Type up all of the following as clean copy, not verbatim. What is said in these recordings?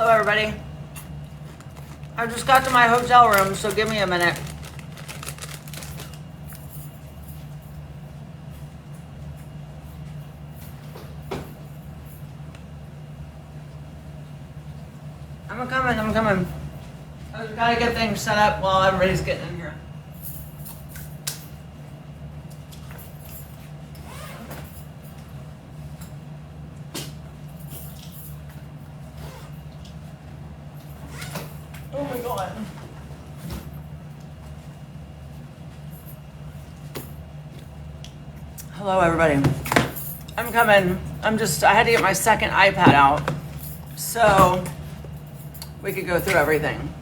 Hello, everybody. I just got to my hotel room, so give me a minute. I'm coming. I just gotta get things set up while everybody's getting in here. Oh my God. Hello, everybody. I'm coming. I had to get my second iPad out so we could go through everything.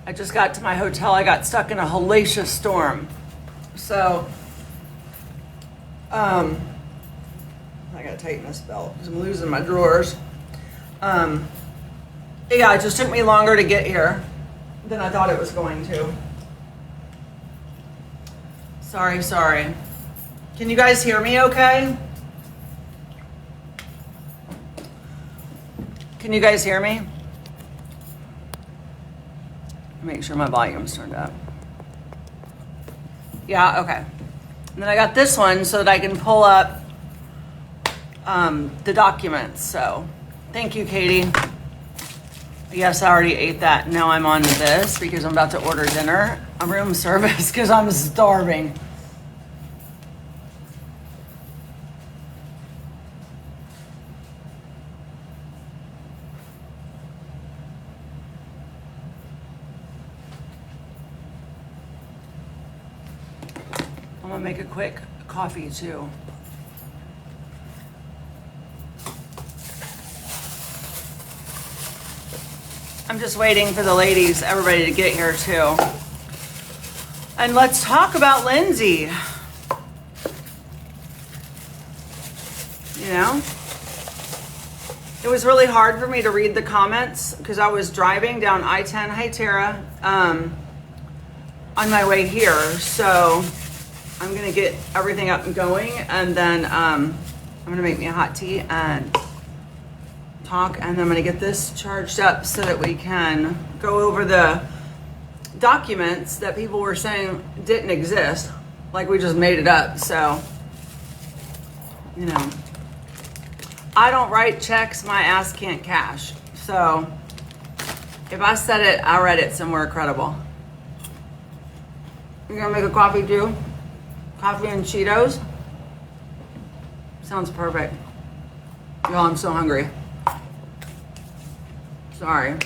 I just got to my hotel. I got stuck in a hellacious storm. So, I gotta tighten this belt because I'm losing my drawers. Yeah, it just took me longer to get here than I thought it was going to. Sorry. Can you guys hear me okay? Can you guys hear me? Make sure my volume's turned up. Yeah, okay. And then I got this one so that I can pull up the documents. So thank you, Katie. Yes, I already ate that. Now I'm on to this because I'm about to order dinner. A room service because I'm starving. I'm gonna make a quick coffee too. I'm just waiting for the ladies, everybody to get here too. And let's talk about Lindsay. You know? It was really hard for me to read the comments because I was driving down I-10, hi Tara, on my way here. So I'm gonna get everything up and going, and then I'm gonna make me a hot tea and talk, and then I'm gonna get this charged up so that we can go over the documents that people were saying didn't exist, like we just made it up. So, you know, I don't write checks my ass can't cash. So if I said it, I read it somewhere credible. You're gonna make a coffee too? Coffee and Cheetos? Sounds perfect. Y'all, I'm so hungry. Sorry.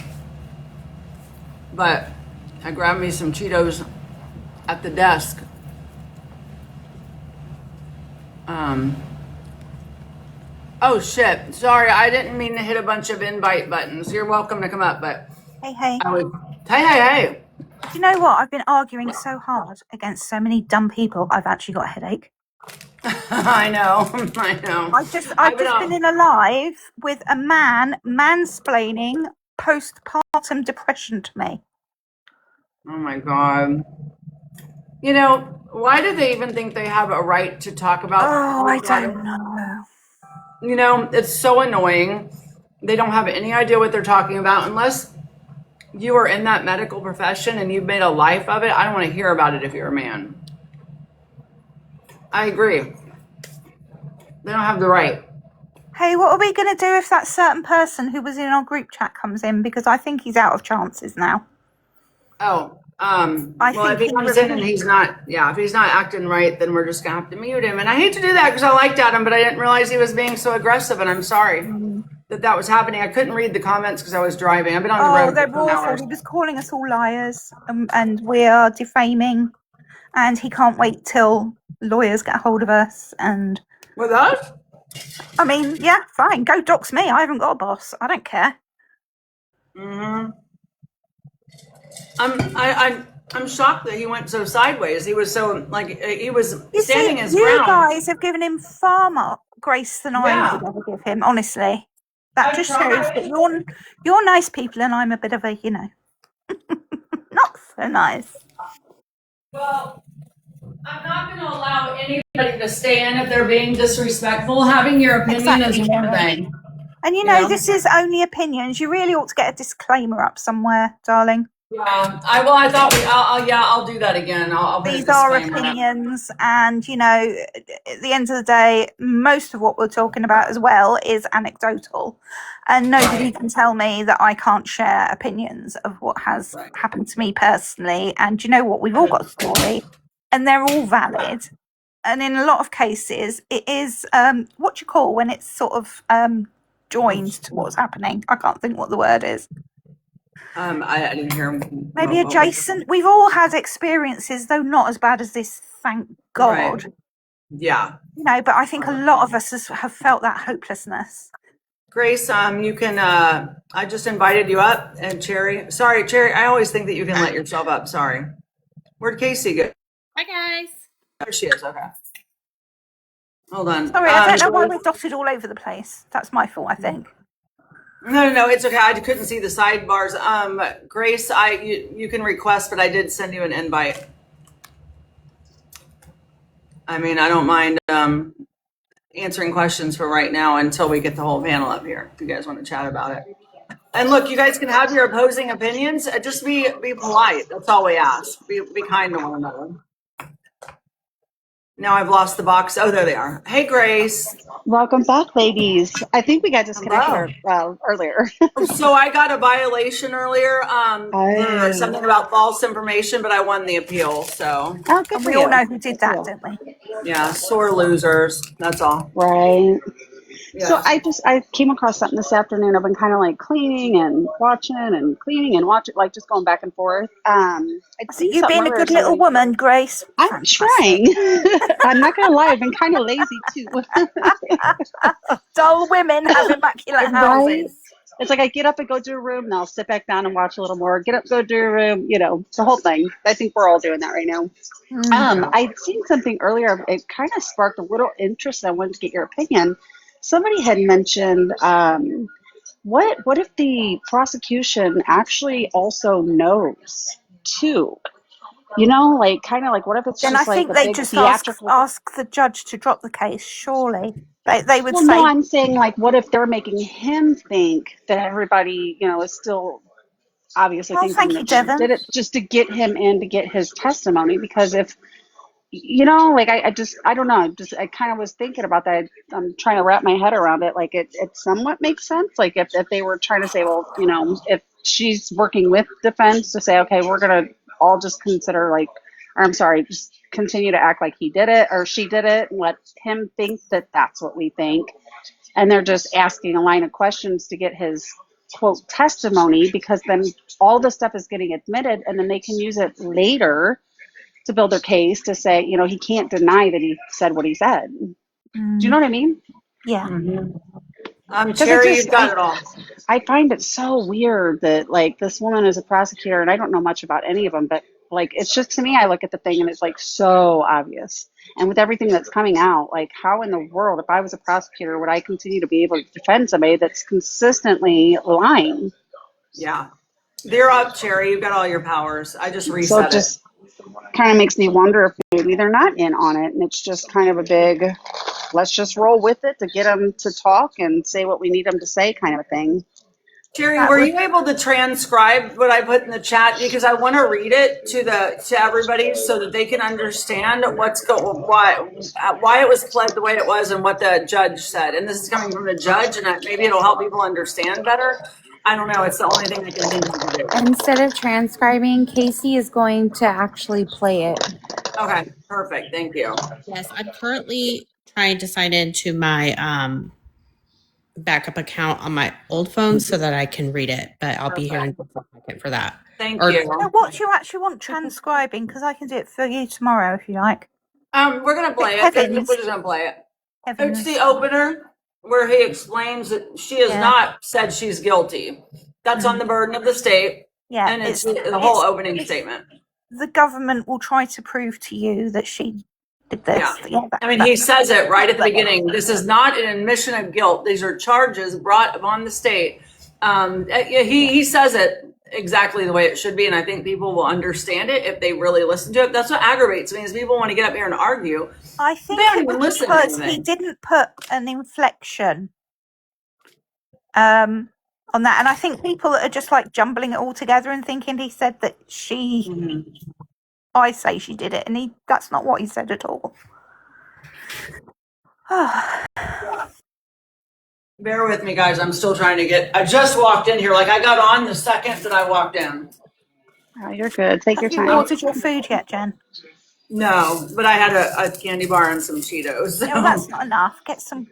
But I grabbed me some Cheetos at the desk. Oh shit. Sorry, I didn't mean to hit a bunch of invite buttons. You're welcome to come up, but Hey. Hey. Do you know what? I've been arguing so hard against so many dumb people. I've actually got a headache. I know. I've just been in a live with a man mansplaining postpartum depression to me. Oh my God. You know, why do they even think they have a right to talk about? Oh, I don't know. You know, it's so annoying. They don't have any idea what they're talking about unless you are in that medical profession and you've made a life of it. I don't want to hear about it if you're a man. I agree. They don't have the right. Hey, what are we going to do if that certain person who was in our group chat comes in? Because I think he's out of chances now. Oh, if he comes in and he's not, if he's not acting right, then we're just going to have to mute him. And I hate to do that because I liked Adam, but I didn't realize he was being so aggressive, and I'm sorry that was happening. I couldn't read the comments because I was driving. I've been on the road they're for awful. He was calling us all liars, and we are defaming, and he can't wait till lawyers get a hold of us. And with us? I mean, yeah, fine. Go dox me. I haven't got a boss. I don't care. I'm shocked that he went so sideways. He was so he was standing his ground. You guys have given him far more grace than I would ever give him. Honestly, that just shows that you're nice people, and I'm a bit of a, not so nice. Well, I'm not going to allow anybody to stay in if they're being disrespectful. Having your opinion is one thing. And you You know, know? this is only opinions. You really ought to get a disclaimer up somewhere, darling. Yeah, I thought I'll do that again. I'll put a These are disclaimer up. opinions, and you know, at the end of the day, most of what we're talking about as well is anecdotal, and nobody Right. can tell me that I can't share opinions of what has Right. happened to me personally. And you know what? We've all got a story, and they're all valid. And in a lot of cases, it is what do you call when it's sort of joined to what's happening? I can't think what the word is. I didn't hear him. Maybe adjacent. We've all had experiences, though not as bad as this, thank God. Right. Yeah. You know, but I think a lot of us have felt that hopelessness. Grace, you can. I just invited you up, and Cherry. Sorry, Cherry. I always think that you can let yourself up. Sorry. Where'd Casey go? Hi, guys. There she is. Okay. Hold on. Sorry, I don't know why we're dotted all over the place. That's my fault, I think. No, it's okay. I couldn't see the sidebars. Grace, you can request, but I did send you an invite. I mean, I don't mind answering questions for right now until we get the whole panel up here. If you guys want to chat about it. And look, you guys can have your opposing opinions. Just be polite. That's all we ask. Be kind to one another. Now I've lost the box. Oh, there they are. Hey, Grace. Welcome back, ladies. I think we got disconnected earlier. So I got a violation earlier for something about false information, but I won the appeal. So Oh, good And for we all you. know who did that, Cool. don't we? yeah, sore losers. That's all. Right. Yeah. So I came across something this afternoon. I've been kind of like cleaning and watching, like just going back and forth. I'd So seen you've something been a where good little somebody- woman, Grace. I'm trying. I'm not gonna lie. I've been kind of lazy too. Dull women have immaculate Right? houses. It's like I get up and go to a room, and I'll sit back down and watch a little more. Get up, go to a room. You know, the whole thing. I think we're all doing that right now. I'd seen something earlier. It kind of sparked a little interest. I wanted to get your opinion. Somebody had mentioned, what if the prosecution actually also knows too? You know, like kind of like what if it's Then just I like think a they big just theatrical. ask the judge to drop the case. Surely they would Well, say. no, I'm saying like, what if they're making him think that everybody, you know, is still obviously Oh, thinking thank you, that she Devon. did it just to get him in to get his testimony? Because if you know, like I don't know. I kind of was thinking about that. I'm trying to wrap my head around it. Like it somewhat makes sense. Like if they were trying to say, well, you know, if she's working with defense to say, okay, we're gonna all just consider like, or I'm sorry, just continue to act like he did it or she did it, and let him think that that's what we think, and they're just asking a line of questions to get his quote testimony, because then all the stuff is getting admitted, and then they can use it later to build their case to say, you know, he can't deny that he said what he said. Do you know what I mean? Yeah. Cherry, you've got it all. I find it so weird that like this woman is a prosecutor, and I don't know much about any of them, but like it's just, to me, I look at the thing and it's like so obvious. And with everything that's coming out, like how in the world, if I was a prosecutor, would I continue to be able to defend somebody that's consistently lying? Yeah. They're up, Cherry. You've got all your powers. I just So reset it just kind of makes me wonder if maybe they're not in on it, and it's just kind of a big, let's just roll with it to get them to talk and say what we need them to say kind of a thing. Cherry, were you able to transcribe what I put in the chat? Because I want to read it to everybody so that they can understand why it was pled the way it was and what the judge said. And this is coming from the judge, and maybe it'll help people understand better. I don't know. It's the only thing I can think of to do. Instead of transcribing, Casey is going to actually play it. Okay, perfect. Thank you. Yes, I'm currently trying to sign into my backup account on my old phone so that I can read it, but I'll be here in just a second for that. Thank Or- you. Now, what do you actually want transcribing? Because I can do it for you tomorrow if you like. We're gonna play it. Heavens. We're just gonna play it. Heavens. It's the opener where he explains that she has not said she's guilty. That's on the burden of the state, Yeah, and it's the whole opening statement. The government will try to prove to you that she did this. Yeah. I mean, he says it right at the beginning. This is not an admission of guilt. These are charges brought upon the state. He says it exactly the way it should be, and I think people will understand it if they really listen to it. That's what aggravates me, is people want to get up here and argue. I think They don't it even was listen to because he anything. didn't put an inflection. on that. And I think people that are just like jumbling it all together and thinking he said that I say she did it, and that's not what he said at all. Bear with me, guys. I'm still trying to I just walked in here. Like, I got on the second that I walked in. Oh, you're good. Take your Have you time. ordered your food yet, Jen? No, but I had a candy bar and some Cheetos. So. No, that's not enough. Get some,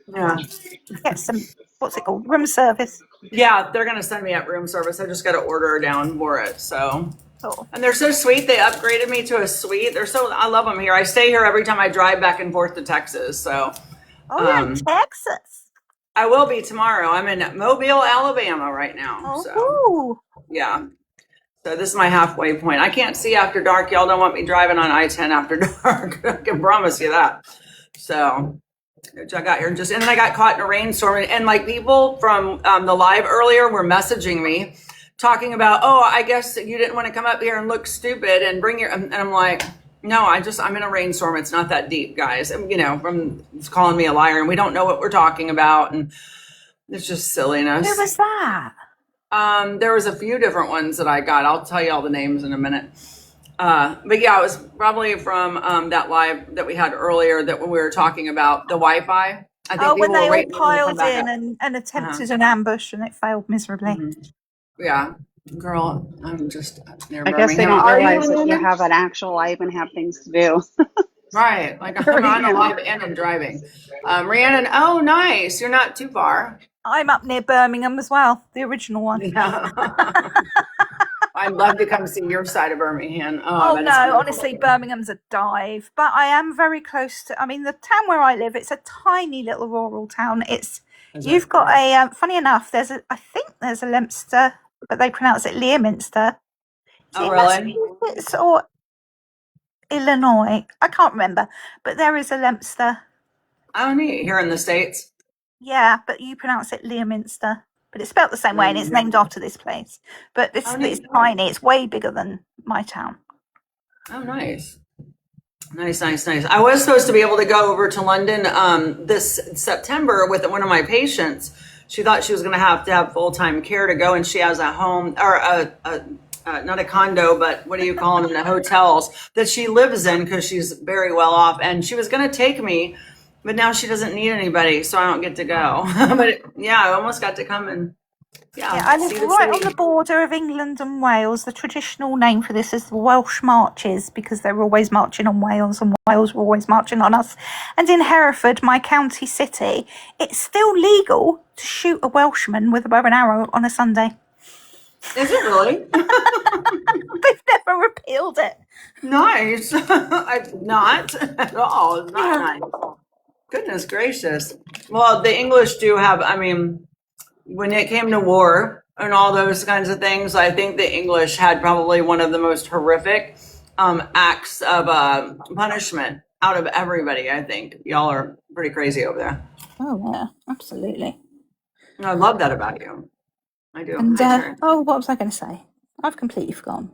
what's it called? Room service. Yeah, they're going to send me up room service. I just got to order down for it. So, Cool. and they're so sweet. They upgraded me to a suite. I love them here. I stay here every time I drive back and forth to Texas. So, you're in Texas. I will be tomorrow. I'm in Mobile, Alabama right now. So, yeah. So this is my halfway point. I can't see after dark. Y'all don't want me driving on I-10 after dark. I can promise you that. So I got here and then I got caught in a rainstorm, and like people from the live earlier were messaging me talking about, oh, I guess you didn't want to come up here and look stupid and bring and I'm like, no, I'm in a rainstorm. It's not that deep, guys. And, from calling me a liar, and we don't know what we're talking about. And it's just silliness. Who was that? There was a few different ones that I got. I'll tell you all the names in a minute. But yeah, it was probably from that live that we had earlier that when we were talking about the Wi-Fi. I think when they all piled in and attempted an ambush and it failed miserably. Mm-hmm. Yeah, girl, I'm just near I guess they Birmingham. don't realize that you have an actual life and have things to do. Right, like I'm on a live and I'm driving. Rhiannon, oh, nice. You're not too far. I'm up near Birmingham as well, the original one. Yeah. I'd love to come see your side of Birmingham. Oh no, honestly, Birmingham's a dive. But I am very close to, the town where I live, it's a tiny little rural town. You've got a, funny enough, I think there's a Leominster, but they pronounce it Leominster. Oh, really? Massachusetts or Illinois? I can't remember, but there is a Leominster. Oh, neat. Here in the States? Yeah, but you pronounce it Leominster. But it's spelled the same way, and it's named after this place. But it's tiny. It's way bigger than my town. Oh, nice. Nice. I was supposed to be able to go over to London this September with one of my patients. She thought she was going to have full-time care to go, and she has a home, or not a condo, but what do you call them, the hotels that she lives in because she's very well off. And she was going to take me, but now she doesn't need anybody, so I don't get to go. But I almost got to come and I live right on the border of England and Wales. The traditional name for this is the Welsh Marches, because they were always marching on Wales and Wales were always marching on us. And in Hereford, my county city, it's still legal to shoot a Welshman with a bow and arrow on a Sunday. Is it really? They've never repealed it. Nice. Not at all. It's not nice. Goodness gracious. Well, the English do have, when it came to war and all those kinds of things, I think the English had probably one of the most horrific acts of punishment out of everybody, I think. Y'all are pretty crazy over there. Oh, yeah, absolutely. I love that about you. I do. And, what was I going to say? I've completely forgotten.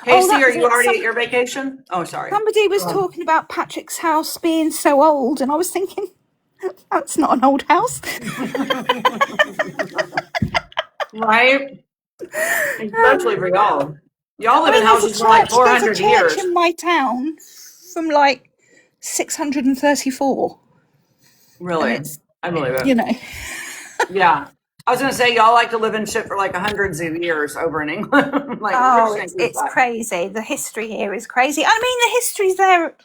Casey, are you already at your vacation? Oh, sorry. Somebody was talking about Patrick's house being so old, and I was thinking, that's not an old house. Right? Especially for y'all. Y'all live in houses for like 400 years. There's a church in my town from like 634. Really? I believe it. Yeah. I was going to say, y'all like to live in shit for like hundreds of years over in England. It's crazy. The history here is crazy. The history's there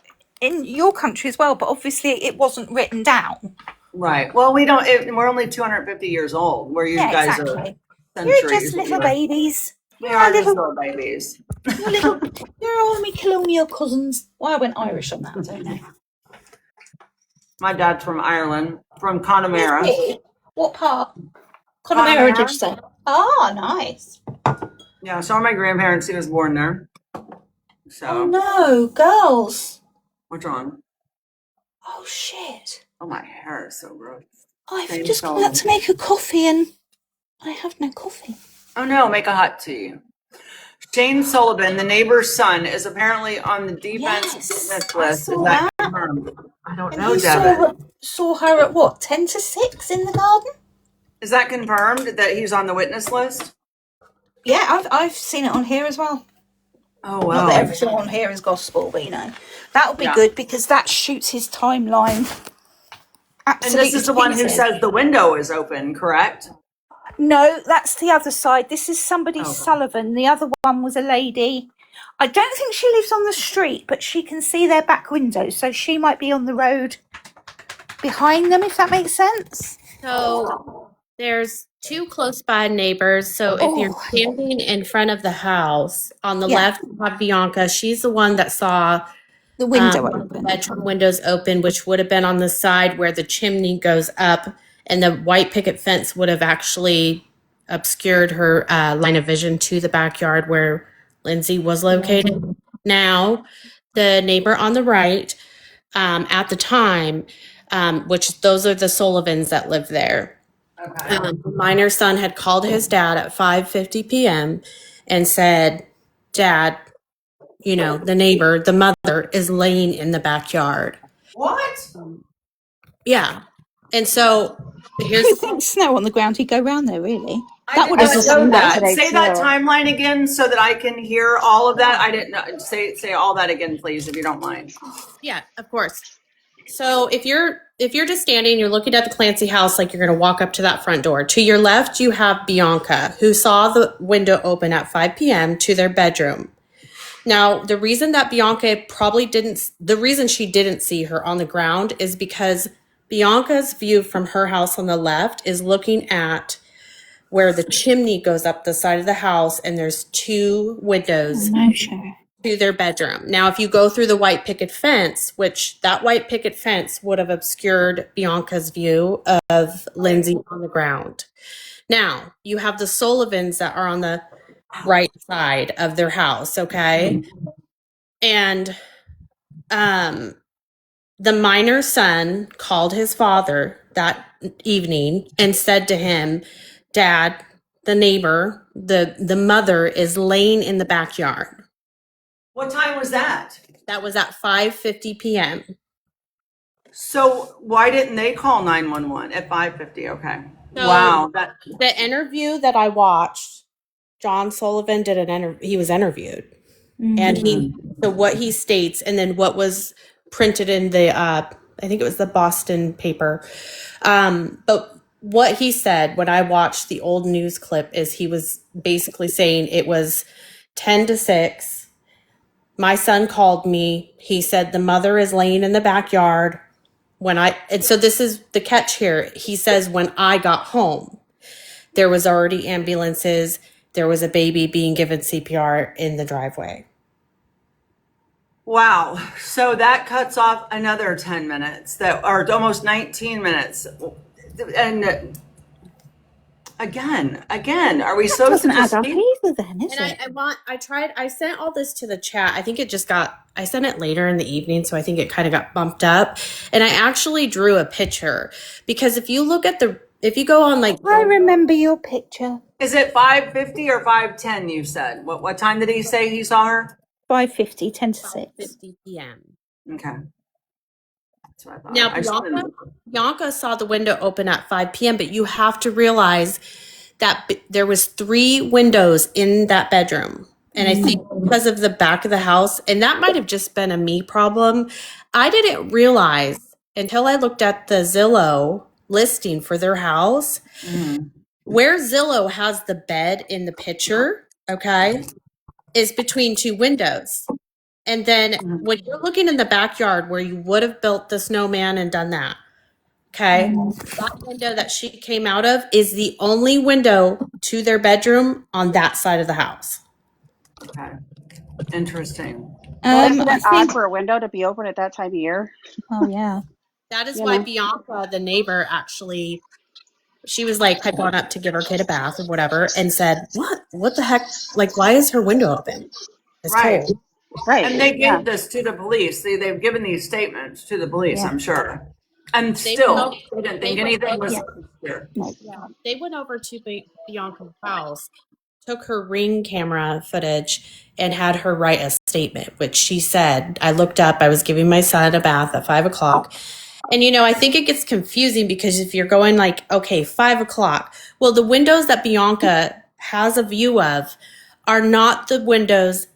in your country as well, but obviously it wasn't written down. Right. Well, we're only 250 years old, where you guys are centuries. You're just little babies. We are just little babies. You're all my colonial cousins. Well, I went Irish on that, don't I? My dad's from Ireland, from Connemara. What part? Connemara, did you say? Oh, nice. Yeah, so are my grandparents. He was born there. So. Oh no, girls. What's wrong? Oh shit. Oh, my hair is so gross. I've just gone out to make a coffee and I have no coffee. Oh no, make a hot tea. Shane Sullivan, the neighbor's son, is apparently on the defense list. Is that confirmed? I don't know, Devin. Saw her at what, 10 to 6 in the garden? Is that confirmed that he's on the witness list? Yeah, I've seen it on here as well. Oh, Not wow. that everything on here is gospel, but that would be Yeah. good because that shoots his timeline. And Absolutely. this is the one who pieces. says the window is open, correct? No, that's the other side. This is somebody Okay. Sullivan. The other one was a lady. I don't think she lives on the street, but she can see their back window, so she might be on the road behind them, if that makes sense. So there's two close by neighbors. So if you're Oh. standing in front of the house, on the Yeah. left you have Bianca. She's the one that saw The window one of the open. bedroom windows open, which would have been on the side where the chimney goes up, and the white picket fence would have actually obscured her line of vision to the backyard where Lindsay was located. Now, the neighbor on the right, at the time, which those are the Sullivans that live there. Okay. The minor son had called his dad at 5:50 p.m. and said, "Dad, you know, the neighbor, the mother is laying in the backyard." What? Yeah. And so here's Who thinks snow on the ground? He'd go round there, really. I That would didn't have just know seen that that. today, Say that too. timeline again so that I can hear all of that. I didn't know. Say all that again, please, if you don't mind. yeah, of course. So if you're just standing, you're looking at the Clancy house, like you're going to walk up to that front door. To your left, you have Bianca, who saw the window open at 5 p.m. to their bedroom. Now, the reason that Bianca the reason she didn't see her on the ground is because Bianca's view from her house on the left is looking at where the chimney goes up the side of the house, and there's two windows No show. to their bedroom. Now, if you go through the white picket fence, which that white picket fence would have obscured Bianca's view of Lindsay on the ground. Now, you have the Sullivans that are on the right side of their house, okay? And the minor son called his father that evening and said to him, "Dad, the neighbor, the mother is laying in the backyard." What time was that? That was at 5:50 p.m. So why didn't they call 911 at 5:50? Okay. So- Wow. That The interview that I watched, John Sullivan did an interview. He was interviewed, and so what he states, and then what was printed in the I think it was the Boston paper. But what he said when I watched the old news clip is he was basically saying it was 10 to 6. My son called me. He said the mother is laying in the backyard. And so this is the catch here. He says, when I got home, there was already ambulances. There was a baby being given CPR in the driveway. wow. So that cuts off another 10 minutes that are almost 19 minutes. And again, are we supposed to Doesn't add just up be- either, then, is And it? I sent all this to the chat. I think I sent it later in the evening, so I think it kind of got bumped up. And I actually drew a picture because if you go on like, I remember your picture. Is it 5:50 or 5:10? You said. What time did he say he saw her? 5:50, 10 to 6. 50 p.m. Okay. That's what I thought. Now, I just didn't- Bianca saw the window open at 5 p.m., but you have to realize that there was 3 windows in that bedroom. And I think because of the back of the house, and that might have just been a me problem, I didn't realize until I looked at the Zillow listing for their house, where Zillow has the bed in the picture, okay, is between 2 windows. And then when you're looking in the backyard where you would have built the snowman and done that, okay, that window that she came out of is the only window to their bedroom on that side of the house. Okay. Interesting. Isn't I it odd think. for a window to be open at that time of year? Oh yeah. That is You why know. Bianca, the neighbor, actually, she was like, had gone up to give her kid a bath or whatever and said, what the heck? Like, why is her window open? It's Right. cold. Right. And they gave yeah. this to the police. They've given these statements to the police, Yeah. I'm sure. And They still, went- they didn't they think went anything over- was Yeah. here. Yeah, they went over to Bianca's house, took her Ring camera footage, and had her write a statement, which she said, I looked up, I was giving my son a bath at 5 o'clock, And I think it gets confusing because if you're going like, okay, 5 o'clock, well, the windows that Bianca has a view of are not the windows.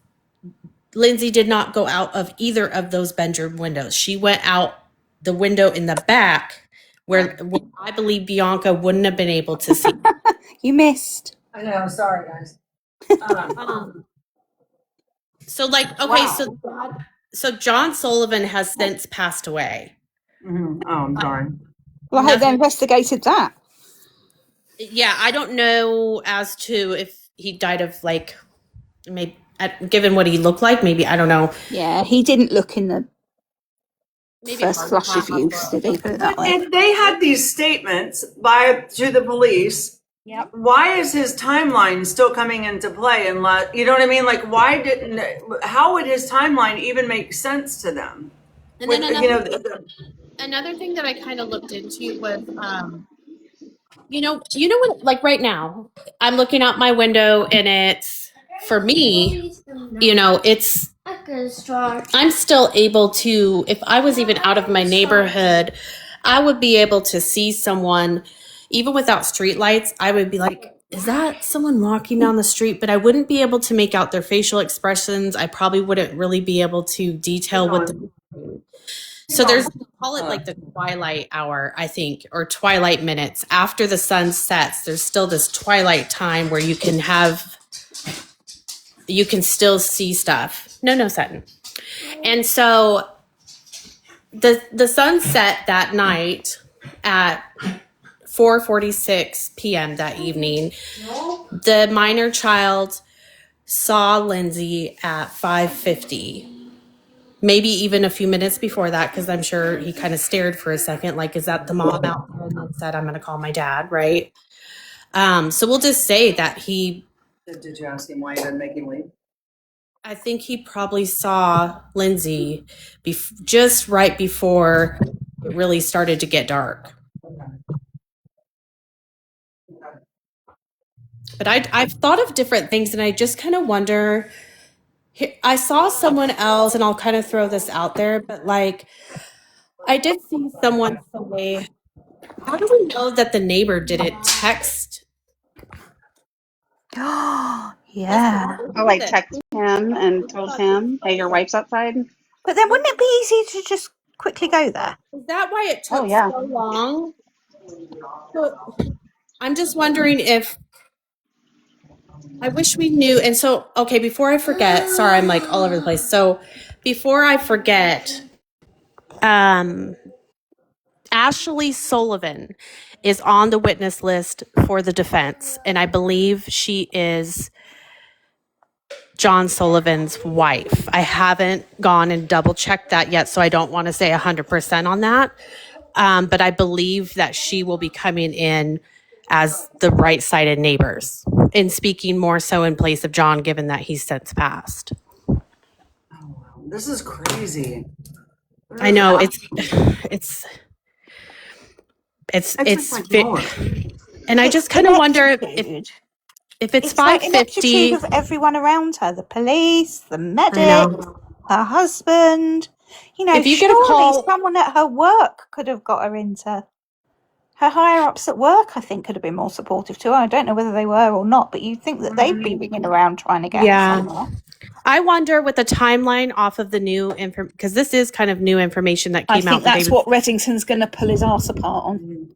Lindsay did not go out of either of those bedroom windows. She went out the window in the back where I believe Bianca wouldn't have been able to see. You missed. I know. Sorry, guys. So like, okay, so John Sullivan has since passed away. Oh, I'm sorry. Well, I hope they Nothing- investigated that. Yeah, I don't know as to if he died of like, maybe given what he looked like, maybe, I don't know. Yeah, he didn't look in the Maybe first heart flush of attack. youth, did he? Put it that But way. if they had these statements to the police, Yep. why is his timeline still coming into play? Unless you know what I mean, like how would his timeline even make sense to them? And then With, another thing that I kind of looked into was, you know what, like right now, I'm looking out my window and it's, for me, it's, I'm still able to, if I was even out of my neighborhood, I would be able to see someone, even without street lights. I would be like, is that someone walking down the street? But I wouldn't be able to make out their facial expressions. I probably wouldn't really be able to detail what the, so there's, call it like the twilight hour, I think, or twilight minutes. After the sun sets, there's still this twilight time where you can still see stuff. No, Sutton. And so the sun set that night at 4:46 p.m. that evening. The minor child saw Lindsay at 5:50. Maybe even a few minutes before that, because I'm sure he kind of stared for a second, like, is that the mom out there? And then said, I'm going to call my dad, right? So we'll just say that did you ask him why he didn't make him leave? I think he probably saw Lindsay just right before it really started to get dark. But I've thought of different things, and I just kind of wonder. I saw someone else, and I'll kind of throw this out there, but like, I did see someone say, how do we know that the neighbor didn't text? Yeah. I like texted him and told him, "Hey, your wife's outside." But then wouldn't it be easy to just quickly go there? Is that why it took Oh, yeah. so long? So, I'm just wondering if, I wish we knew. And so, okay, before I forget, sorry, I'm like all over the place. So before I forget, Ashley Sullivan is on the witness list for the defense. And I believe she is John Sullivan's wife. I haven't gone and double checked that yet, so I don't want to say 100% on that. But I believe that she will be coming in as the right-sided neighbors and speaking more so in place of John, given that he's since passed. Oh, wow. This is crazy. I know it's and I just kind of wonder if it's like 5:50. ineptitude of everyone around her, the police, the medics, her husband. If you get a call, someone at her work could have got her into. Her higher ups at work, I think, could have been more supportive to her. I don't know whether they were or not, but you'd think that they'd be ringing around trying to get her somewhere. I wonder with the timeline off of the new information, because this is kind of new information that came out. I think that's what Reddington's going to pull his arse apart on.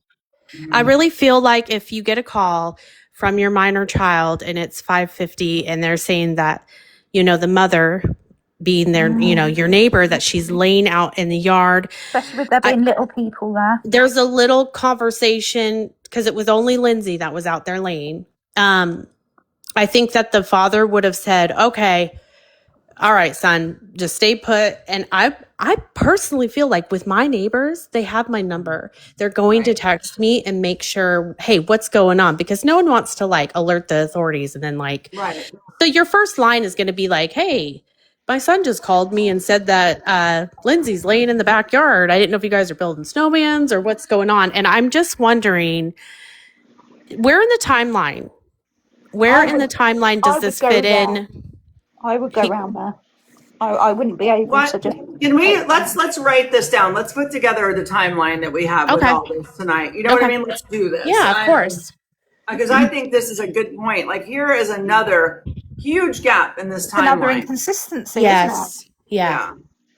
I really feel like if you get a call from your minor child and it's 5:50 and they're saying that, the mother being their, your neighbor, that she's laying out in the yard. Especially with there being little people there. There's a little conversation, because it was only Lindsay that was out there laying. I think that the father would have said, okay, all right, son, just stay put. And I personally feel like with my neighbors, they have my number. They're going to text me and make sure, hey, what's going on? Because no one wants to alert the authorities and then so your first line is going to be like, hey, my son just called me and said that Lindsay's laying in the backyard. I didn't know if you guys are building snowmans or what's going on. And I'm just wondering, where in the timeline? Where in the timeline does this fit in? I would go around there. I wouldn't be able What to just. can we let's write this down. Let's put together the timeline that we have with Okay. all this tonight. You know what I Okay. mean? Let's do this. Yeah, of course. Because I think this is a good point. Like here is another huge gap in this Another timeline. inconsistency, isn't Yes. Yeah. Yeah.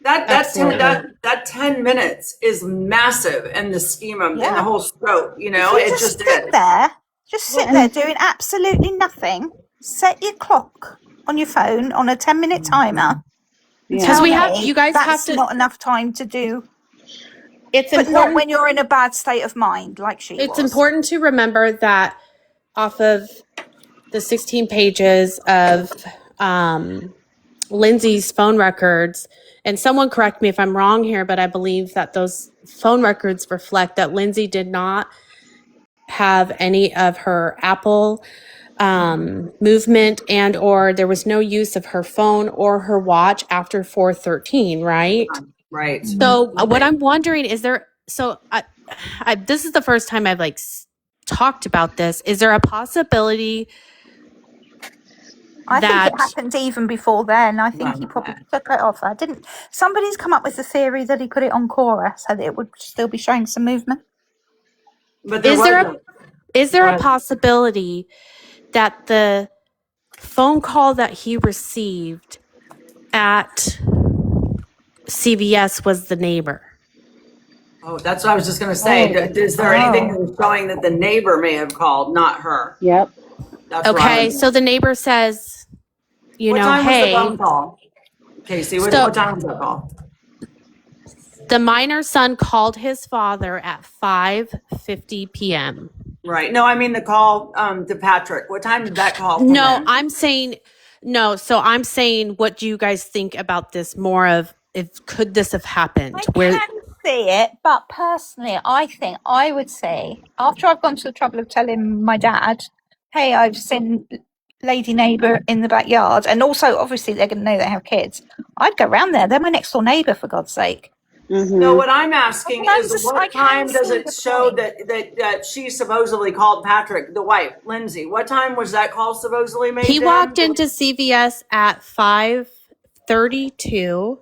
That's Absolutely. that 10 minutes is massive in the scheme of in Yeah. the whole scope, you it? know, If you it just sit is. there, just sit there doing absolutely nothing, set your clock on your phone on a 10-minute timer. Yeah. Because we have, Me, you guys have that's to, not enough time to do, it's but not important. when you're in a bad state of mind like she It's was. important to remember that off of the 16 pages of Lindsay's phone records, and someone correct me if I'm wrong here, but I believe that those phone records reflect that Lindsay did not have any of her Apple movement, and or there was no use of her phone or her watch after 4/13, right? Right. So what I'm wondering is there, so I this is the first time I've like talked about this. Is there a possibility I think that it happened even before then. I think he probably took it off. I didn't. Somebody's come up with the theory that he put it on Quora so that it would still be showing some movement. But there is there wasn't. is there a Right. possibility that the phone call that he received at CVS was the neighbor? Oh, that's what I was just gonna say. Is there anything that was showing that the neighbor may have called, not her? Yep. That's Okay, right. so the neighbor says, you What know, time was the hey, phone call? Casey, what So- time was that call? the minor son called his father at 5:50 p.m. Right. No, I mean the call to Patrick. What time did that call come No, in? I'm saying no. So I'm saying, what do you guys think about this? More of, if could this have happened? I Where can see it, but personally, I think I would say after I've gone to the trouble of telling my dad, "Hey, I've seen lady neighbour in the backyard," and also obviously they're going to know they have kids. I'd go round there. They're my next door neighbour, for God's sake. No, what I'm asking I is can what time does see it the show point. that she supposedly called Patrick, the wife, Lindsay? What time was that call supposedly made? he then? walked into CVS at 5:32.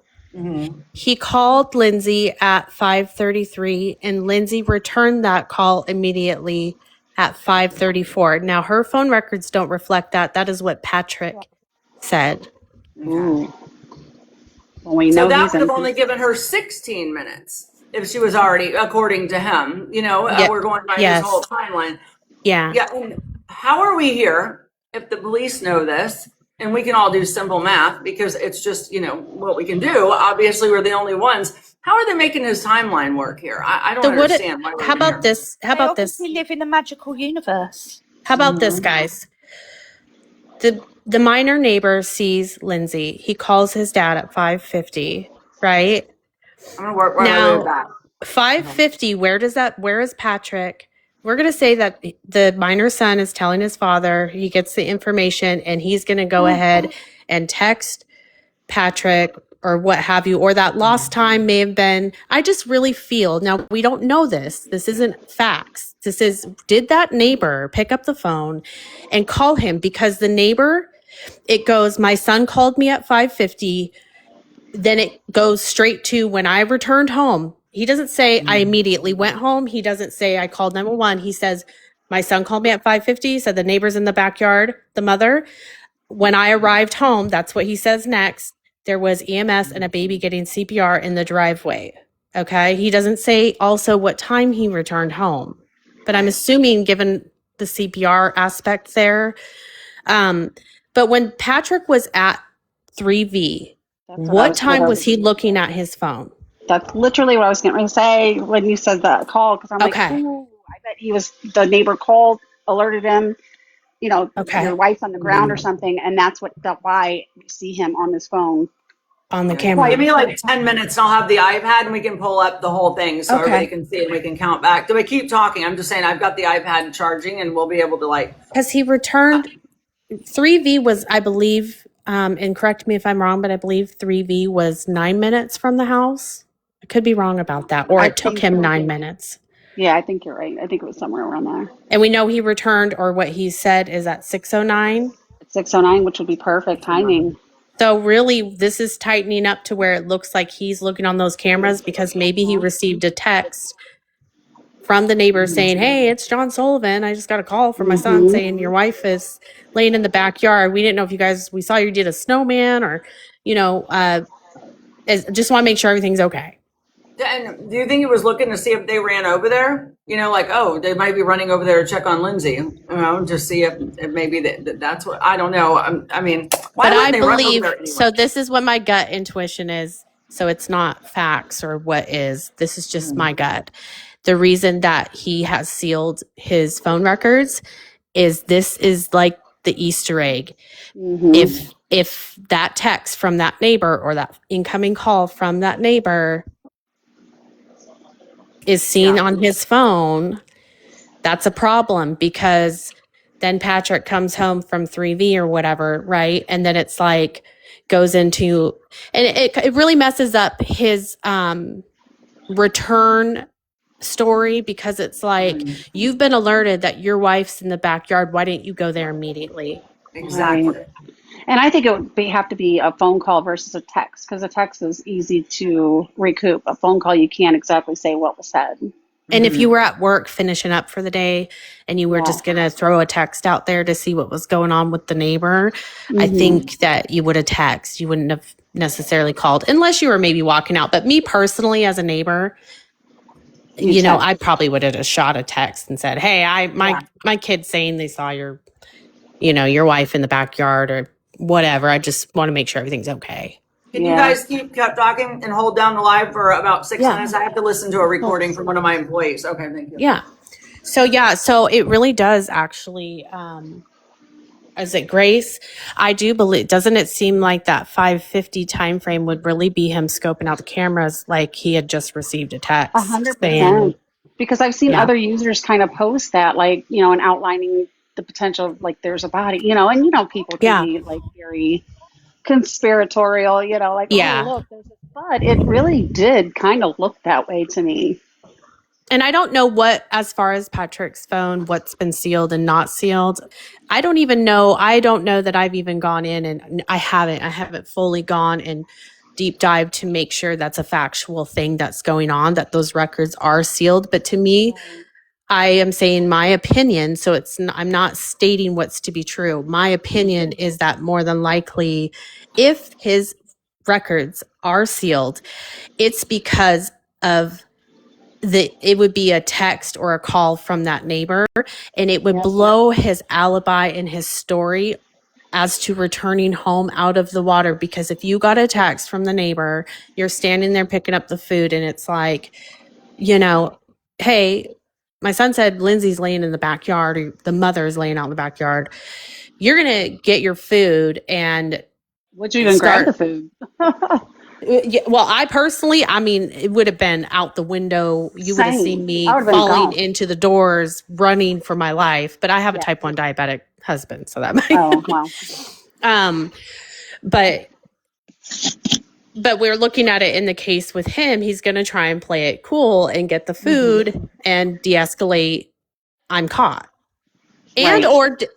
He called Lindsay at 5:33, and Lindsay returned that call immediately at 5:34. Now her phone records don't reflect that. That is what Patrick said. Ooh. Well, we So know that he's would have in. only given her 16 minutes if she was already, according to him. You know, Yeah, we're going by yes. his whole timeline. Yeah. Yeah. And how are we here if the police know this? And we can all do simple math because it's just, you know, what we can do. Obviously, we're the only ones. How are they making his timeline work here? I don't So what? understand. Why we're How here. about this? How They about this? obviously live in a magical universe. How about this, guys? The minor neighbor sees Lindsay. He calls his dad at 5:50, right? I'm going to work right Now- away back. 5:50, where is Patrick? We're going to say that the minor son is telling his father, he gets the information, and he's going to go ahead and text Patrick or what have you, or that lost time may have been, I just really feel, now we don't know this. This isn't facts. This is, did that neighbor pick up the phone and call him? Because the neighbor, it goes, my son called me at 5:50. Then it goes straight to when I returned home. He doesn't say I immediately went home. He doesn't say I called 911. He says, my son called me at 5:50, said the neighbor's in the backyard, the mother. When I arrived home, that's what he says next. There was EMS and a baby getting CPR in the driveway. Okay. He doesn't say also what time he returned home, but I'm assuming given the CPR aspect there. But when Patrick was at 3V, That's what I what was time gonna- was he looking at his phone? That's literally what I was getting ready to say when you said that call, because I'm Okay. like, ooh, I bet he was, the neighbor called, alerted him, you know, Okay. your wife's on the ground or something, and that's why we see him on his phone. On the Give camera. me like 10 minutes and I'll have the iPad and we can pull up the whole thing so Okay. everybody can see and we can count back. Do I keep talking? I'm just saying I've got the iPad charging and we'll be able to like, Because he returned 3V was, I believe, and correct me if I'm wrong, but I believe 3V was 9 minutes from the house. I could be wrong about that. Or I it took think him you're 9 right. minutes. Yeah, I think you're right. I think it was somewhere around there. And we know he returned, or what he said is at 6:09. At 6:09, which would be perfect timing. So really, this is tightening up to where it looks like he's looking on those cameras because maybe he received a text from the neighbor saying, "Hey, it's John Sullivan. I just got a call from my son saying your wife is laying in the backyard. We didn't know if we saw you did a snowman or, just want to make sure everything's okay." And do you think he was looking to see if they ran over there? Like, oh, they might be running over there to check on Lindsay. Just see if maybe that's what, I don't know. I mean, why But I wouldn't they run over believe, there anyway? so this is what my gut intuition is. So it's not facts or what is. This is just my gut. The reason that he has sealed his phone records is this is like the Easter egg. If that text from that neighbor or that incoming call from that neighbor is seen on his phone, that's a problem, because then Patrick comes home from 3V or whatever, right? And then it's like goes into, and it really messes up his return story, because it's like, you've been alerted that your wife's in the backyard. Why didn't you go there immediately? Exactly. Right. And I think it would have to be a phone call versus a text, because a text is easy to recoup. A phone call, you can't exactly say what was said. And if you were at work finishing up for the day and you were just going to throw a text out there to see what was going on with the neighbor, I think that you would have texted. You wouldn't have necessarily called unless you were maybe walking out. But me personally, as a neighbor, I probably would have just shot a text and said, "Hey, my kid's saying they saw your wife in the backyard," or whatever. I just want to make sure everything's okay. Can you guys keep talking and hold down the live for about 6 minutes? I have to listen to a recording from one of my employees. Okay, thank you. Yeah. So it really does actually, is it Grace? I do believe, doesn't it seem like that 5:50 time frame would really be him scoping out the cameras like he had just received a text? 100%. Because I've seen other users kind of post that, like, and outlining the potential, like there's a body, and people can be like very conspiratorial, like, oh, look, there's a spot. It really did kind of look that way to me. And I don't know what, as far as Patrick's phone, what's been sealed and not sealed. I don't even know. I don't know that I've even gone in, and I haven't fully gone and deep dive to make sure that's a factual thing that's going on, that those records are sealed. But to me, I am saying my opinion, so I'm not stating what's to be true. My opinion is that more than likely, if his records are sealed, it's because of it would be a text or a call from that neighbor, and it would blow his alibi and his story as to returning home out of the water. Because if you got a text from the neighbor, you're standing there picking up the food, and it's like, "Hey, my son said Lindsay's laying in the backyard, or the mother is laying out in the backyard." You're going to get your food and would you even grab the food? Well, I personally, it would have been out the window. You would have seen me falling into the doors, running for my life. But I have a type 1 diabetic husband, so that might. Oh, wow. But we're looking at it in the case with him. He's going to try and play it cool and get the food and de-escalate. I'm caught. And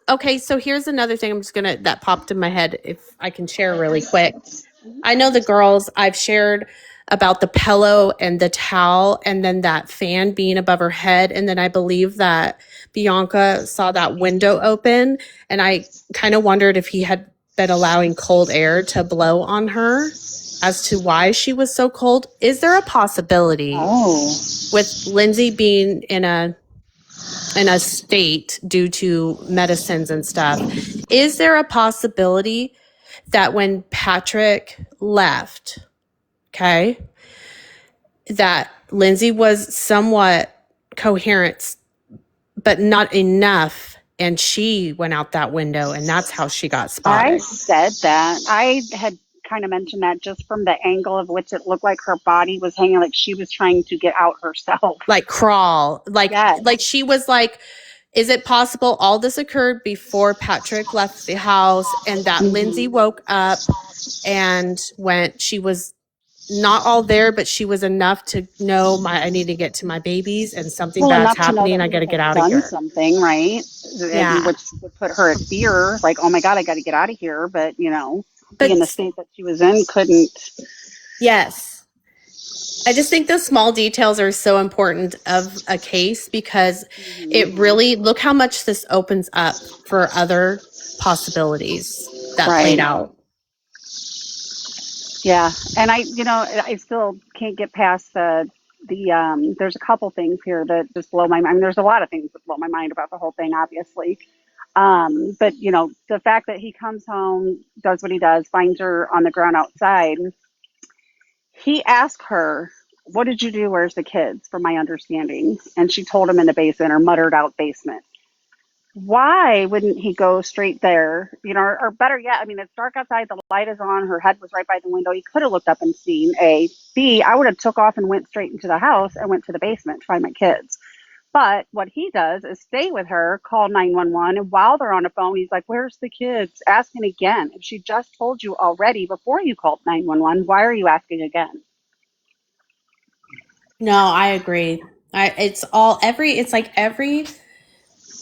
okay, so here's another thing that popped in my head, if I can share really quick. I know the girls, I've shared about the pillow and the towel and then that fan being above her head. And then I believe that Bianca saw that window open, and I kind of wondered if he had been allowing cold air to blow on her as to why she was so cold. Is there a possibility with Lindsay being in a state due to medicines and stuff, is there a possibility that when Patrick left, that Lindsay was somewhat coherent, but not enough, and she went out that window, and that's how she got spotted? I said that. I had kind of mentioned that just from the angle of which it looked like her body was hanging, like she was trying to get out herself. Like crawl. Like she was like, is it possible all this occurred before Patrick left the house, and that Lindsay woke up and she was not all there, but she was enough to know I need to get to my babies and something bad's happening. I got to get out of here. Something, right? Yeah. Which would put her at fear, like, oh my God, I got to get out of here. But, be in the But state that she was in, couldn't. yes. I just think the small details are so important of a case because it really, look how much this opens up for other possibilities that played Right. out. Yeah. And I still can't get past there's a couple things here that just blow my mind. I mean, there's a lot of things that blow my mind about the whole thing, obviously. But the fact that he comes home, does what he does, finds her on the ground outside. He asked her, "What did you do? Where's the kids?" From my understanding. And she told him in the basement, or muttered out basement. Why wouldn't he go straight there? Or better yet, I mean, it's dark outside, the light is on, her head was right by the window. He could have looked up and seen A. B, I would have took off and went straight into the house and went to the basement to find my kids. But what he does is stay with her, call 911, and while they're on the phone, he's like, "Where's the kids?" Asking again. If she just told you already before you called 911, why are you asking again? No, I agree. It's like every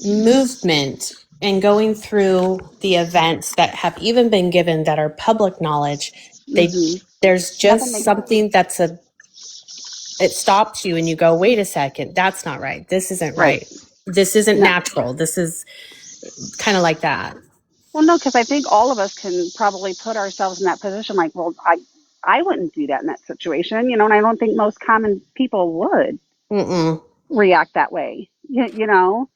movement and going through the events that have even been given that are public knowledge, there's Nothing just makes something it stops you and you go, wait a second, that's not right. This isn't right. This isn't No. natural. This is kind of like that. Well, no, because I think all of us can probably put ourselves in that position. Like, well, I wouldn't do that in that situation, and I don't think most common people would react that way. No,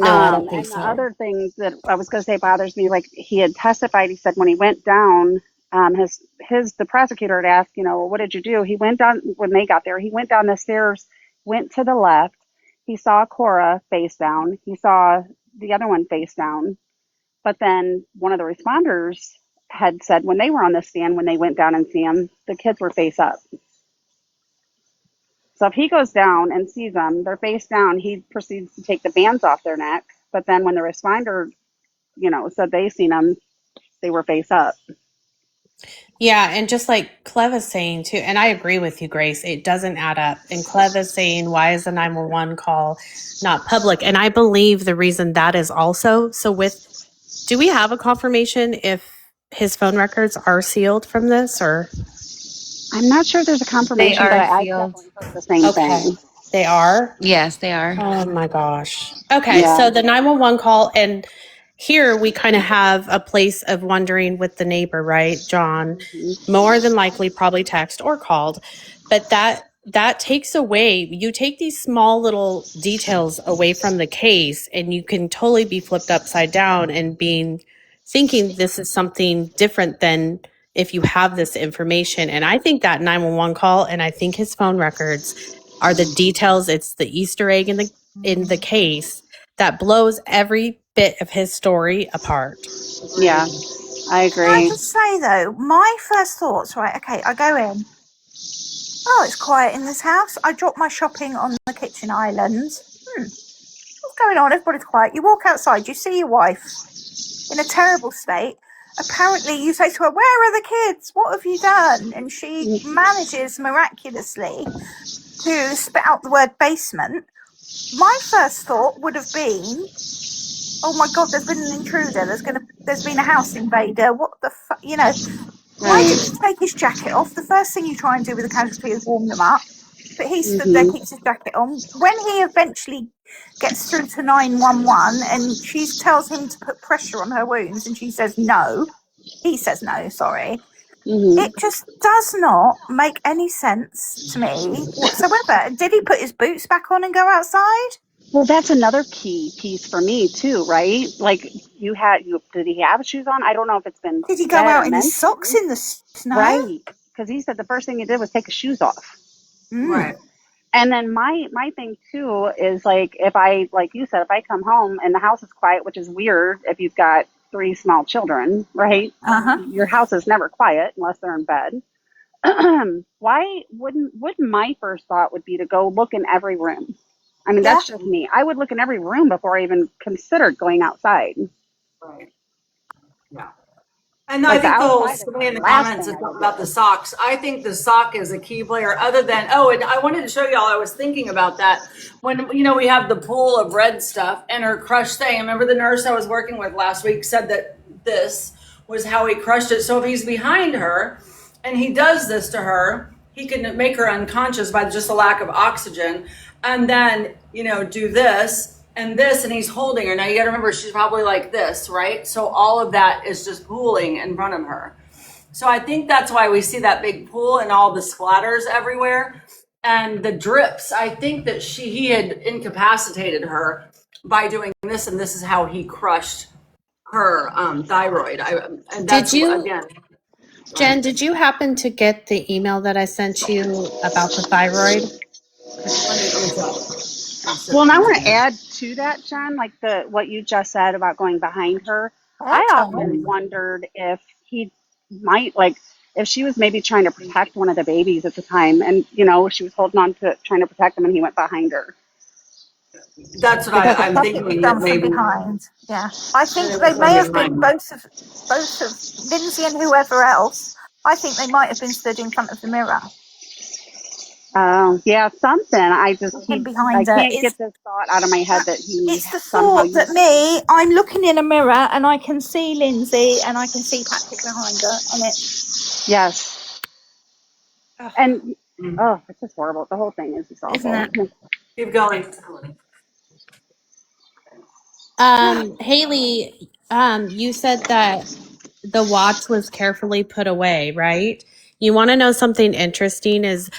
I don't think And the so. other thing that I was going to say bothers me, like he had testified, he said when he went down, the prosecutor had asked, what did you do? He went down when they got there. He went down the stairs, went to the left. He saw Cora face down. He saw the other one face down. But then one of the responders had said when they were on the stand, when they went down and see him, the kids were face up. So if he goes down and sees them, they're face down, he proceeds to take the bands off their neck. But then when the responder, said they seen them, they were face up. Yeah, and just like Cleva's saying too, and I agree with you, Grace, it doesn't add up. And Cleva's saying, why is the 911 call not public? And I believe the reason that is also, do we have a confirmation if his phone records are sealed from this, or? I'm not sure if there's a confirmation, They but are I sealed. definitely heard the same thing. They are? Yes, they are. Oh my gosh. Okay, Yeah. so the 911 call, and here we kind of have a place of wondering with the neighbor, right? John, more than likely probably text or called, but that takes away, you take these small little details away from the case and you can totally be flipped upside down and thinking this is something different than if you have this information. And I think that 911 call and I think his phone records are the details. It's the Easter egg in the case that blows every bit of his story apart. Yeah, I Can I agree. just say though, my first thoughts, right? Okay, I go in. Oh, it's quiet in this house. I drop my shopping on the kitchen island. What's going on? Everybody's quiet. You walk outside, you see your wife in a terrible state. Apparently, you say to her, "Where are the kids? What have you done?" And she manages miraculously to spit out the word basement. My first thought would have been, "Oh my God, there's been an intruder. There's been a house invader. What the fuck?" Why didn't he take his jacket off? The first thing you try and do with a casualty is warm them up. But he stood there, keeps his jacket on. When he eventually gets through to 911 and she tells him to put pressure on her wounds and she says no, he says no, sorry. It just does not make any sense to me whatsoever. Did he put his boots back on and go outside? Well, that's another key piece for me too, right? Like did he have shoes on? I don't know if it's been Did he go said out or in his mentioned. socks in the snow? Right, because he said the first thing he did was take his shoes off. Right. And then my thing too is like like you said, if I come home and the house is quiet, which is weird if you've got 3 small children, right? Your house is never quiet unless they're in bed. Why wouldn't my first thought would be to go look in every room? I mean, that's just me. I would look in every room before I even considered going outside. Right. Yeah. And Like I think outside is somebody in the the last comments thing is I talking would about do. the socks. I think the sock is a key player other than, and I wanted to show y'all, I was thinking about that when, we have the pool of red stuff and her crushed thing. I remember the nurse I was working with last week said that this was how he crushed it. So if he's behind her and he does this to her, he can make her unconscious by just a lack of oxygen, and then, do this and this, and he's holding her. Now you got to remember, she's probably like this, right? So all of that is just pooling in front of her. So I think that's why we see that big pool and all the splatters everywhere and the drips. I think that he had incapacitated her by doing this, and this is how he crushed her thyroid. And that's, Did you- again, Jen, did you happen to get the email that I sent you about the thyroid? Well, and I want to add to that, Jen, like what you just said about going behind her. I often wondered if he might, like, if she was maybe trying to protect one of the babies at the time, and she was holding on to it, trying to protect him, and he went behind her. That's what I'm thinking. Done Maybe. from behind. Yeah, I think they may have been both of Lindsay and whoever else. I think they might have been stood in front of the mirror. Yeah, something. I just Him behind her. can't get this thought out of my head that he. It's the thought that I'm looking in a mirror and I can see Lindsay and I can see Patrick behind her, and it's Yes. And it's just horrible. The whole thing is just awful. Isn't it? Keep going. Haley, you said that the watch was carefully put away, right? You want to know something interesting is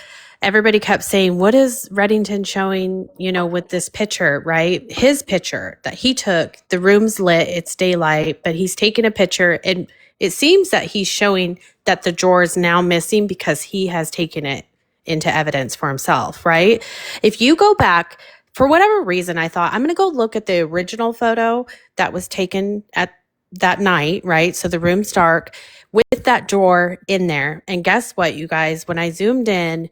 everybody kept saying, what is Reddington showing, with this picture, right? His picture that he took, the room's lit, it's daylight, but he's taking a picture, and it seems that he's showing that the drawer is now missing because he has taken it into evidence for himself, right? If you go back, for whatever reason, I thought I'm going to go look at the original photo that was taken at that night, right? So the room's dark with that drawer in there. And guess what, you guys? When I zoomed in,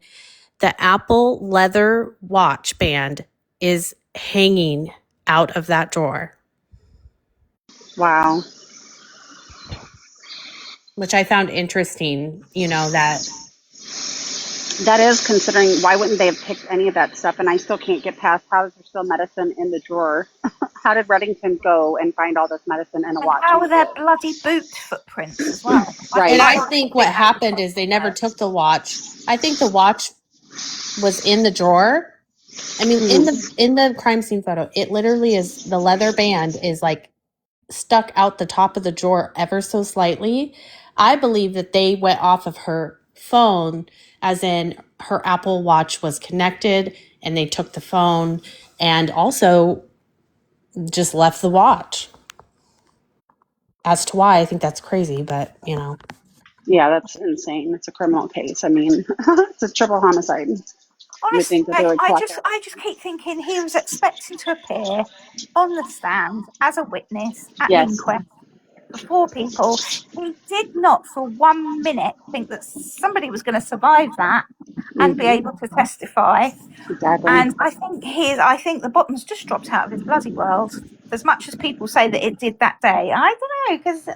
the Apple leather watch band is hanging out of that drawer. Wow. Which I found interesting, That is, considering why wouldn't they have picked any of that stuff? And I still can't get past, how is there still medicine in the drawer? How did Reddington go and find all this medicine in a watch? how are there bloody boot footprints as well? Right. And I think what happened is they never took the watch. I think the watch was in the drawer. I mean, in the crime scene photo, it literally is, the leather band is like stuck out the top of the drawer ever so slightly. I believe that they went off of her phone, as in her Apple Watch was connected, and they took the phone and also just left the watch. As to why, I think that's crazy, but Yeah, that's insane. It's a criminal case. I mean, it's a triple homicide. Honestly, that they would I clock just keep thinking he was expecting to appear on the stand as a witness at Yes. an inquest before people. He did not for 1 minute think that somebody was going to survive that and be able to testify. Exactly. And I think the bottom's just dropped out of his bloody world. As much as people say that it did that day, I don't know, because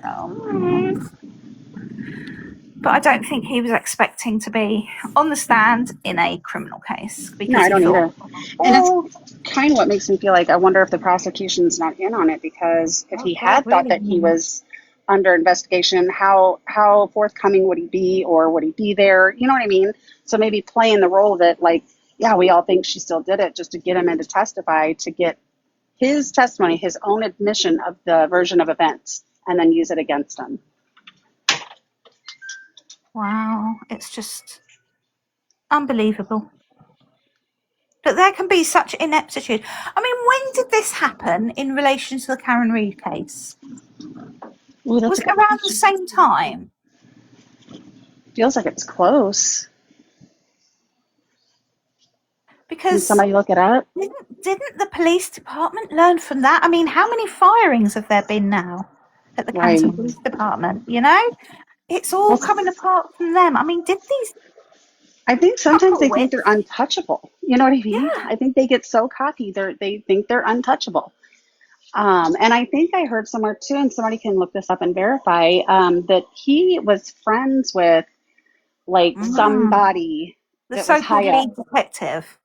but I don't think he was expecting to be on the stand in a criminal case. Because No, I don't he either. thought, And it's kind of what makes me feel like I wonder if the prosecution's not in on it, because if he had thought that he was under investigation, how forthcoming would he be, or would he be there? You know what I mean? So maybe playing the role that, like, yeah, we all think she still did it, just to get him in to testify, to get his testimony, his own admission of the version of events, and then use it against him. wow, it's just unbelievable. But there can be such ineptitude. I mean, when did this happen in relation to the Karen Reid case? Ooh, that's Was it around the same time? feels like it's close. Can Because somebody look it up? didn't the police department learn from that? I mean, how many firings have there been now at the Canton Right. Police Department? It's all coming apart from them. I mean, did these? I think sometimes they Couple think they're untouchable. You know what I mean? Yeah. I think they get so cocky. They think they're untouchable. And I think I heard somewhere too, and somebody can look this up and verify, that he was friends with, like, somebody The that was so-called high up. lead detective.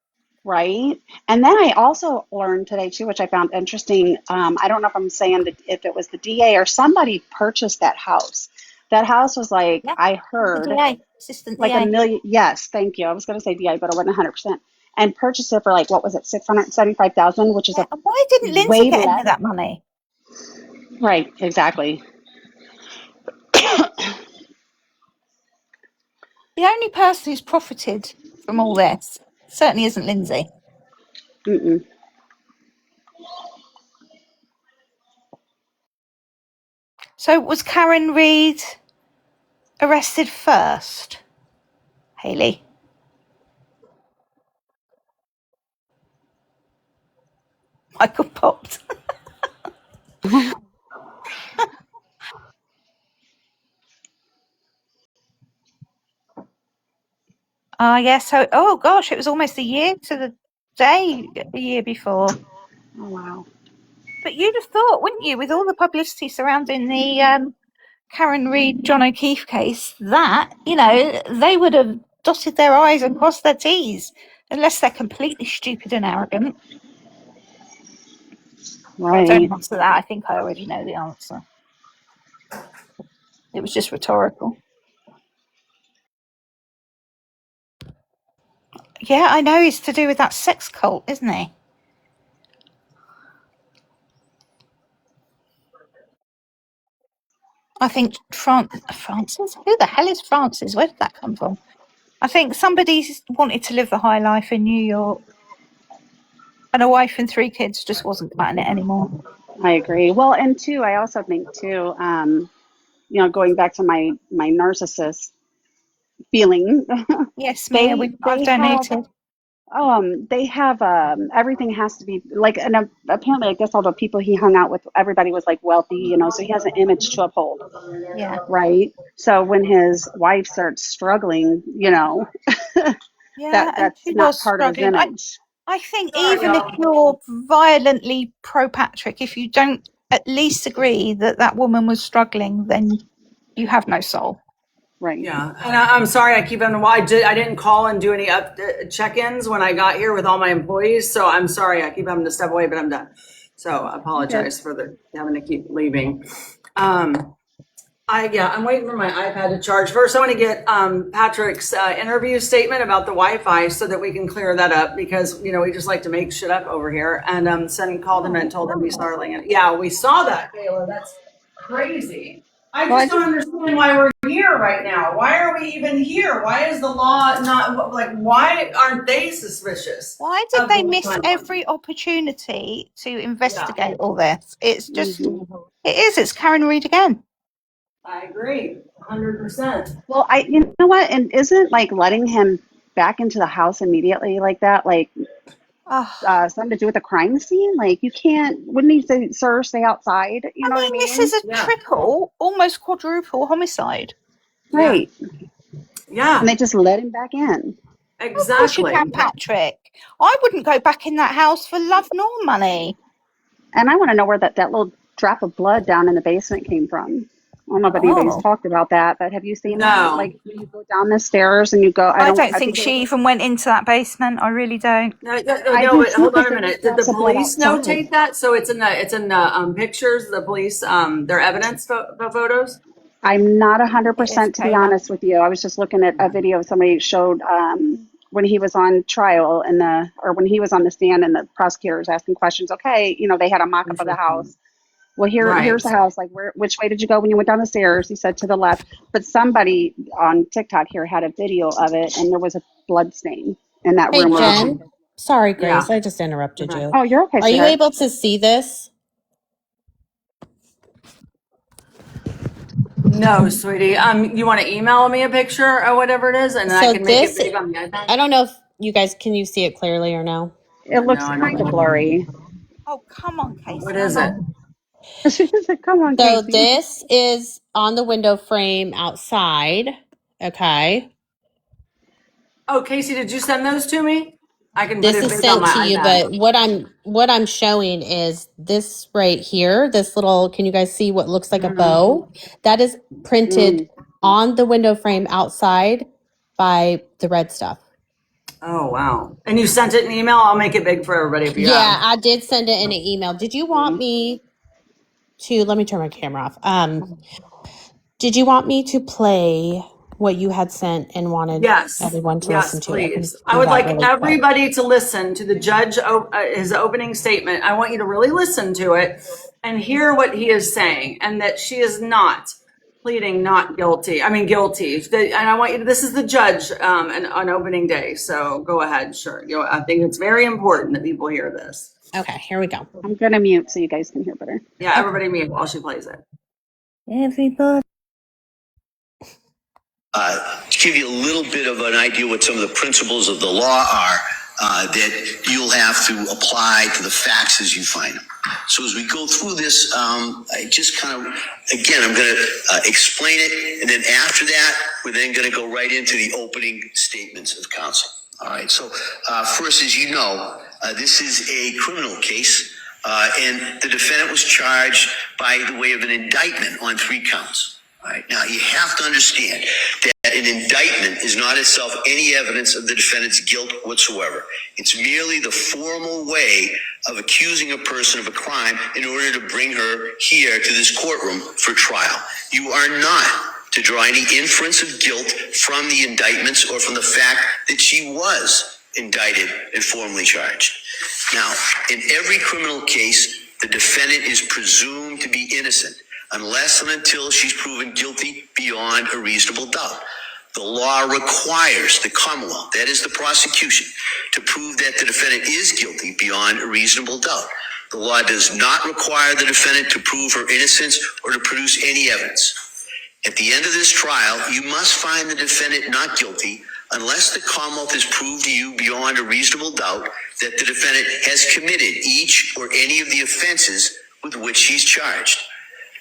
right? And then I also learned today too, which I found interesting. I don't know if I'm saying that if it was the DA or somebody purchased that house. That house was like, Yeah, I the heard, DA, assistant like a DA. million. Yes, thank you. I was going to say DA, but it wasn't 100%. And purchased it for like, what was it, 675,000, which is Yeah, a and why didn't Lindsay way get any of less. that money? Right, exactly. The only person who's profited from all this certainly isn't Lindsay. Mm-mm. So was Karen Reid arrested first, Hayley? Michael popped. Yeah, so, oh gosh, it was almost a year to the day the year before. Oh, wow. But you'd have thought, wouldn't you, with all the publicity surrounding the Karen Reid, John O'Keefe case, that, you know, they would have dotted their I's and crossed their T's, unless they're completely stupid and arrogant. Well, don't Right. answer that. I think I already know the answer. It was just rhetorical. Yeah, I know he's to do with that sex cult, isn't he? I think Francis? Who the hell is Francis? Where did that come from? I think somebody wanted to live the high life in New York, and a wife and 3 kids just wasn't cutting it anymore. I agree. Well, and two, I also think too, you know, going back to my narcissist feeling, Yes, Mia, I've donated. they have everything has to be like, and apparently, I guess all the people he hung out with, everybody was like wealthy, you know, so he has an image to uphold, Yeah. right? So when his wife starts struggling, you know, Yeah, and that's she not was part of his struggling. image. I think even if you're violently pro-Patrick, if you don't at least agree that that woman was struggling, then you have no soul. Right. Yeah, and I'm sorry I keep on. I didn't call and do any check-ins when I got here with all my employees, so I'm sorry I keep having to step away, but I'm done. So I apologize for the having to keep leaving. I'm waiting for my iPad to charge. First, I want to get Patrick's interview statement about the Wi-Fi so that we can clear that up, because you know we just like to make shit up over here. And called him and told him he's startling it. Yeah, we saw that, Kayla. That's crazy. I just don't understand why we're here right now. Why are we even here? Why is the law not like? Why aren't they suspicious? Why did they miss every opportunity to investigate all this? It's just, it's Karen Reid again. I agree, 100%. Well, you know what? And isn't like letting him back into the house immediately like that, like something to do with the crime scene? Like you can't, wouldn't he say, sir, stay outside? You know what I mean? This is a triple, almost quadruple homicide. Right. Yeah. And they just let him back in. Exactly. Of course you can, Patrick. I wouldn't go back in that house for love nor money. And I want to know where that little drop of blood down in the basement came from. I don't know if anybody's talked about that, but have you seen that? Like when you go down the stairs and you go, I don't think she even went into that basement. I really don't. No, but hold on a minute. Did the police notate that? So it's in the pictures, the police, their evidence photos? I'm not 100% to be honest with you. I was just looking at a video somebody showed when he was on trial or when he was on the stand and the prosecutor was asking questions. Okay, you know, they had a mock-up of the house. Well, here's the house. Like, which way did you go when you went down the stairs? He said to the left. But somebody on TikTok here had a video of it, and there was a blood stain in that room. Hey, Jen. Sorry, Grace. I just interrupted you. Oh, you're okay. Are you able to see this? No, sweetie. You want to email me a picture or whatever it is, and I can make it big on the iPad? I don't know if you guys can you see it clearly or no? It looks kind of blurry. Oh, come on, Casey. What is it? Come on, So Casey. this is on the window frame outside. Okay. Oh, Casey, did you send those to me? I can. This is sent to you, but what I'm showing is this right here. This little. Can you guys see what looks like a bow? That is printed on the window frame outside by the red stuff. Oh, wow. And you sent it an email? I'll make it big for everybody if you Yeah, have. I did send it in an email. Did you want me to, let me turn my camera off. Did you want me to play what you had sent and wanted Yes. everyone to Yes, listen to? I can please. do I would that like really quick. everybody to listen to the judge, his opening statement. I want you to really listen to it and hear what he is saying, and that she is not pleading not guilty. I mean, guilty. And I want you to, this is the judge on opening day. So go ahead. Sure. I think it's very important that people hear this. Okay, here we go. I'm going to mute so you guys can hear better. Yeah, everybody mute while she plays it. Everybody. To give you a little bit of an idea what some of the principles of the law are that you'll have to apply to the facts as you find them. So as we go through this, I just kind of, again, I'm going to explain it, and then after that, we're then going to go right into the opening statements of counsel. All right, so first, as you know, this is a criminal case, and the defendant was charged by the way of an indictment on 3 counts. All right, now you have to understand that an indictment is not itself any evidence of the defendant's guilt whatsoever. It's merely the formal way of accusing a person of a crime in order to bring her here to this courtroom for trial. You are not to draw any inference of guilt from the indictments or from the fact that she was indicted and formally charged. Now, in every criminal case, the defendant is presumed to be innocent unless and until she's proven guilty beyond a reasonable doubt. The law requires the Commonwealth, that is the prosecution, to prove that the defendant is guilty beyond a reasonable doubt. The law does not require the defendant to prove her innocence or to produce any evidence. At the end of this trial, you must find the defendant not guilty unless the Commonwealth has proved to you beyond a reasonable doubt that the defendant has committed each or any of the offenses with which she's charged.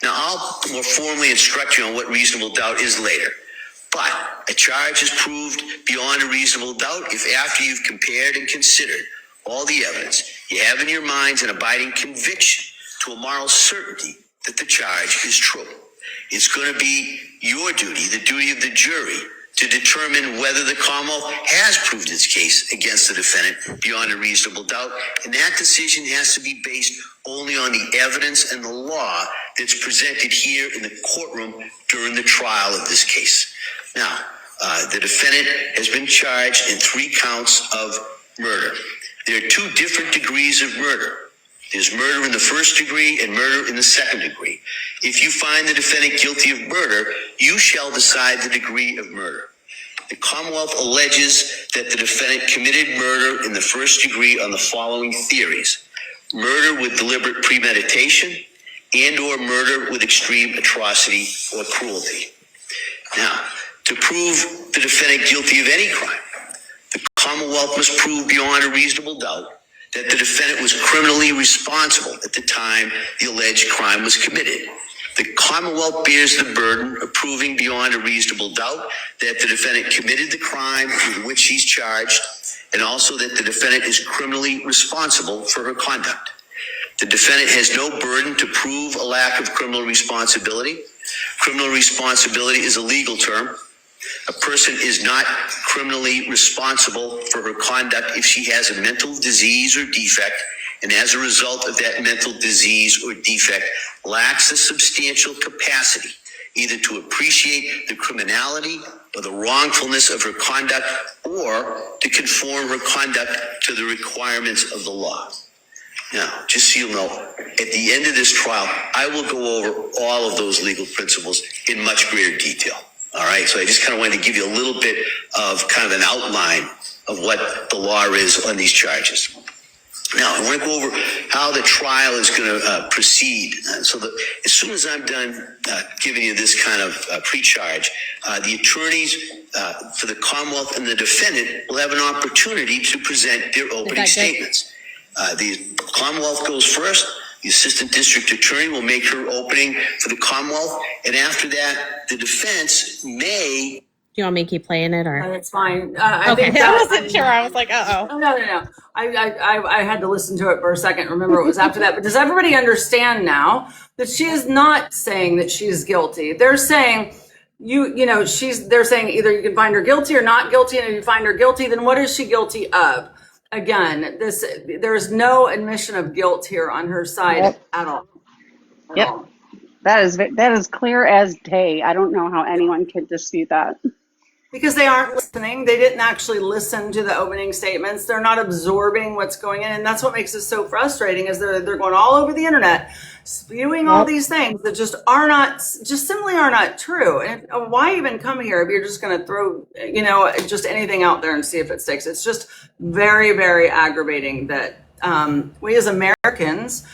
Now, I'll more formally instruct you on what reasonable doubt is later. But a charge is proved beyond a reasonable doubt if after you've compared and considered all the evidence, you have in your minds an abiding conviction to a moral certainty that the charge is true. It's going to be your duty, the duty of the jury, to determine whether the Commonwealth has proved its case against the defendant beyond a reasonable doubt. And that decision has to be based only on the evidence and the law that's presented here in the courtroom during the trial of this case. Now, the defendant has been charged in 3 counts of murder. There are 2 different degrees of murder. There's murder in the first degree and murder in the second degree. If you find the defendant guilty of murder, you shall decide the degree of murder. The Commonwealth alleges that the defendant committed murder in the first degree on the following theories: murder with deliberate premeditation and or murder with extreme atrocity or cruelty. Now, to prove the defendant guilty of any crime, the Commonwealth must prove beyond a reasonable doubt that the defendant was criminally responsible at the time the alleged crime was committed. The Commonwealth bears the burden of proving beyond a reasonable doubt that the defendant committed the crime with which he's charged, and also that the defendant is criminally responsible for her conduct. The defendant has no burden to prove a lack of criminal responsibility. Criminal responsibility is a legal term. A person is not criminally responsible for her conduct if she has a mental disease or defect, and as a result of that mental disease or defect lacks a substantial capacity either to appreciate the criminality or the wrongfulness of her conduct, or to conform her conduct to the requirements of the law. Now, just so you know, at the end of this trial, I will go over all of those legal principles in much greater detail. All right, so I just kind of wanted to give you a little bit of kind of an outline of what the law is on these charges. Now, I want to go over how the trial is going to proceed. So that as soon as I'm done giving you this kind of pre-charge, the attorneys for the Commonwealth and the defendant will have an opportunity to present their opening statements. The Commonwealth goes first. The assistant district attorney will make her opening for the Commonwealth, and after that, the defense may. Do you want me to keep playing it, or? It's fine. I Okay, think I that, wasn't sure. I was like, uh-oh. Oh, no. I had to listen to it for a second. Remember, it was after that. But does everybody understand now that she is not saying that she is guilty? They're saying they're saying either you can find her guilty or not guilty, and if you find her guilty, then what is she guilty of? Again, there's no admission of guilt here on her side at all. Yep. That is clear as day. I don't know how anyone could dispute that. Because they aren't listening. They didn't actually listen to the opening statements. They're not absorbing what's going in. And that's what makes it so frustrating is they're going all over the internet, spewing all these things that just simply are not true. And why even come here if you're just going to throw, just anything out there and see if it sticks? It's just very, very aggravating that we as Americans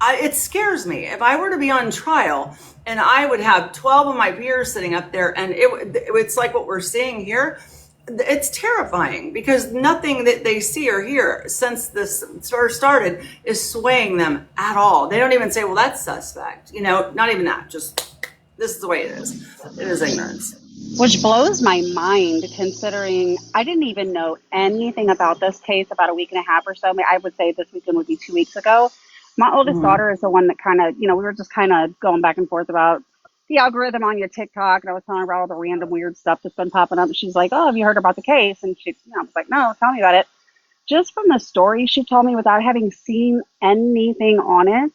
it scares me. If I were to be on trial and I would have 12 of my peers sitting up there and it's like what we're seeing here, it's terrifying because nothing that they see or hear since this first started is swaying them at all. They don't even say, well, that's suspect. Not even that. Just this is the way it is. It is ignorance. Which blows my mind considering I didn't even know anything about this case about a week and a half or so. I would say this weekend would be 2 weeks ago. My oldest daughter is the one that kind of, we were just kind of going back and forth about the algorithm on your TikTok. And I was telling her about all the random weird stuff that's been popping up. And she's like, oh, have you heard about the case? And I was like, no, tell me about it. Just from the story she told me without having seen anything on it,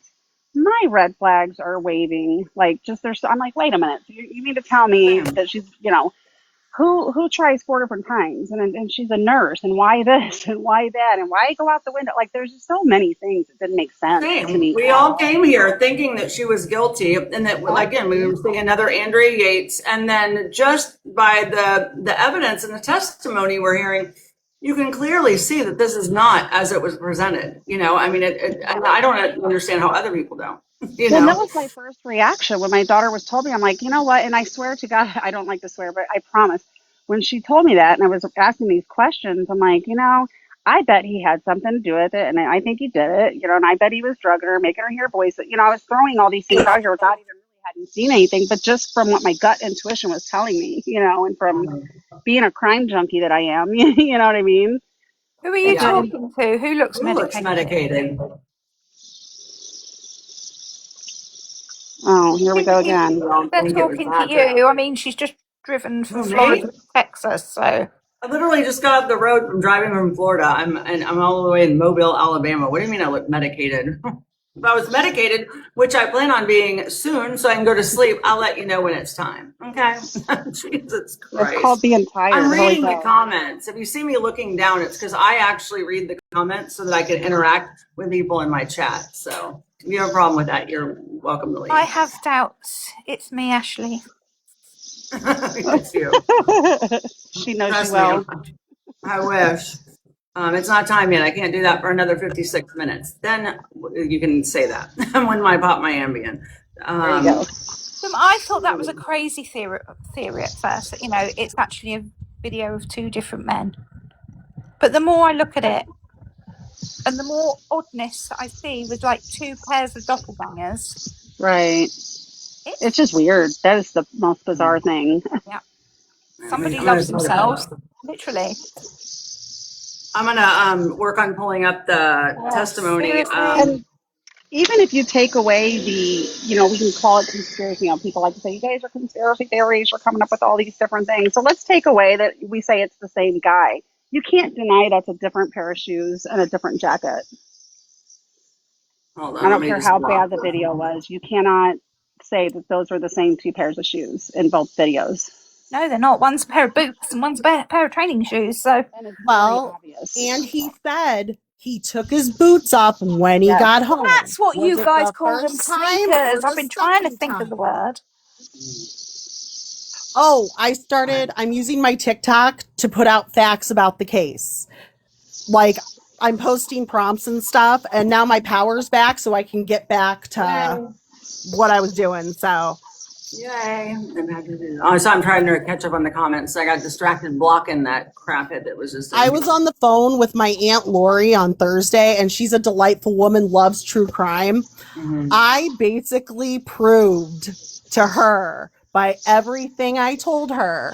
my red flags are waving. I'm like, wait a minute. So you mean to tell me that she's, who tries 4 different times and she's a nurse and why this and why that and why go out the window? There's just so many things that didn't make sense to me. We all came here thinking that she was guilty and that again we were seeing another Andrea Yates, and then just by the evidence and the testimony we're hearing, you can clearly see that this is not as it was presented. I don't understand how other people don't. Well, that was my first reaction when my daughter was told me. I'm like, you know what? And I swear to God, I don't like to swear, but I promise. When she told me that and I was asking these questions, I'm like, I bet he had something to do with it. And I think he did it, and I bet he was drugging her, making her hear voices. I was throwing all these things out here without even really hadn't seen anything, but just from what my gut intuition was telling me, and from being a crime junkie that I am, you know what I mean? Who are you talking to? Who looks medicated? Oh, here we go again. They're talking to you. I mean, she's just driven from Florida to Texas, so. I literally just got off the road from driving from Florida. I'm all the way in Mobile, Alabama. What do you mean I look medicated? If I was medicated, which I plan on being soon, so I can go to sleep, I'll let you know when it's time. Okay? Jesus Christ. It's called being tired. I'm reading the comments. If you see me looking down, it's because I actually read the comments so that I can interact with people in my chat. So if you have a problem with that, you're welcome to leave. I have doubts. It's me, Ashley. It's you. She knows Trust you well. me, I wish. It's not time yet. I can't do that for another 56 minutes. Then you can say that when I pop my Ambien. There you go. I thought that was a crazy theory at first. It's actually a video of 2 different men. But the more I look at it, and the more oddness that I see with 2 pairs of doppelgangers. Right. It's just weird. That is the most bizarre thing. Yeah. Somebody loves themselves, literally. I'm gonna work on pulling up the testimony. And even if you take away the, we can call it conspiracy. People like to say, you guys are conspiracy theories. We're coming up with all these different things. So let's take away that we say it's the same guy. You can't deny that's a different pair of shoes and a different jacket. Hold on, I don't care how bad the video was. You cannot say that those are the same 2 pairs of shoes in both videos. No, they're not. One's a pair of boots and one's a pair of training shoes. So, and he said he took his boots off when he got home. That's what you guys call them, sneakers. I've been trying to think of the word. Oh, I'm using my TikTok to put out facts about the case. I'm posting prompts and stuff, and now my power's back, so I can get back to what I was doing. So, yay! So I'm trying to catch up on the comments. I got distracted blocking that crap that was just. I was on the phone with my Aunt Lori on Thursday, and she's a delightful woman, loves true crime. Mm-hmm. I basically proved to her by everything I told her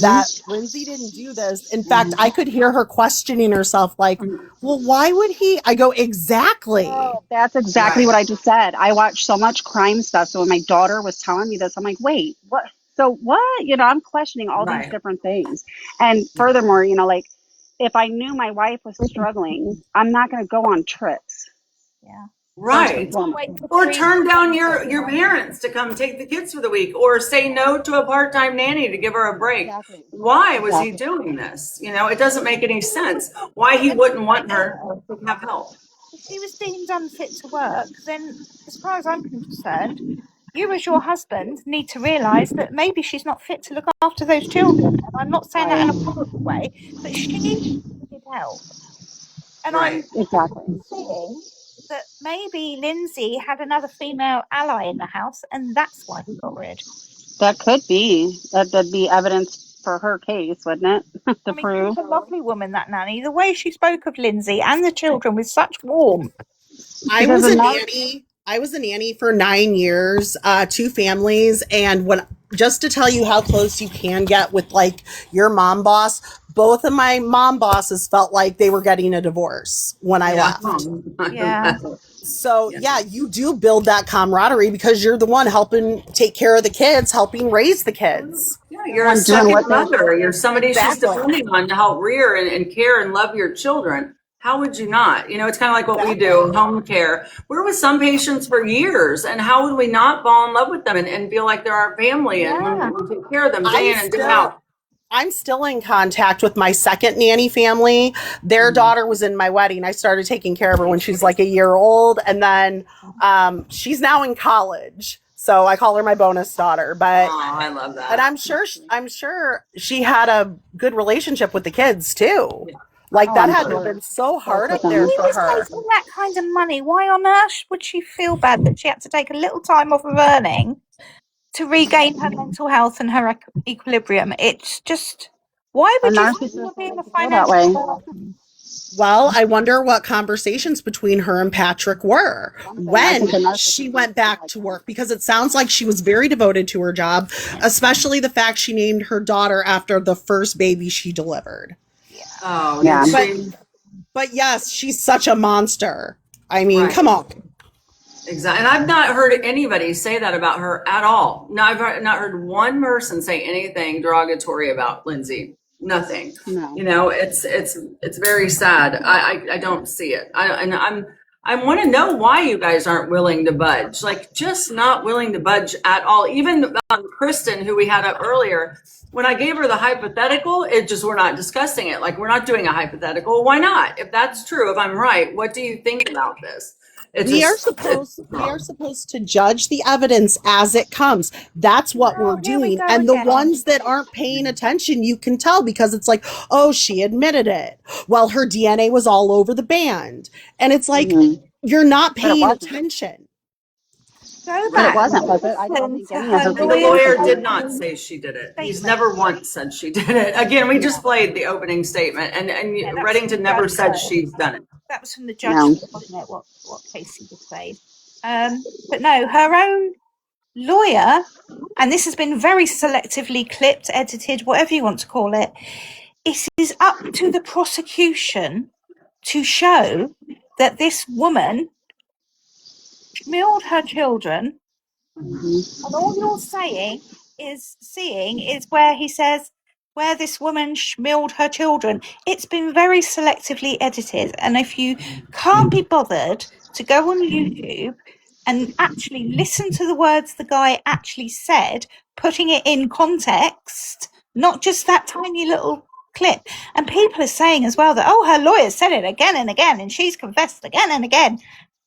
that Lindsay didn't do this. In fact, I could hear her questioning herself like, well, why would he? I go, exactly. Oh, that's exactly what I just said. I watch so much crime stuff. So when my daughter was telling me this, I'm like, wait, what? So what? I'm questioning all these Right. different things. And furthermore, like if I knew my wife was struggling, I'm not going to go on trips. Yeah. Right. Well, Wait for Or 3 turn months. down your parents to come take the kids for the week, or say no to a part-time nanny to give her a break. Exactly. Why was he doing this? It doesn't make any sense. Why he wouldn't want her to have help. If she was deemed unfit to work, then as far as I'm concerned, you as your husband need to realise that maybe she's not fit to look after those children. And I'm not saying that in a horrible way, but she needed help. And Right. Exactly. I'm seeing that maybe Lindsay had another female ally in the house, and that's why he got rid. That could be. That'd be evidence for her case, wouldn't it? To I mean, she prove. was a lovely woman, that nanny. The way she spoke of Lindsay and the children with such warmth. I Because was a another- nanny. I was a nanny for 9 years, 2 families, and just to tell you how close you can get with like your mom boss, both of my mom bosses felt like they were getting a divorce when I left. Yeah. So yeah, you do build that camaraderie because you're the one helping take care of the kids, helping raise the kids. Yeah, you're a I'm doing second what they- mother. You're somebody she's Exactly. depending on to help rear and care and love your children. How would you not? It's kind of like what we do, home care. We're with some patients for years, and how would we not fall in love with them and feel like they're our family and we take care of them day in and day out? I'm still in contact with my second nanny family. Their daughter was in my wedding. I started taking care of her when she's like a year old, and then she's now in college. So I call her my bonus daughter. But Oh, I love that. and I'm sure she had a good relationship with the kids too. Like Oh, that I'm had to sure. have been so hard up there She for was her. making that kind of money. Why on earth would she feel bad that she had to take a little time off of earning to regain her mental health and her equilibrium? It's just, why would A you narcissist feel being a would feel that financial way. Well, I wonder what conversations between her and Patrick were I when think a narcissist she would went feel back like to that. work, because it sounds like she was very devoted to her job, especially the fact she named her daughter after the first baby she delivered. Oh, Yeah. yeah. But yes, she's such a monster. I mean, Right. come on. Exactly. And I've not heard anybody say that about her at all. No, I've not heard one person say anything derogatory about Lindsay. Nothing. No. It's very sad. I don't see it. I want to know why you guys aren't willing to budge. Like, just not willing to budge at all. Even Kristen, who we had up earlier, when I gave her the hypothetical, we're not discussing it. Like, we're not doing a hypothetical. Why not? If that's true, if I'm right, what do you think about this? We are supposed to judge the evidence as it comes. That's what Oh, we're here we doing. go And the again. ones that aren't paying attention, you can tell because it's like, oh, she admitted it. Well, her DNA was all over the band. And it's like, you're not But it paying wasn't. attention. Go But it back. wasn't, was it? I Listen don't think to any her of The the lawyer videos- did not say she did it. He's Statement. never once said she did it. Again, we just played the opening statement, and Yeah, that's Reddington never judge said though. she's done it. That was from the No. judge, wasn't it? What Casey just said. But no, her own lawyer, and this has been very selectively clipped, edited, whatever you want to call it. It is up to the prosecution to show that this woman milled her children, and all you're seeing is where he says where this woman milled her children. It's been very selectively edited, and if you can't be bothered to go on YouTube and actually listen to the words the guy actually said, putting it in context, not just that tiny little clip. And people are saying as well that, oh, her lawyer said it again and again, and she's confessed again and again.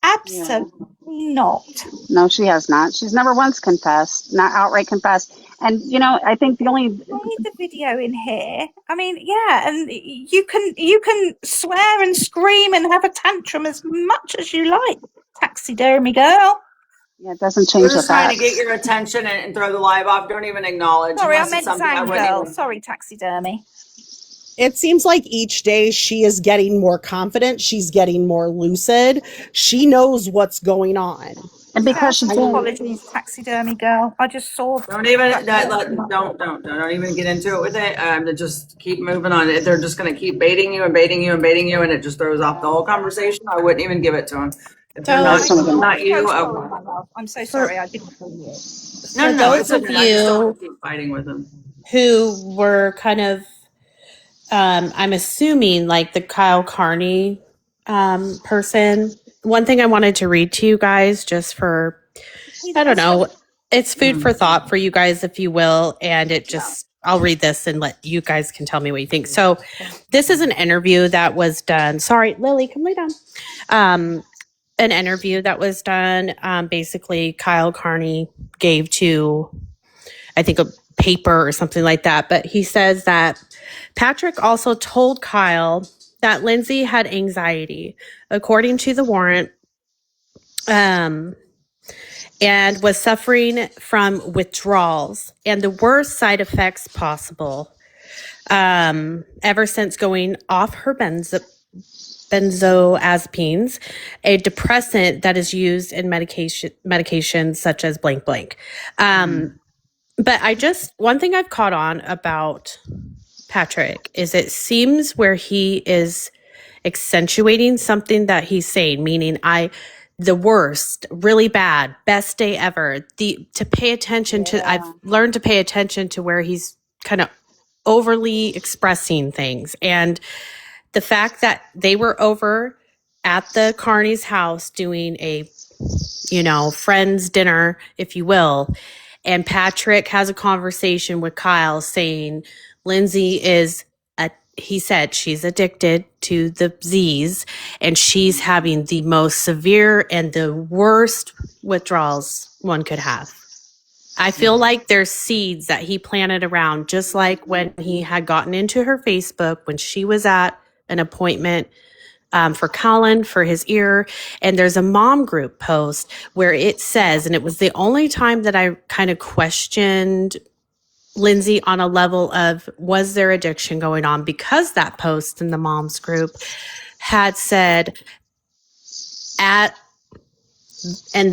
Absolutely not. No, she has not. She's never once confessed, not outright confessed. And I think the only Play the video in here. I mean, yeah, and you can swear and scream and have a tantrum as much as you like, taxidermy girl. it doesn't We're change the just trying to facts. get your attention and throw the live off. Don't even acknowledge. Sorry, I unless it's meant something I wouldn't Zangirl. even- Sorry, taxidermy. It seems like each day she is getting more confident. She's getting more lucid. She knows what's going on. And because she's being, Apologies, taxidermy girl. I just saw. Don't even don't even get into it with it. Just keep moving on. They're just going to keep baiting you and baiting you and baiting you, and it just throws off the whole conversation. I wouldn't even give it to them. If they're not you, I would. I'm so sorry. I didn't call you. No, those it's of okay. I just don't you- want to keep fighting with them. Who were kind of, I'm assuming like the Kyle Carney person. One thing I wanted to read to you guys just for, I don't know, it's food for thought for you guys, if you will. And it just, I'll read this and let you guys can tell me what you think. So this is an interview that was done. Sorry, Lily, come lay down. An interview that was done. Basically, Kyle Carney gave to, I think, a paper or something like that. But he says that Patrick also told Kyle that Lindsay had anxiety, according to the warrant, and was suffering from withdrawals and the worst side effects possible ever since going off her benzodiazepines, a depressant that is used in medications such as blank blank. But one thing I've caught on about Patrick is it seems where he is accentuating something that he's saying, meaning the worst, really bad, best day ever. To pay attention to, I've learned to pay attention to where he's kind of overly expressing things. And the fact that they were over at the Carney's house doing a, friend's dinner, if you will, and Patrick has a conversation with Kyle saying Lindsay he said she's addicted to the Z's and she's having the most severe and the worst withdrawals one could have. I feel like there's seeds that he planted around, just like when he had gotten into her Facebook when she was at an appointment for Colin for his ear. And there's a mom group post where it says, and it was the only time that I kind of questioned Lindsay on a level of, was there addiction going on? Because that post in the moms group had said and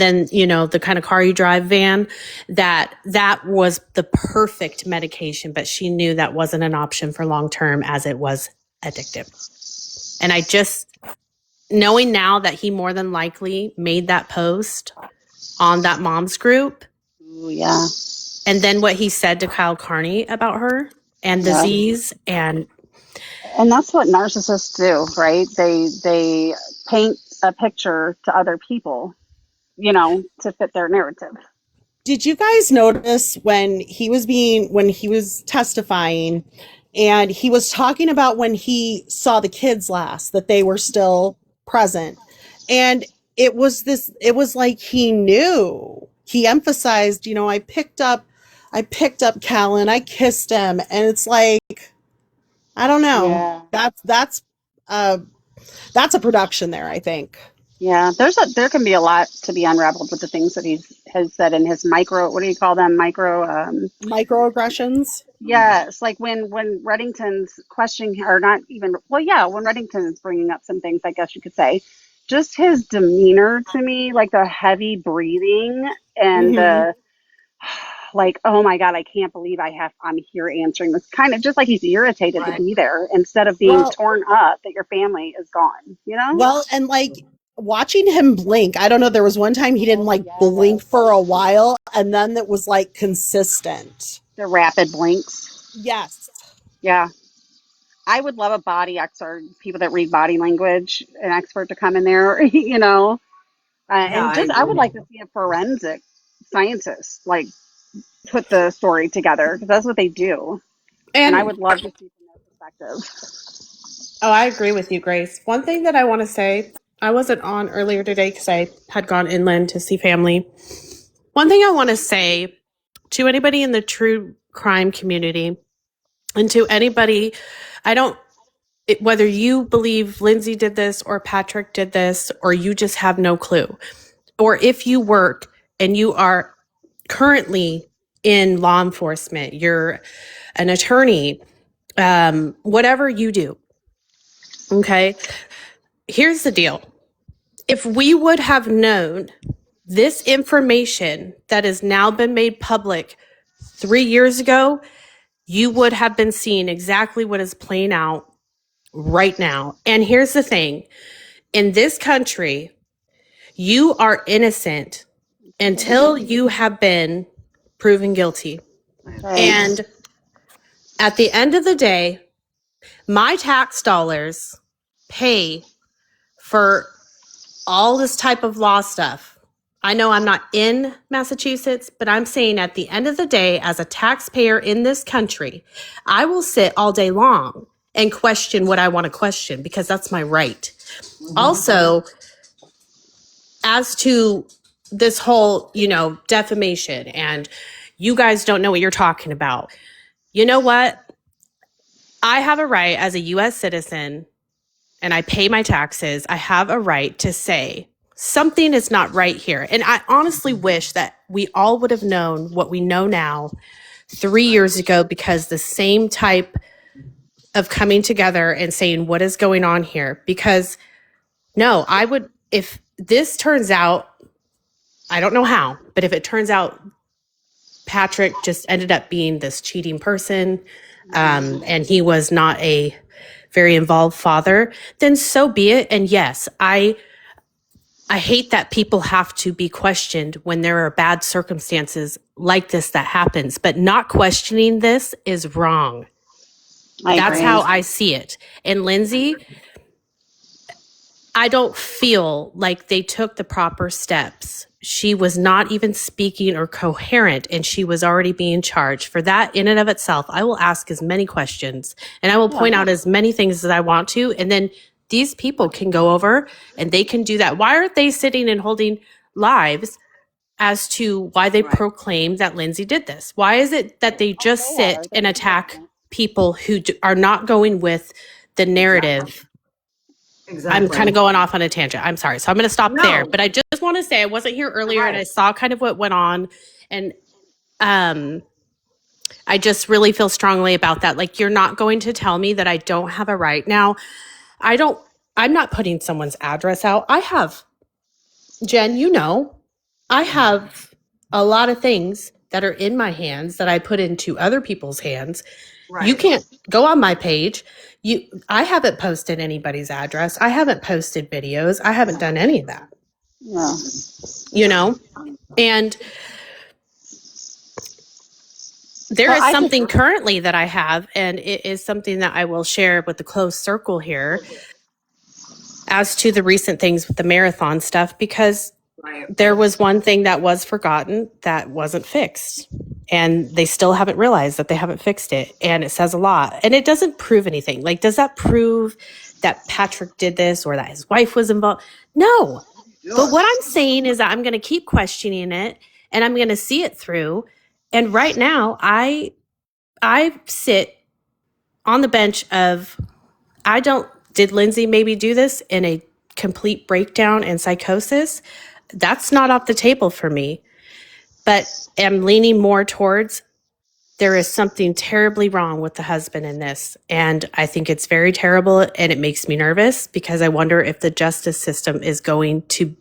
then, the kind of car you drive van, that was the perfect medication, but she knew that wasn't an option for long-term as it was addictive. And I just, knowing now that he more than likely made that post on that mom's group. Ooh, yeah. And then what he said to Kyle Carney about her and the Z's and that's what narcissists do, right? They paint a picture to other people, to fit their narrative. Did you guys notice when he was testifying and he was talking about when he saw the kids last, that they were still present? And it was like he knew. He emphasized, I picked up Callan, I kissed him, and it's like, I don't know. Yeah. That's a production there, I think. Yeah, there can be a lot to be unraveled with the things that he has said in his what do you call them? Microaggressions. Yes, like when Reddington's questioning, or not even, when Reddington is bringing up some things, I guess you could say, just his demeanor to me, like the heavy breathing and the like, oh my God, I can't believe I'm here answering this, kind of just like he's irritated to be there instead of being torn up that your family is gone, Well, and like watching him blink, I don't know, there was one time he didn't blink for a while, and then it was like consistent. The rapid blinks. Yes. Yeah. I would love a body expert, people that read body language, an expert to come in there, and I would like to see a forensic scientist put the story together, because that's what they do. And I would love to see from their perspective. Oh, I agree with you, Grace. One thing that I want to say, I wasn't on earlier today because I had gone inland to see family. One thing I want to say to anybody in the true crime community and to anybody, whether you believe Lindsay did this or Patrick did this, or you just have no clue, or if you work and you are currently in law enforcement, you're an attorney, whatever you do. Okay. Here's the deal. If we would have known this information that has now been made public 3 years ago, you would have been seeing exactly what is playing out right now. And here's the thing. In this country, you are innocent until you have been proven guilty. Right. And at the end of the day, my tax dollars pay for all this type of law stuff. I know I'm not in Massachusetts, but I'm saying at the end of the day, as a taxpayer in this country, I will sit all day long and question what I want to question because that's my right. Also, as to this whole, defamation and you guys don't know what you're talking about. You know what? I have a right as a US citizen and I pay my taxes. I have a right to say something is not right here. And I honestly wish that we all would have known what we know now 3 years ago, because the same type of coming together and saying what is going on here, because no, I would, if this turns out, I don't know how, but if it turns out Patrick just ended up being this cheating person, and he was not a very involved father, then so be it. And yes, I hate that people have to be questioned when there are bad circumstances like this that happens, but not questioning this is wrong. That's agree. how I see it. And Lindsay, I don't feel like they took the proper steps. She was not even speaking or coherent, and she was already being charged. For that, in and of itself, I will ask as many questions and I will point out as many things as I want to. And then these people can go over and they can do that. Why aren't they sitting and holding lives as to why they proclaim that Lindsay did this? Why is it that they just sit and attack people who are not going with the narrative? Exactly. I'm kind of going off on a tangent. I'm sorry. So I'm going to stop No. there. But I just want to say I wasn't here earlier and I saw kind of what went on. And I just really feel strongly about that. Like, you're not going to tell me that I don't have a right. Now, I'm not putting someone's address out. I have, Jen, I have a lot of things that are in my hands that I put into other people's hands. Right. You can't go on my page. I haven't posted anybody's address. I haven't posted videos. I haven't done any of that. Yeah. And there is something currently that I have, and it is something that I will share with the close circle here as to the recent things with the marathon stuff, because there was one thing that was forgotten that wasn't fixed, and they still haven't realized that they haven't fixed it. And it says a lot, and it doesn't prove anything. Like, does that prove that Patrick did this or that his wife was involved? No. But what I'm saying is that I'm going to keep questioning it and I'm going to see it through. And right now I sit on the bench of, did Lindsay maybe do this in a complete breakdown and psychosis? That's not off the table for me, but am leaning more towards there is something terribly wrong with the husband in this. And I think it's very terrible, and it makes me nervous because I wonder if the justice system is going to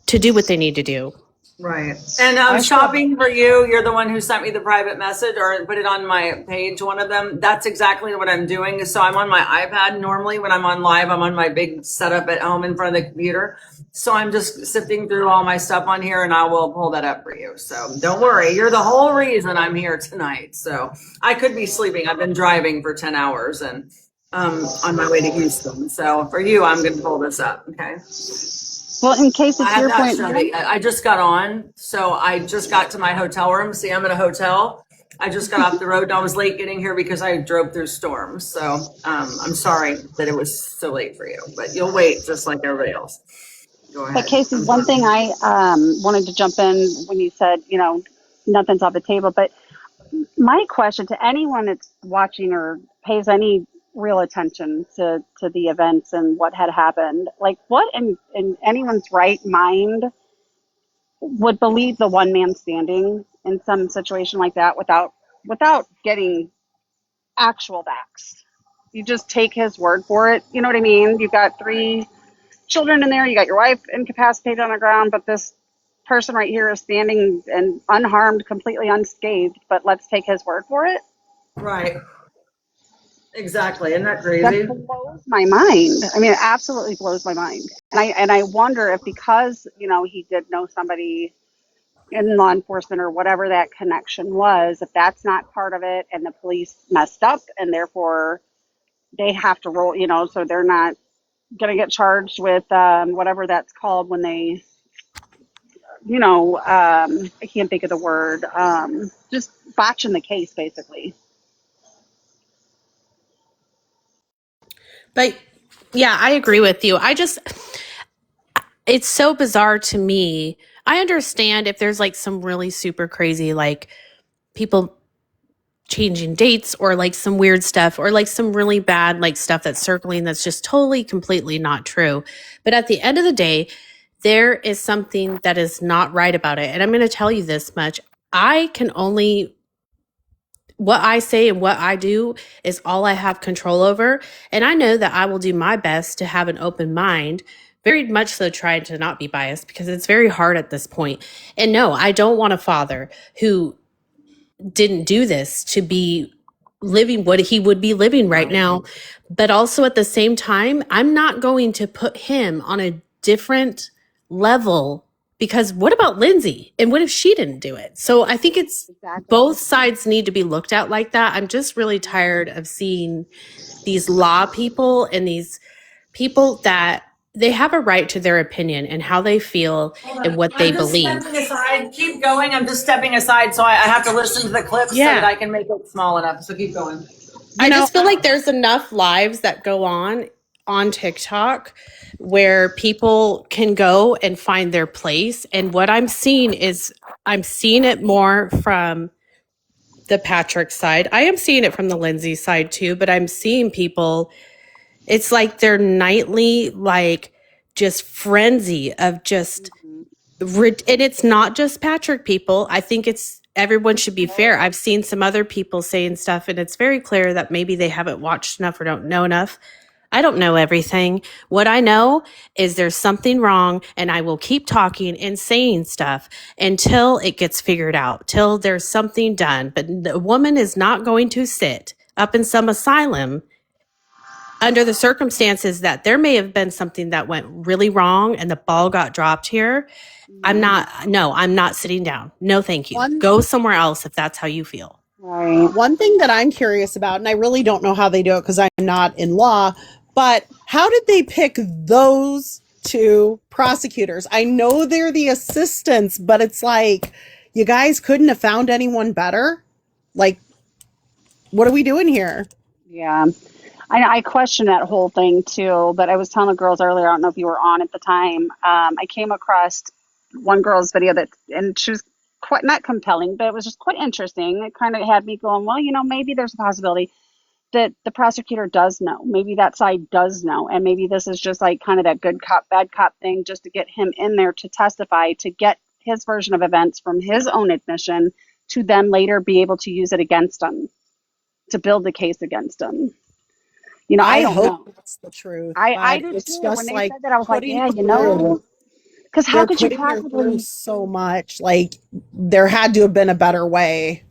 do what they need to do. Right. And shopping for you, you're the one who sent me the private message or put it on my page, one of them. That's exactly what I'm doing. So I'm on my iPad. Normally when I'm on live, I'm on my big setup at home in front of the computer. So I'm just sifting through all my stuff on here, and I will pull that up for you. So don't worry. You're the whole reason I'm here tonight. So I could be sleeping. I've been driving for 10 hours and on my way to Houston. So for you, I'm going to pull this up. Okay. Well, in case it's your point, I just got on, so I just got to my hotel room. See, I'm in a hotel. I just got off the road and I was late getting here because I drove through storms. So I'm sorry that it was so late for you, but you'll wait just like everybody else. Go ahead. But Casey, one thing I wanted to jump in when you said, nothing's off the table. But my question to anyone that's watching or pays any real attention to the events and what had happened, like, what in anyone's right mind would believe the one man standing in some situation like that without getting actual facts? You just take his word for it. You know what I mean? You've got 3 children in there. You got your wife incapacitated on the ground, but this person right here is standing and unharmed, completely unscathed, but let's take his word for it. Right. Exactly. Isn't that That crazy? blows my mind. I mean, it absolutely blows my mind. And I wonder if because, you know, he did know somebody in law enforcement or whatever that connection was, if that's not part of it and the police messed up and therefore they have to roll, you know, so they're not going to get charged with whatever that's called when they, you know, I can't think of the word, just botching the case basically. But yeah, I agree with you. It's so bizarre to me. I understand if there's like some really super crazy, like people changing dates or like some weird stuff or like some really bad like stuff that's circling that's just totally completely not true. But at the end of the day, there is something that is not right about it. And I'm going to tell you this much. I can only what I say and what I do is all I have control over. And I know that I will do my best to have an open mind, very much so trying to not be biased because it's very hard at this point. And no, I don't want a father who didn't do this to be living what he would be living right now. But also at the same time, I'm not going to put him on a different level because what about Lindsay? And what if she didn't do it? So I think it's Exactly. both sides need to be looked at like that. I'm just really tired of seeing these law people and these people that they have a right to their opinion and how they feel and what they believe. Stepping aside. Keep going. I'm just stepping aside so I have to listen to the clips so that I can make it small enough. So keep going. I just feel like there's enough lives that go on TikTok where people can go and find their place. And what I'm seeing is I'm seeing it more from the Patrick side. I am seeing it from the Lindsay side too, but I'm seeing people, it's like their nightly, like just frenzy of just, and it's not just Patrick people. I think it's everyone should be fair. I've seen some other people saying stuff and it's very clear that maybe they haven't watched enough or don't know enough. I don't know everything. What I know is there's something wrong and I will keep talking and saying stuff until it gets figured out, till there's something done. But the woman is not going to sit up in some asylum under the circumstances that there may have been something that went really wrong and the ball got dropped here. I'm not sitting down. No, thank you. Go somewhere else if that's how you feel. Right. One thing that I'm curious about, and I really don't know how they do it because I'm not in law, but how did they pick those two prosecutors? I know they're the assistants, but it's like, you guys couldn't have found anyone better? Like, what are we doing here? Yeah. I question that whole thing too, but I was telling the girls earlier, I don't know if you were on at the time. I came across one girl's video and she was quite not compelling, but it was just quite interesting. It kind of had me going, well, you know, maybe there's a possibility that the prosecutor does know. Maybe that side does know. And maybe this is just like kind of that good cop, bad cop thing, just to get him in there to testify, to get his version of events from his own admission to then later be able to use it against him, to build the case against him. You know, I don't hope know. that's the truth. I do it's too. just When they like said that, I was like, putting yeah, her you know, through. because how They're could you putting her through possibly? so much? Like, there had to have been a better way.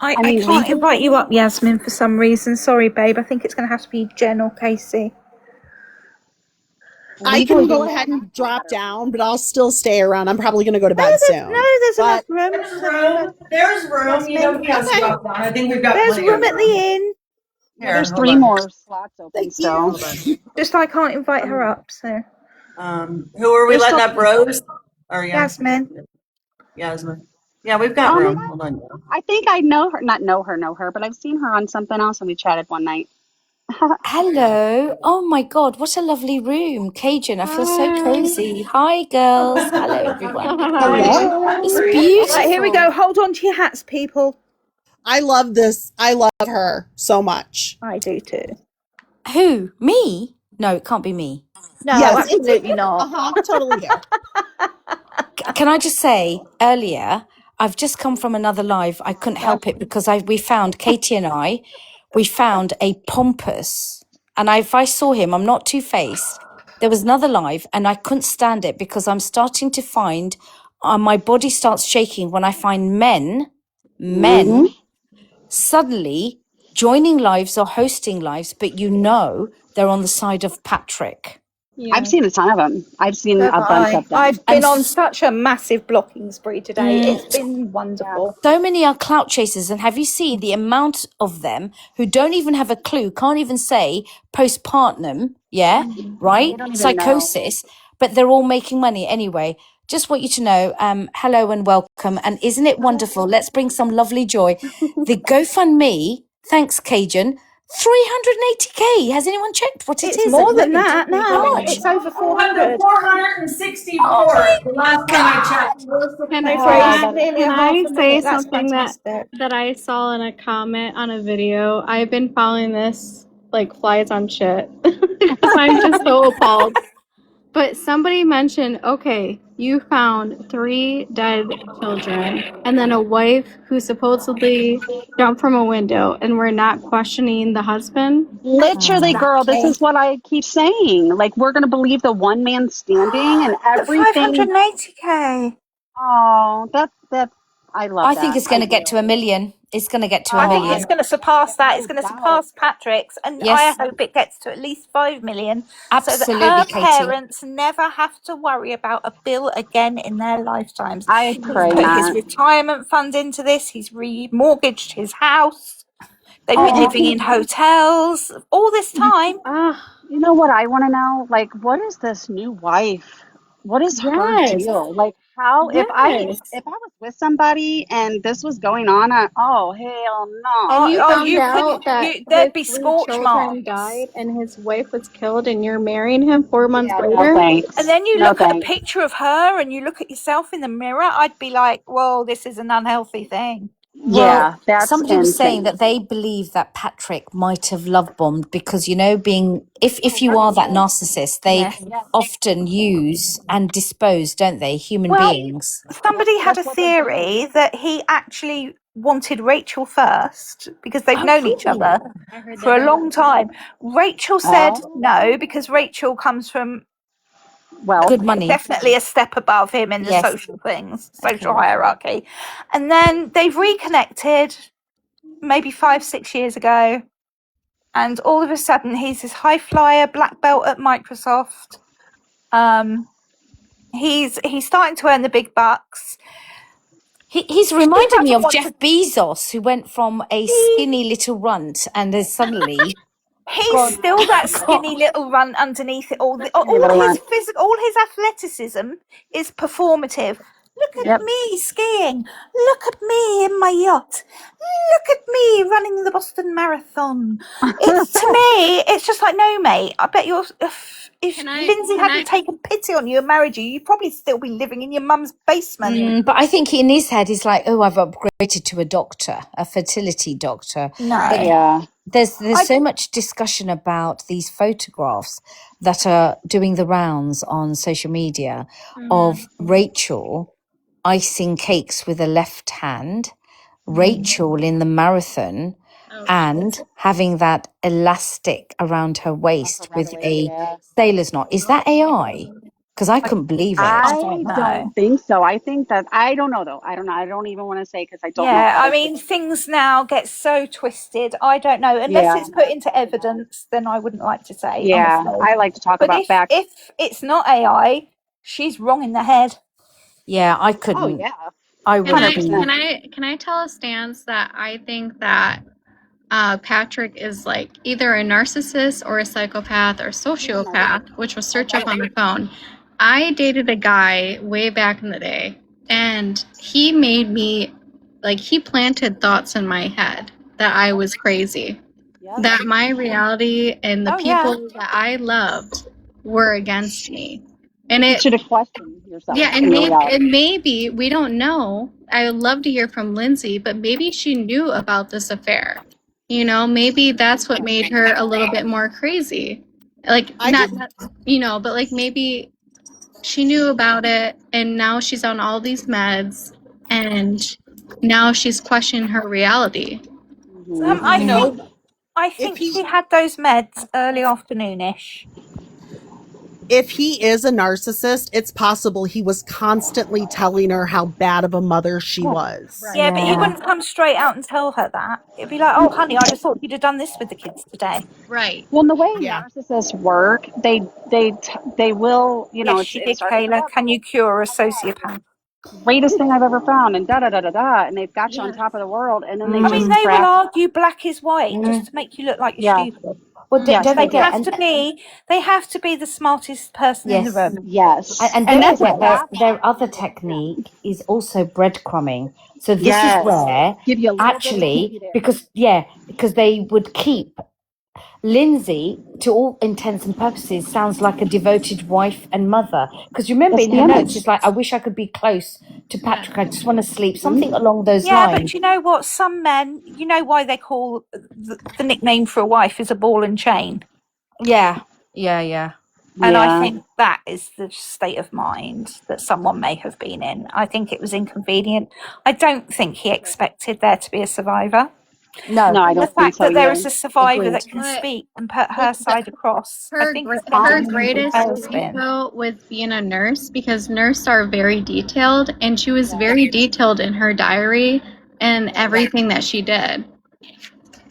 I mean, can't legally- invite you up, Yasmin, for some reason. Sorry, babe. I think it's going to have to be Jen or Casey. I can go ahead and drop down, but I'll still stay around. I'm probably going to go to bed soon. No, there's enough But- room. There's room. You don't have to drop down. I think we've got There's plenty room of at the inn. Here, There's hold 3 on. more slots open Thank still. you. Just I can't invite her up, so. Who are we There's letting some- up? Rose? Or Yasmin. Yasmin. Yeah, we've got room. Hold on. I think I know her, not know her, but I've seen her on something else and we chatted one night. Hello. Oh my God, what a lovely room. Cajun, I feel so cozy. Hi, girls. Hello, everyone. Hello. It's beautiful. Right, here we go. Hold on to your hats, people. I love this. I love her so much. I do too. Who? Me? No, it can't be me. No, Yes, absolutely not. Totally you. Can I just say, earlier, I've just come from another live. I couldn't help it because we found, Katie and I, we found a pompous, and if I saw him, I'm not two-faced, there was another live, and I couldn't stand it because I'm starting to find my body starts shaking when I find men suddenly joining lives or hosting lives, but they're on the side of Patrick. I've seen a ton of them. I've seen Have a bunch I? of them. I've been And on such a massive blocking spree today. Mm. It's been wonderful. So many are clout chasers, and have you seen the amount of them who don't even have a clue, can't even say postpartum, right? They don't even Psychosis, but they're all making money anyway. Just want you to know, hello and welcome. And isn't it wonderful? Let's bring some lovely joy. The GoFundMe, thanks, Cajun, 380K. Has anyone checked what it It's is? more than that now. How much? It's over 400. 464 the last time I checked. Can They've I, raised nearly can a half I a say million. That's something fantastic. that I saw in a comment on a video? I've been following this like flies on shit because I'm just so appalled. But somebody mentioned, okay, you found 3 dead children and then a wife who supposedly jumped from a window, and we're not questioning the husband. Literally, girl, this Exactly. is what I keep saying. Like, we're going to believe the one man standing and At everything. 580k. Oh, that I love I that. think it's going to get to 1 million. It's going to get to 1 I think million. it's going to surpass that. It's going to surpass Patrick's, and Yes. I hope it gets to at least 5 million, Absolutely, so that her Katie. parents never have to worry about a bill again in their lifetimes. I He's pray put his not. retirement fund into this. He's remortgaged his house. They've been Oh. living in hotels all this time. You know what I want to know? Like, what is this new wife? What is her Yes. deal? Like, how if I Yes. was with somebody and this was going on, oh hell no. And you found you out couldn't. that There'd be his 3 scorch children marks. died and his wife was killed, and you're marrying him 4 months Yeah, later. no thanks. And then you No look at a thanks. picture of her and you look at yourself in the mirror, I'd be like, well, this is an unhealthy thing. Yeah, that's somebody was saying insane. that they believe that Patrick might have love bombed because, you know, being if you are that narcissist, they Yes. often use and dispose, don't they, human Well, beings? Somebody had a theory that he actually wanted Rachel first because they've Oh, known each really? other I heard for a that. long time. Rachel said Oh. no because Rachel comes from Well, Good money. definitely a step above him in the Yes. social things, social hierarchy. And then they've reconnected maybe 5-6 years ago. And all of a sudden he's this high flyer, black belt at Microsoft. He's starting to earn the big bucks. He's reminded me doesn't of want Jeff Bezos, who went from a skinny little runt and is suddenly He's still that skinny little runt underneath it all. All little his runt. physical, all his athleticism is performative. Look at me skiing. Look at me in my yacht. Look at me running the Boston Marathon. It's to me, it's just like, no, mate. I bet you're. If Lindsay hadn't taken pity on you and married you, you'd probably still be living in your mum's basement. but I think in his head he's like, oh, I've upgraded to a doctor, a fertility doctor. No. yeah. There's so much discussion about these photographs that are doing the rounds on social media of Rachel icing cakes with a left hand, Rachel in the marathon, and having that elastic around her waist with a sailor's knot. Is that AI? Because I couldn't believe it. I don't know. don't think so. I think that I don't know though. I don't know. I don't even want to say because I don't know. Yeah, I mean, things now get so twisted. I don't know. Unless it's put into evidence, then I wouldn't like to say. Yeah, honestly. I like to talk But about facts. if it's not AI, she's wrong in the head. Yeah, I couldn't. Oh yeah. I Can would be. I tell a stance that I think that Patrick is like either a narcissist or a psychopath or sociopath, which was search up on the phone. I dated a guy way back in the day, and he made me like he planted thoughts in my head that I was crazy, that my reality and the people that I loved were against me. And You it should have questioned yourself. yeah, and maybe we don't know. I would love to hear from Lindsay, but maybe she knew about this affair. You know, maybe that's what made her a little bit more crazy. Like but like maybe she knew about it and now she's on all these meds and now she's questioning her reality. I think she had those meds early afternoonish. if he is a narcissist, it's possible he was constantly telling her how bad of a mother she was. Yeah, but he Yeah. wouldn't come straight out and tell her that. It'd be like, oh, honey, I just thought you'd have done this with the kids today. Right. Well, and the way Yeah. narcissists work, they will, you know, Yes, it's she it did, starts with Kayla. Can you cure a sociopath? greatest thing I've ever found, and da da da da da, and they've got you on Yeah. top of the world, and then they I just mean, they will crash. argue black is white just to make you look like you're Yeah. stupid. Well, Yes, don't they forget, Have to be. They have to be the smartest person in the yes, room. Yes. and And don't that's forget what their other technique is also breadcrumbing. So this Yes. is where Give you a little bit to actually, keep you there. because they would keep Lindsay, to all intents and purposes, sounds like a devoted wife and mother. Because remember, That's in the her image. notes, she's like, I wish I could be close to Patrick. I just want to sleep. Something along those Yeah, but lines. you know what? Some men, you know why they call the nickname for a wife is a ball and chain. Yeah. And I Yeah. think that is the state of mind that someone may have been in. I think it was inconvenient. I don't think he expected there to be a survivor. No. No, I The don't think fact so that there either. is a survivor Agreed. that can But speak and put her side across, I her think is her fine. greatest Tailspin. info with being a nurse, because nurses are very detailed, and she was very detailed in her diary and everything that she did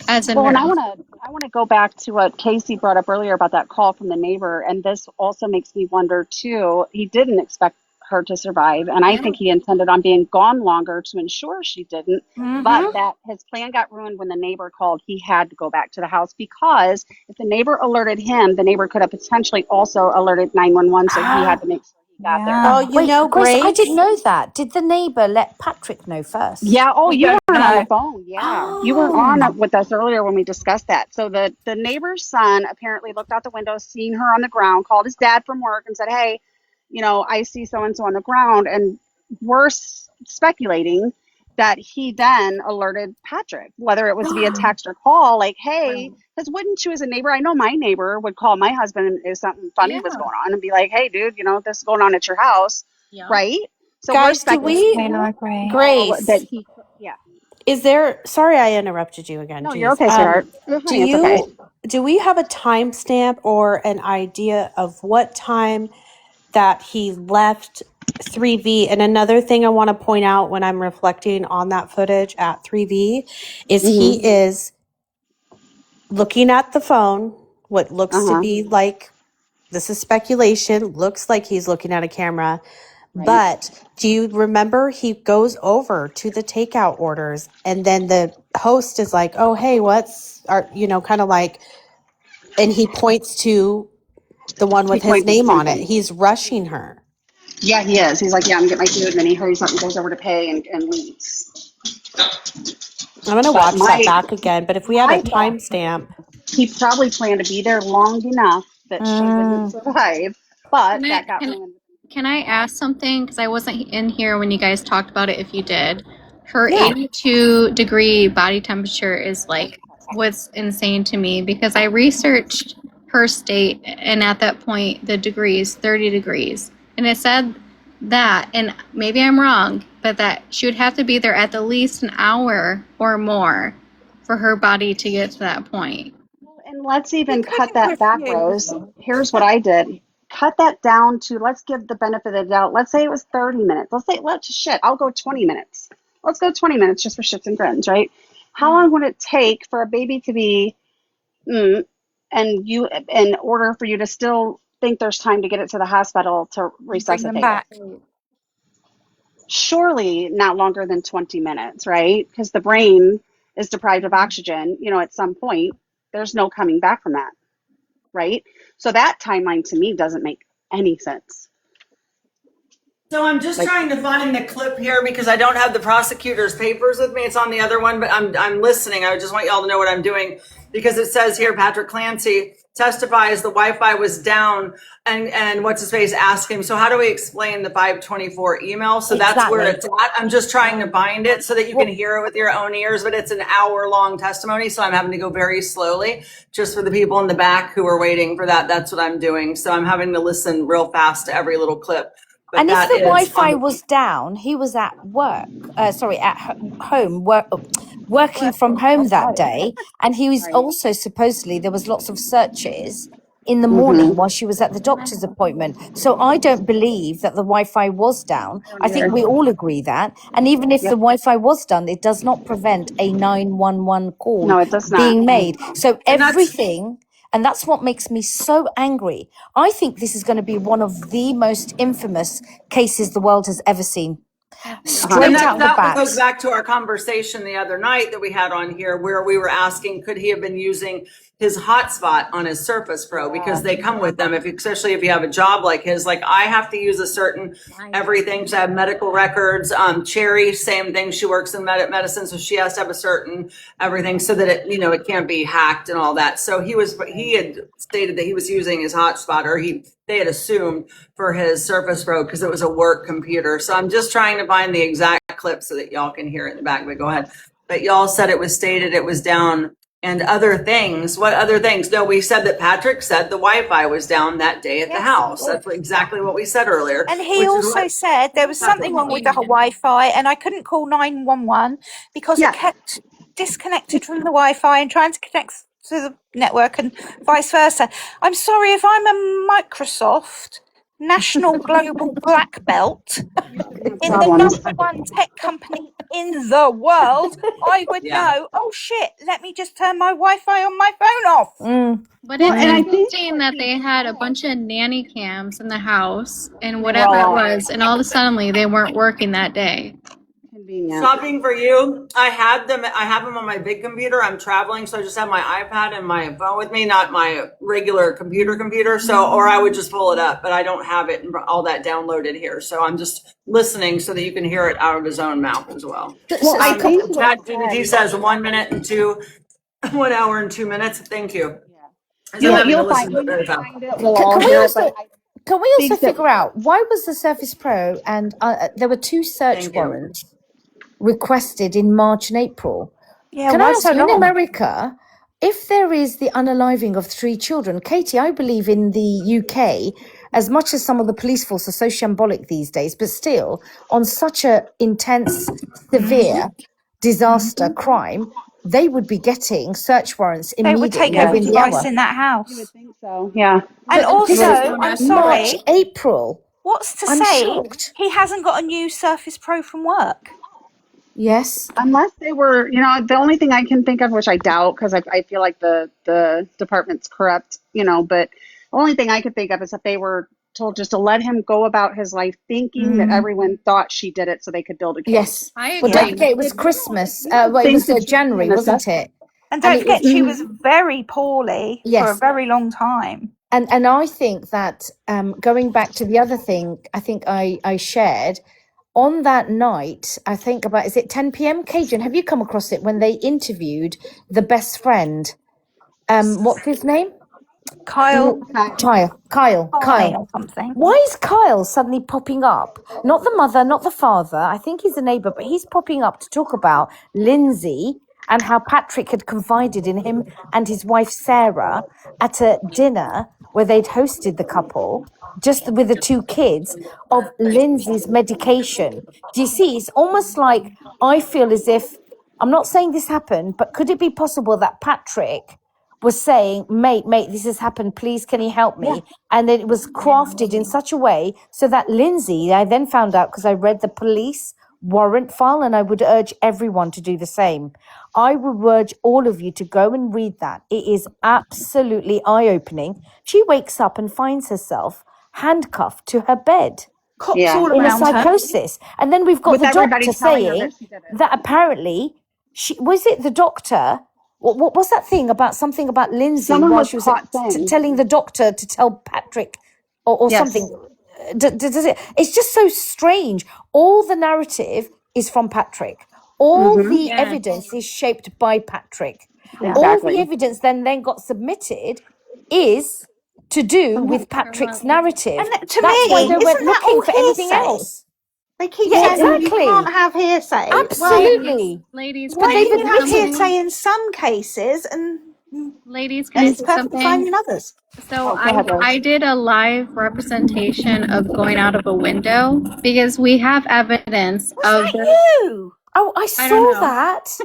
as a Well, and nurse. I want to go back to what Casey brought up earlier about that call from the neighbor, and this also makes me wonder too. He didn't expect her to survive, and I think he intended on being gone longer to ensure she didn't. But that his plan got ruined when the neighbor called. He had to go back to the house because if the neighbor alerted him, the neighbor could have potentially also alerted 911. So he had to make sure he got there. Oh, you Wait, know, Grace, I Grace. didn't know that. Did the neighbor let Patrick know first? Yeah. Oh, We you don't weren't on know. the phone. Yeah, you were on with us earlier when we discussed that. So the neighbor's son apparently looked out the window, seen her on the ground, called his dad from work, and said, "Hey, you know, I see so and so on the ground." And we're speculating that he then alerted Patrick, whether it was via text or call, like, "Hey," because wouldn't you, as a neighbor? I know my neighbor would call my husband if something funny was going on and be like, "Hey, dude, you know, this is going on at your house," right? So we're Guys, do we, speculating I agree. Grace, that he, yeah. is there, sorry I interrupted you again. No, Jeez. you're okay, sweetheart. Do It's okay. do we have a timestamp or an idea of what time that he left 3V? And another thing I want to point out when I'm reflecting on that footage at 3V is he is looking at the phone, what looks to be like, this is speculation, looks like he's looking at a camera. But do you remember he goes over to the takeout orders and then the host is like, oh, hey, what's our, you know, kind of like, and he points to the one with his name on it. He's rushing her. Yeah, he is. He's like, "Yeah, I'm getting my food," and then he hurries up and goes over to pay and leaves. I'm going to watch that back again. But if we had a timestamp. He probably planned to be there long enough that she wouldn't survive, but Can I- that got can- ruined. Can I ask something? Because I wasn't in here when you guys talked about it. If you did, her 82-degree body temperature is like what's insane to me, because I researched her state, and at that point the degrees 30 degrees, and it said that, and maybe I'm wrong, but that she would have to be there at the least an hour or more for her body to get to that point. And let's even cut that back, Rose. Here's what I did. Cut that down to, let's give the benefit of the doubt. Let's say it was 30 minutes. I'll go 20 minutes. Let's go 20 minutes just for shits and grins, right? How long would it take for a baby to be, and you, in order for you to still think there's time to get it to the hospital to resuscitate Bring them back. it? Surely not longer than 20 minutes, right? Because the brain is deprived of oxygen, you know, at some point. There's no coming back from that, right? So that timeline to me doesn't make any sense. So I'm just trying to find the clip here because I don't have the prosecutor's papers with me. It's on the other one, but I'm listening. I just want y'all to know what I'm doing, because it says here Patrick Clancy testifies the Wi-Fi was down, and what's his face asked him, so how do we explain the 524 email? So that's where it's at. I'm just trying to find it so that you can hear it with your own ears, but it's an hour-long testimony, so I'm having to go very slowly just for the people in the back who are waiting for that. That's what I'm doing. So I'm having to listen real fast to every little clip. But And if that the is Wi-Fi on- was down, he was at work, home, working from home that day. And he was also, supposedly, there was lots of searches in the morning while she was at the doctor's appointment. So I don't believe that the Wi-Fi was down. I think we all agree that. And even if the Wi-Fi was done, it does not prevent a 911 call No, it does not. being made. So And that's- everything, and that's what makes me so angry. I think this is going to be one of the most infamous cases the world has ever seen. Straight And out the that goes bat. back to our conversation the other night that we had on here where we were asking, could he have been using his hotspot on his Surface Pro? Because they come with them, especially if you have a job like his. Like I have to use a certain everything to have medical records. Cherry, same thing. She works in medicine, so she has to have a certain everything so that it can't be hacked and all that. So he had stated that he was using his hotspot, or they had assumed for his Surface Pro because it was a work computer. So I'm just trying to find the exact clip so that y'all can hear it in the back. But go ahead. But y'all said it was stated it was down and other things. What other things? No, we said that Patrick said the Wi-Fi was down that day at the house. That's exactly what we said earlier. And he also said there was something wrong with the Wi-Fi, and I couldn't call 911 because it kept disconnected from the Wi-Fi and trying to connect to the network and vice versa. I'm sorry, if I'm a Microsoft National Global Black Belt in the number one tech company in the world, I would know, oh shit, let me just turn my Wi-Fi on my phone off. But it's interesting that they had a bunch of nanny cams in the house and whatever it was, and all of a sudden they weren't working that day. Convenient. Shopping for you. I have them on my big computer. I'm traveling, so I just have my iPad and my phone with me, not my regular computer. So, or I would just pull it up, but I don't have it and all that downloaded here. So I'm just listening so that you can hear it out of his own mouth as well. Well, I think ChatGPT says 1 minute and 1 hour and 2 minutes. Thank you. you'll find it. We'll all Can we hear it, also, but can we also think that- figure out why was the Surface Pro and there were 2 search Thank you. warrants requested in March and April? Yeah, Can why I so ask you, in long? America, if there is the unaliving of 3 children, Katie, I believe in the UK, as much as some of the police force are so shambolic these days, but still on such a intense, severe disaster crime, they would be getting search warrants They would immediately take every within the device hour. in that house. I think so. Yeah. And But this also, is I'm sorry, March, April. what's to I'm say shocked. he hasn't got a new Surface Pro from work? Yes. Unless they were, the only thing I can think of, which I doubt, because I feel like the department's corrupt, but the only thing I could think of is if they were told just to let him go about his life thinking that everyone thought she did it so they could build a case. Yes. I Well, agree. don't forget, it was Christmas. Well, it was January, wasn't it? And don't it forget, was- she was very poorly for a Yes. very long time. And I think that going back to the other thing, I think I shared on that night, I think about, is it 10 p.m. Cajun, have you come across it when they interviewed the best friend? What's his name? Kyle, Kyle. or something. Why is Kyle suddenly popping up? Not the mother, not the father. I think he's a neighbor, but he's popping up to talk about Lindsay and how Patrick had confided in him and his wife Sarah at a dinner where they'd hosted the couple, just with the 2 kids, of Lindsay's medication. Do you see? It's almost like I feel as if, I'm not saying this happened, but could it be possible that Patrick was saying, mate, this has happened, please can you help me? And then it was crafted in such a way so that Lindsay, I then found out because I read the police warrant file, and I would urge everyone to do the same. I would urge all of you to go and read that. It is absolutely eye-opening. She wakes up and finds herself handcuffed to her bed Cops Yeah. all in a around her. psychosis. And then we've got With the everybody doctor telling her saying that she did it. that apparently the doctor, what was that thing about something about Lindsay Someone while was she was caught saying. telling the doctor to tell Patrick or Yes. something? It's just so strange. All the narrative is from Patrick. All the Yes. evidence is shaped by Patrick. All Exactly. the evidence then got submitted is to do with Patrick's narrative. And to That's why me, they isn't weren't that looking all for anything hearsay? else. They keep Yeah, saying exactly. you can't have hearsay. Absolutely. Ladies, Well, can I they've say You can have admitted- something? hearsay in some cases, and Ladies, can I it's say perfectly fine something? in others. So go ahead, Rose. I did a live representation of going out of a window because we have evidence of Was the, that you? Oh, I I saw don't know. that.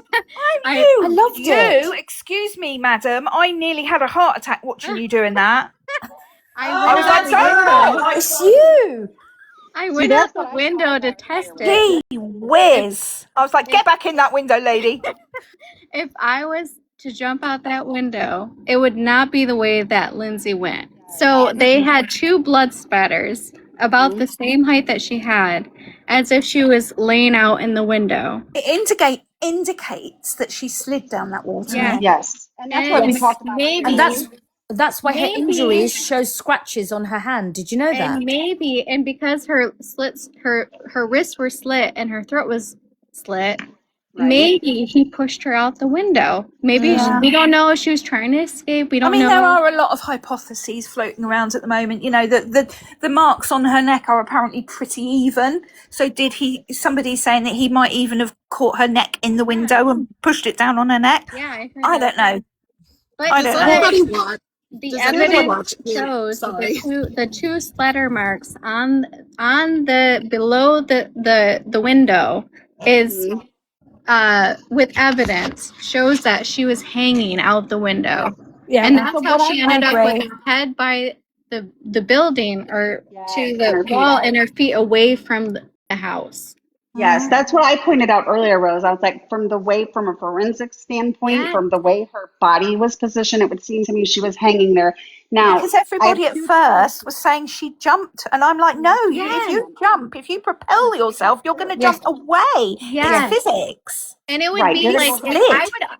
I- You, I loved you. it. Excuse me, madam. I nearly had a heart attack watching you doing that. I was like, I It's you. went that's out the what I window thought to about right test away. it. Gee whiz. I was like, get back in that window, lady. If I was to jump out that window, it would not be the way that Lindsay went. So they had two blood spatters about the same height that she had, as if she was laying out in the window. It indicates that she slid down that water. Yeah. Yes. And that's what we And talked about. maybe, And that's why her Maybe- injuries show scratches on her hand. Did you know that? and maybe, and because her wrists were slit and her throat was slit, Right. maybe he pushed her out the window. Maybe Yeah. we don't know if she was trying to escape. We I don't mean, know. there are a lot of hypotheses floating around at the moment. You know, the marks on her neck are apparently pretty even. So somebody's saying that he might even have caught her neck in the window and pushed it down on her neck. Yeah, I heard I that don't know. too. But I don't know. Everybody watch. the Does everybody evidence watch? Yeah, shows sorry. the two splatter marks on the below the window is with evidence shows that she was hanging out the window. Yeah, And that's So how what she I ended up agree. with her head by the building or Yes, to and the her feet. wall and her feet away from the house. Yes, that's what I pointed out earlier, Rose. I was like, from a forensic standpoint, Yeah. from the way her body was positioned, it would seem to me she was hanging there. Now, Because everybody at first was saying she jumped, and I'm like, no, if you jump, if you propel yourself, you're going to jump away. Yes. It's physics. And it would Right, be you're like gonna go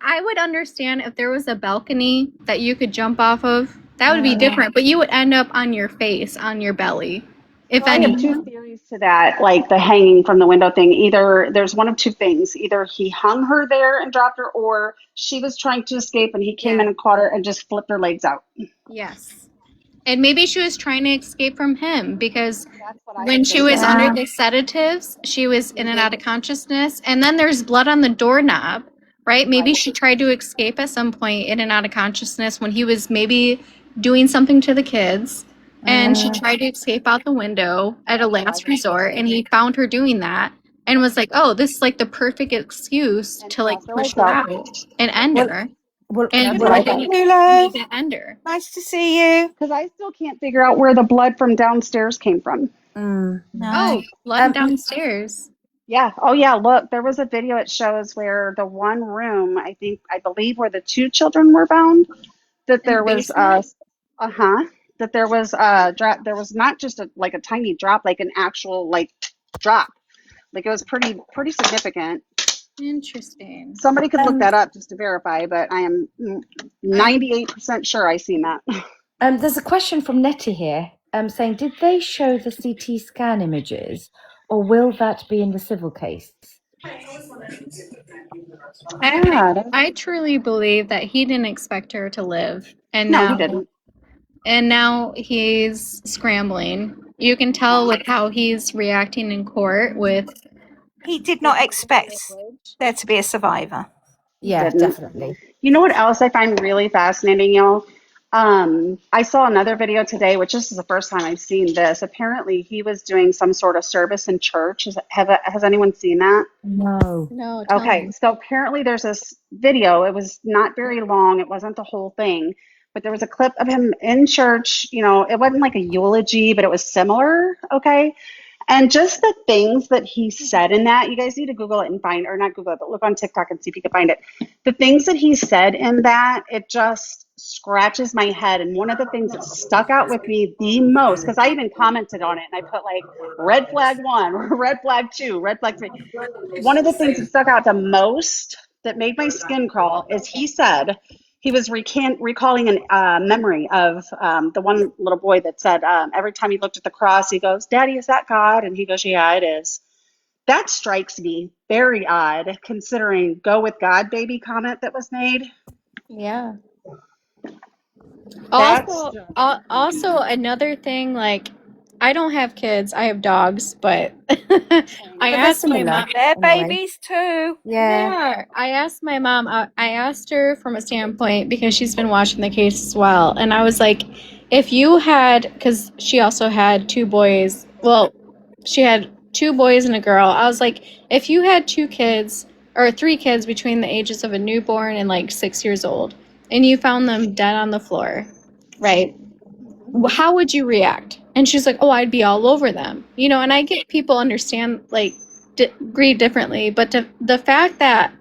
I would understand if there was a balcony that you could jump off of. That would be different, but you would end up on your face, on your belly. If So I have any. two theories to that, like the hanging from the window thing. Either there's one of two things. Either he hung her there and dropped her, or she was trying to escape and he came in and caught her and just flipped her legs out. Yes. And maybe she was trying to escape from him because That's what I when she think. was under the sedatives, she was in and out of consciousness. And then there's blood on the doorknob, right? Maybe she tried to escape at some point in and out of consciousness when he was maybe doing something to the kids. And she tried to escape out the window at a last resort. And he found her doing that and was like, oh, this is like the perfect excuse to like push her out and end her. Well, And what I then thought. he Love. to end her. Nice to see you. Because I still can't figure out where the blood from downstairs came from. No. Oh, blood downstairs. Yeah. Oh, yeah. Look, there was a video it shows where the one room, I believe, where the two children were found, that there was that there was drop. There was not just a tiny drop, like an actual drop. Like it was pretty significant. Interesting. Somebody could look that up just to verify, but I am 98% sure I seen that. There's a question from Nettie here saying, did they show the CT scan images or will that be in the civil case? I truly believe that he didn't expect her to live, and No, now he didn't. And now he's scrambling. You can tell with how he's reacting in court. He did not expect there to be a survivor. Yeah, Didn't. definitely. You know what else I find really fascinating, y'all? I saw another video today, which this is the first time I've seen this. Apparently, he was doing some sort of service in church. Has anyone seen that? No. No. tell Okay, me. so apparently there's this video. It was not very long. It wasn't the whole thing, but there was a clip of him in church. You know, it wasn't like a eulogy, but it was similar. Okay. And just the things that he said in that, you guys need to Google it and find, or not Google it, but look on TikTok and see if you can find it. The things that he said in that, it just scratches my head. And one of the things that stuck out with me the most, because I even commented on it and I put like red flag 1, red flag 2, red flag 3. One of the things that stuck out the most that made my skin crawl is he said he was recalling a memory of the one little boy that said every time he looked at the cross, he goes, "Daddy, is that God?" And he goes, "Yeah, it is." That strikes me very odd, considering "Go with God, baby" comment that was made. Yeah. That's Also, another thing, like, I don't have kids. I have dogs, but I asked my mom. They're Anyway. babies too. Yeah. I asked my mom. I asked her from a standpoint because she's been watching the case as well, and I was like, if you had, because she also had 2 boys. Well, she had 2 boys and a girl. I was like, if you had 2 kids or 3 kids between the ages of a newborn and like 6 years old, and you found them dead on the floor, right? how would you react? And she's like, oh, I'd be all over them. You know, and I get people understand, like, grieve differently. But the fact that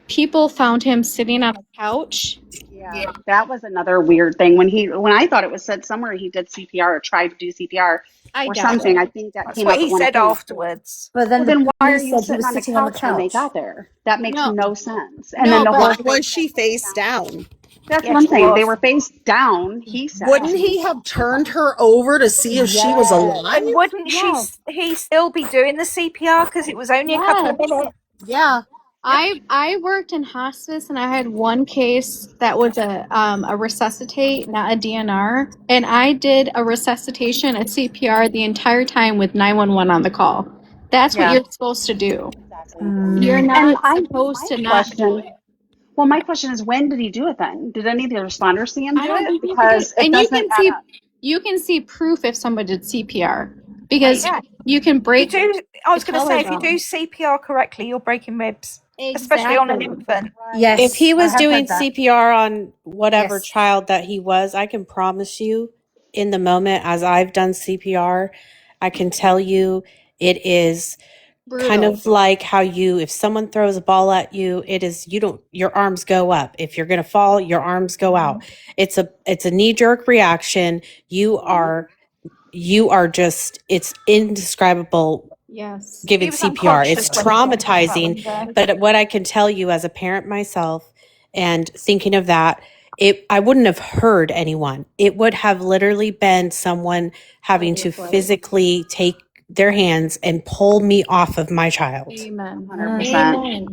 people found him sitting on a couch. Yeah, that was another weird thing. When I thought it was said somewhere he did CPR or tried to do CPR or something. I think that That's came what up he at one said point. afterwards. But then Well, then the why are police you said he sitting was on a sitting on the couch when they couch. got there? That makes No. no sense. And No, then the but- whole Or was she face down? that's Yeah, what I'm she saying. They was. were face down, he said. Wouldn't he have turned her over to see if she was alive? And wouldn't Yes. he still be doing the CPR because it was only a couple of Yes. minutes? Yeah. I worked in hospice and I had one case that was a resuscitate, not a DNR, and I did a resuscitation, a CPR the entire time with 911 on the call. That's what Yeah. you're supposed to do. Mm. You're And not supposed to not do it. Well, my question is, when did he do it then? Did any of the responders see him I do don't it? think you Because can. it And you doesn't can add see up. you can see proof if somebody did CPR because Yeah. you can You break. do. I was the going to say, if you do collarbone. CPR correctly, you're breaking ribs, especially on an Exactly. infant. Yes. If he I was have doing heard that. CPR on whatever Yes. child that he was, I can promise you in the moment as I've done CPR, I can tell you it is kind Brutal. of like how if someone throws a ball at you, it is, your arms go up. If you're going to fall, your arms go out. It's a knee jerk reaction. You are just, it's indescribable. Yes. Giving He was CPR. It's unconscious when he jumped out that traumatizing. window. But what I can tell you as a parent myself and thinking of that, I wouldn't have heard anyone. It would have literally been someone having to physically take their hands and pull me off of my child. Amen. 100%. Amen.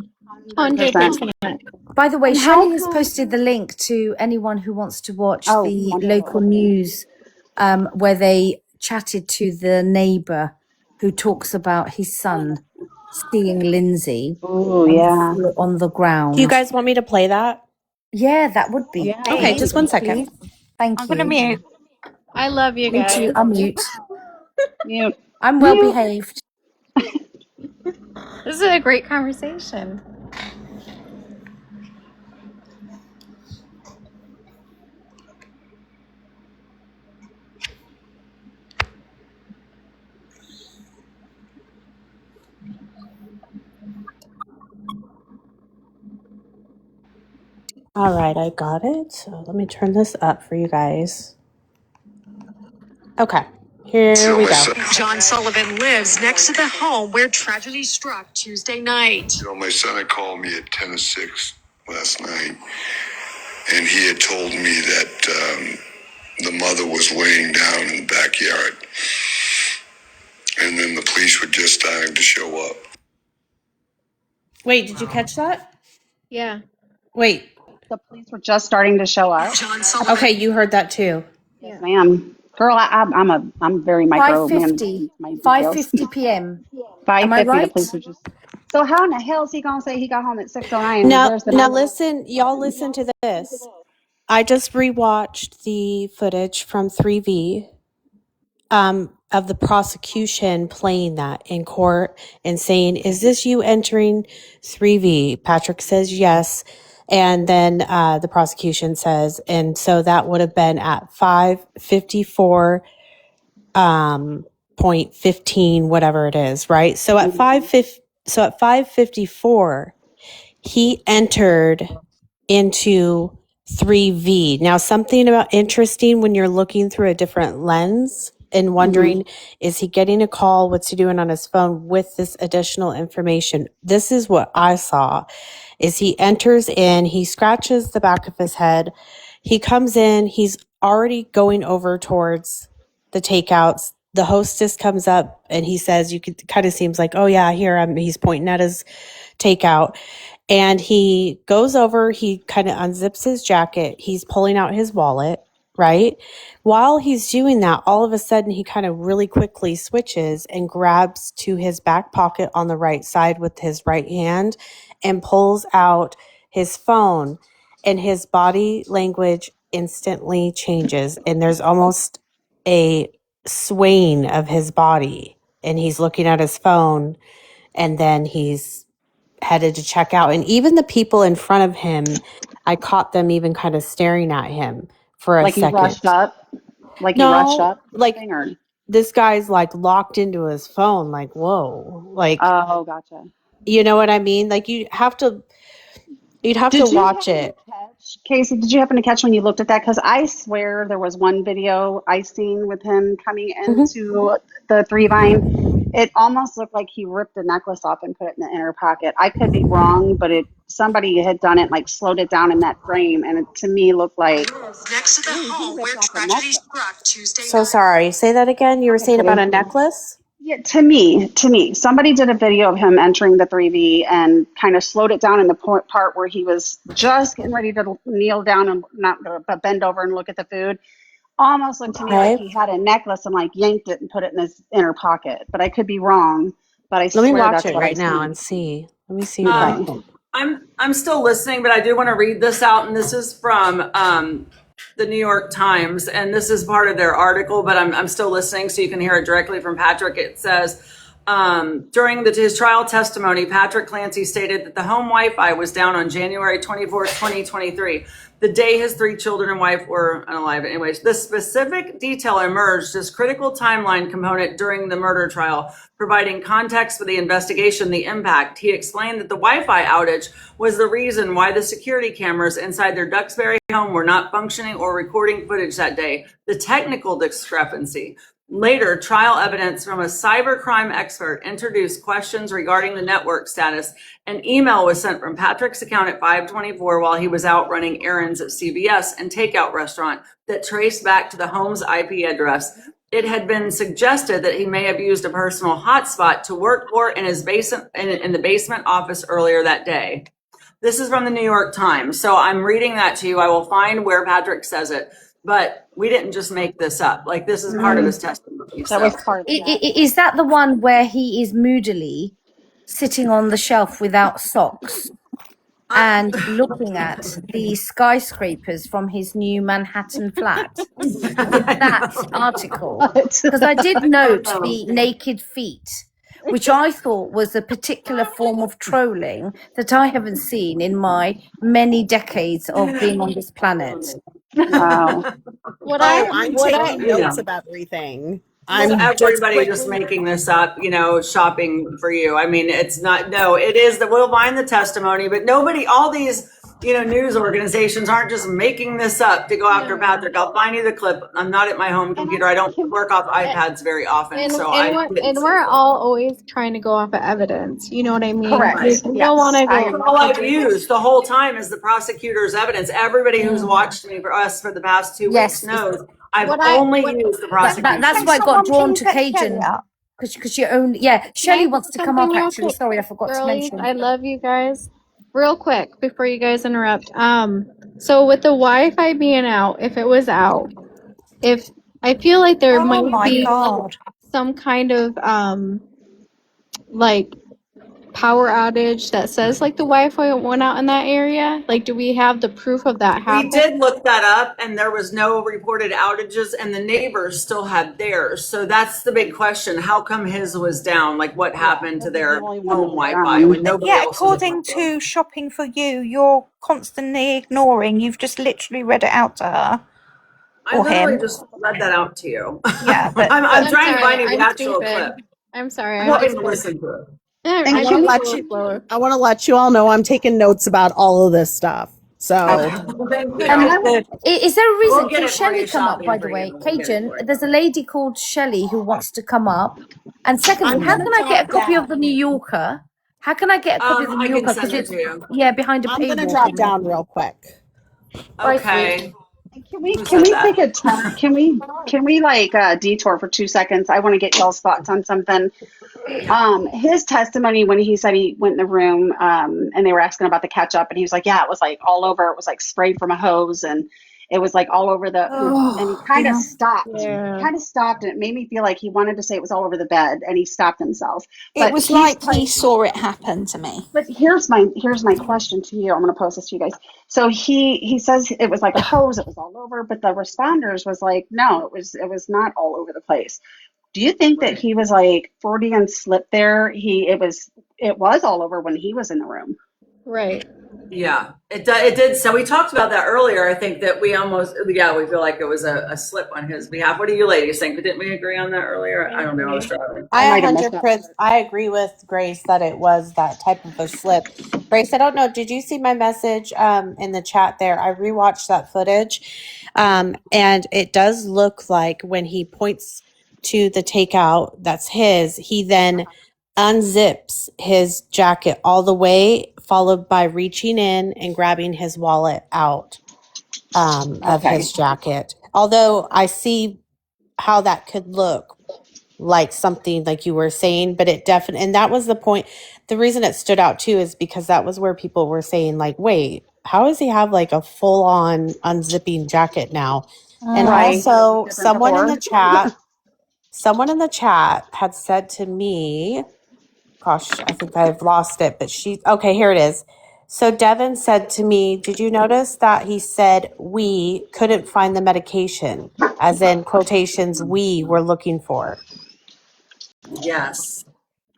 100%. By the way, And Shelley how has come- posted the link to anyone who wants to watch Oh, the wonderful. local news where they chatted to the neighbour who talks about his son seeing Lindsay Oh, yeah. on the ground. Do you guys want me to play that? Yeah, that would be. Yeah. Okay, just 1 second. Please. Thank I'm you. going to mute. I love you Me guys. too. I'll mute. Mute. I'm well Mute. behaved. This is a great conversation. All right, I got it. So let me turn this up for you guys. Okay, here we go. John Sullivan lives next to the home where tragedy struck Tuesday night. You know, my son had called me at 10 to 6 last night, and he had told me that the mother was laying down in the backyard, and then the police were just starting to show up. Wait, did you catch that? Yeah. Wait, The police were just starting to show up. John Sullivan. okay, you heard that too. Yes, ma'am. Girl, I'm very micro. 5:50. My details. 5:50 p.m. 5:50. Am I The right? police were just. So how in the hell is he gonna say he got home at 6:09? Now, Where's the now number? listen, y'all listen to this. I just rewatched the footage from 3V of the prosecution playing that in court and saying, is this you entering 3V? Patrick says yes. And then the prosecution says, and so that would have been at 5:54 .15, whatever it is, right? So at 5:54, he entered into 3V. Now, something about interesting when you're looking through a different lens and wondering, is he getting a call? What's he doing on his phone with this additional information? This is what I saw, is he enters in, he scratches the back of his head. He comes in, he's already going over towards the takeouts. The hostess comes up and he says, you could kind of seems like, oh yeah, here he's pointing at his takeout. And he goes over, he kind of unzips his jacket. He's pulling out his wallet, right? While he's doing that, all of a sudden he kind of really quickly switches and grabs to his back pocket on the right side with his right hand and pulls out his phone, and his body language instantly changes. And there's almost a swaying of his body, and he's looking at his phone, and then he's headed to check out. And even the people in front of him, I caught them even kind of staring at him for a Like he second. rushed up. Like he rushed No, up or like something, or this guy's like locked into his phone. Like, whoa, like oh, gotcha. you know what I mean? Like you'd have to Did you watch happen to it. catch, Casey? Did you happen to catch when you looked at that? Because I swear there was one video I seen with him coming into the Three Vine. It almost looked like he ripped the necklace off and put it in the inner pocket. I could be wrong, but somebody had done it, like slowed it down in that frame, and it to me looked like Next to the he home where ripped off a tragedy necklace. struck Tuesday So night. sorry. Say that again. You were saying about a Okay. necklace? Yeah, to me, somebody did a video of him entering the 3V and kind of slowed it down in the part where he was just getting ready to kneel down and not but bend over and look at the food. Almost looked to me like Okay. he had a necklace and like yanked it and put it in his inner pocket. But I could be wrong. But I Let me swear watch that's it what I right now seen. and see. Let me see what Okay. I'm still listening, but I do want to read this out, and this is from the New York Times, and this is part of their article, but I'm still listening, so you can hear it directly from Patrick. It says, during his trial testimony, Patrick Clancy stated that the home Wi-Fi was down on January 24th, 2023, the day his 3 children and wife were unalive. Anyways, the specific detail emerged as critical timeline component during the murder trial, providing context for the investigation, the impact. He explained that the Wi-Fi outage was the reason why the security cameras inside their Duxbury home were not functioning or recording footage that day. The technical discrepancy. Later, trial evidence from a cybercrime expert introduced questions regarding the network status. An email was sent from Patrick's account at 5:24 while he was out running errands at CVS and takeout restaurant that traced back to the home's IP address. It had been suggested that he may have used a personal hotspot to work or in his basement in the basement office earlier that day. This is from the New York Times. So I'm reading that to you. I will find where Patrick says it, but we didn't just make this up. Like, this is part of his testimony. That was part of Is that the one where he is moodily sitting on the shelf without socks and looking at the skyscrapers from his new Manhattan flat? That article. Because I did note the naked feet, which I thought was a particular form of trolling that I haven't seen in my many decades of being on this planet. Wow. I'm taking notes of everything. I'm everybody just making this up, shopping for you. I mean, it's not, no, it is that we'll find the testimony, but nobody, all these, news organizations aren't just making this up to go after Patrick. I'll find you the clip. I'm not at my home computer. I don't work off iPads very often. We're all always trying to go off of evidence. You know what I mean? Correct. Like, we don't want to go. All I've used the whole time is the prosecutor's evidence. Everybody who's watched me for the past 2 weeks knows I've only used the prosecutor. That's why I got drawn to Cajun. Because you own, Shelley wants to come up actually. Sorry, I forgot to mention. I love you guys. Real quick before you guys interrupt. So with the Wi-Fi being out, if it was out, if I feel like there might be some kind of like power outage that says like the Wi-Fi went out in that area. Like, do we have the proof of that happening? We did look that up, and there was no reported outages, and the neighbors still had theirs. So that's the big question. How come his was down? Like, what happened to their home Wi-Fi when nobody else was? According to Shopping for You, you're constantly ignoring. You've just literally read it out to her. I literally just read that out to you. Yeah, but I'm trying to find you the I'm actual stupid. clip. I'm sorry. I want to listen to it. I want to let you all know I'm taking notes about all of this stuff. So, Is there a reason? We'll get Can it for Shelley you, come up, shopping by for the way? you. We'll get it Cajun, for you. there's a lady called Shelley who wants to come up. And secondly, I'm how gonna can I get a drop copy down. of the New Yorker? How can I get a copy of the New I can Yorker? send Because it it's to you. behind a I'm going to paywall. drop down real quick. Okay. Can we Who can said we that? take a turn? Can we like detour for 2 seconds? I want to get y'all's thoughts on something. His testimony when he said he went in the room and they were asking about the ketchup and he was like, yeah, it was like all over. It was like sprayed from a hose and it was like all over the and he kind of stopped. Yeah. He kind of stopped and it made me feel like he wanted to say it was all over the bed and he stopped himself. But it was he's like he saw it happen to me. But here's my question to you. I'm going to post this to you guys. So he says it was like a hose. It was all over, but the responders was like, no, it was not all over the place. Do you think that he was like Freudian slip there? It was all over when he was in the room. Right. Yeah, it did. So we talked about that earlier. I think that we feel like it was a slip on his behalf. What do you ladies think? Didn't we agree on that earlier? I don't know. I was driving. I I might have missed that 100%, I agree with Grace that it was that type of a slip. Grace, I don't know, did you see my message in the chat there? I rewatched that footage, and it does look like when he points to the takeout that's his, he then unzips his jacket all the way, followed by reaching in and grabbing his wallet out of Okay. his jacket. Although I see how that could look like something like you were saying, but it definitely, and that was the point. The reason it stood out too is because that was where people were saying, like, wait, how does he have like a full on unzipping jacket now? And Right. also, Different someone in before. the chat had said to me, gosh, I think I've lost it, but okay, here it is. So Devin said to me, did you notice that he said we couldn't find the medication, as in quotations we were looking for? Yes.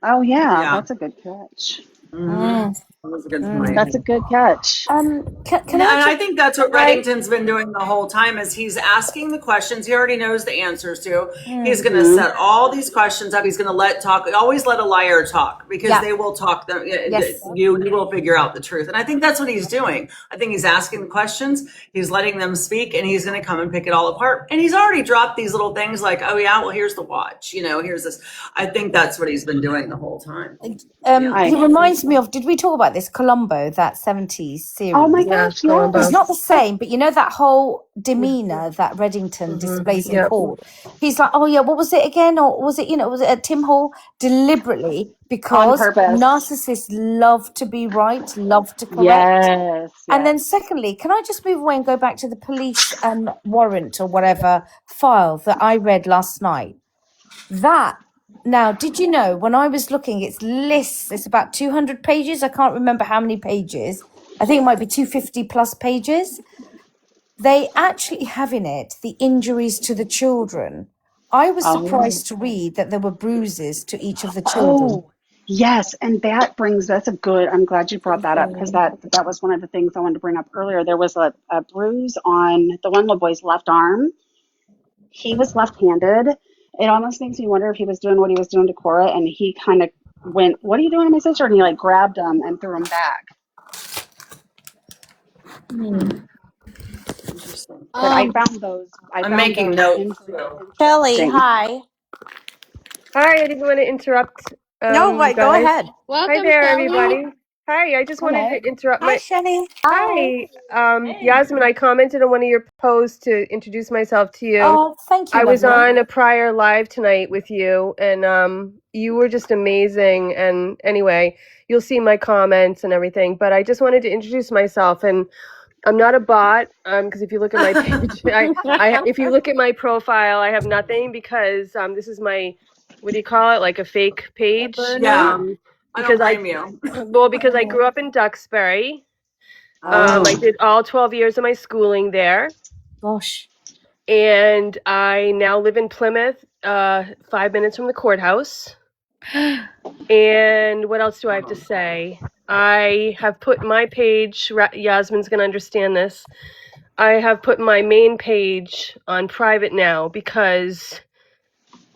Oh yeah, Yeah. that's a good catch. Mm-hmm. That was a good point. That's a good catch. Can And I I just think that's what I, Reddington's been doing the whole time is he's asking the questions he already knows the answers to. He's going to Mhm. set all these questions up. He's going to always let a liar talk because Yeah. they will talk them. Yes. You will figure out the truth. And I think that's what he's doing. I think he's asking the questions. He's letting them speak and he's going to come and pick it all apart. And he's already dropped these little things like, oh yeah, well, here's the watch, here's this. I think that's what he's been doing the whole time. He reminds me of, did we talk about this? Columbo, that 70s series. Oh my gosh, yes. It's not the same, but you know that whole demeanor that Reddington displays in court. He's like, oh yeah, what was it again? Or was it, was it at Tim Hall? Deliberately, because purpose. narcissists love to be right, love to correct. Yes. And then secondly, can I just move away and go back to the police warrant or whatever file that I read last night? Now, did you know when I was looking, it's about 200 pages. I can't remember how many pages. I think it might be 250 plus pages. They actually have in it the injuries to the children. I was surprised to read that there were bruises to each of the children. Oh, yes. And I'm glad you brought that up because that was one of the things I wanted to bring up earlier. There was a bruise on the one little boy's left arm. He was left-handed. It almost makes me wonder if he was doing what he was doing to Cora and he kind of went, what are you doing to my sister? And he like grabbed him and threw him back. Interesting. But I found those. I'm making notes. Kelly, hi. Hi, I didn't want to interrupt. No, wait, go guys. ahead. Welcome, Hi there, Shelly. everybody. Hi, I just wanted to interrupt Hi, Shani. Hi, Yasmin. I commented on one of your posts to introduce myself to you. Oh, thank you. I was lovely. on a prior live tonight with you, and you were just amazing. And anyway, you'll see my comments and everything. But I just wanted to introduce myself, and I'm not a bot, because if you look at my page, if you look at my profile, I have nothing because this is my, what do you call it, like a fake page? Yeah. Because I don't blame you. because I grew up in Duxbury. Oh. I did all 12 years of my schooling there. Gosh. And I now live in Plymouth, 5 minutes from the courthouse. And what else do I have to say? I have put my page, Yasmin's going to understand this. I have put my main page on private now because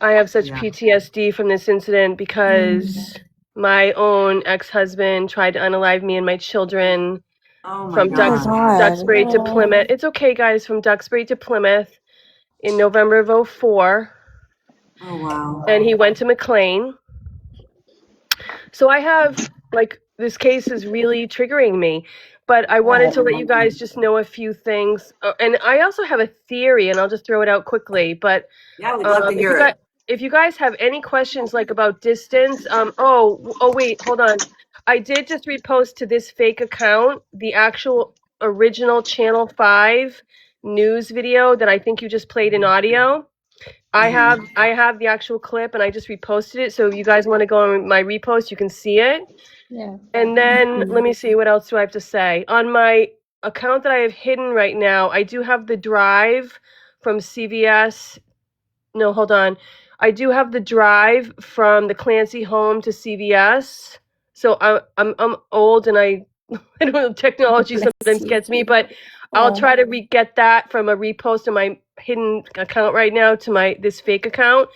I have such PTSD from this incident because my own ex-husband tried to unalive me and my children from Duxbury to Plymouth. It's okay, guys, from Duxbury to Plymouth in November of 2004. Oh, wow. And he went to McLean. So I have, this case is really triggering me. But I wanted to let you guys just know a few things. And I also have a theory, and I'll just throw it out quickly. But yeah, we'd love to hear it. If you guys have any questions about distance, wait, hold on. I did just repost to this fake account the actual original Channel 5 news video that I think you just played in audio. I have the actual clip and I just reposted it. So if you guys want to go on my repost, you can see it. Yeah. And then let me see, what else do I have to say? On my account that I have hidden right now, I do have the drive from CVS. No, hold on. I do have the drive from the Clancy home to CVS. So I'm old and I I don't know, technology Bless sometimes you. gets me, but I'll Oh. try to get that from a repost on my hidden account right now to this fake account.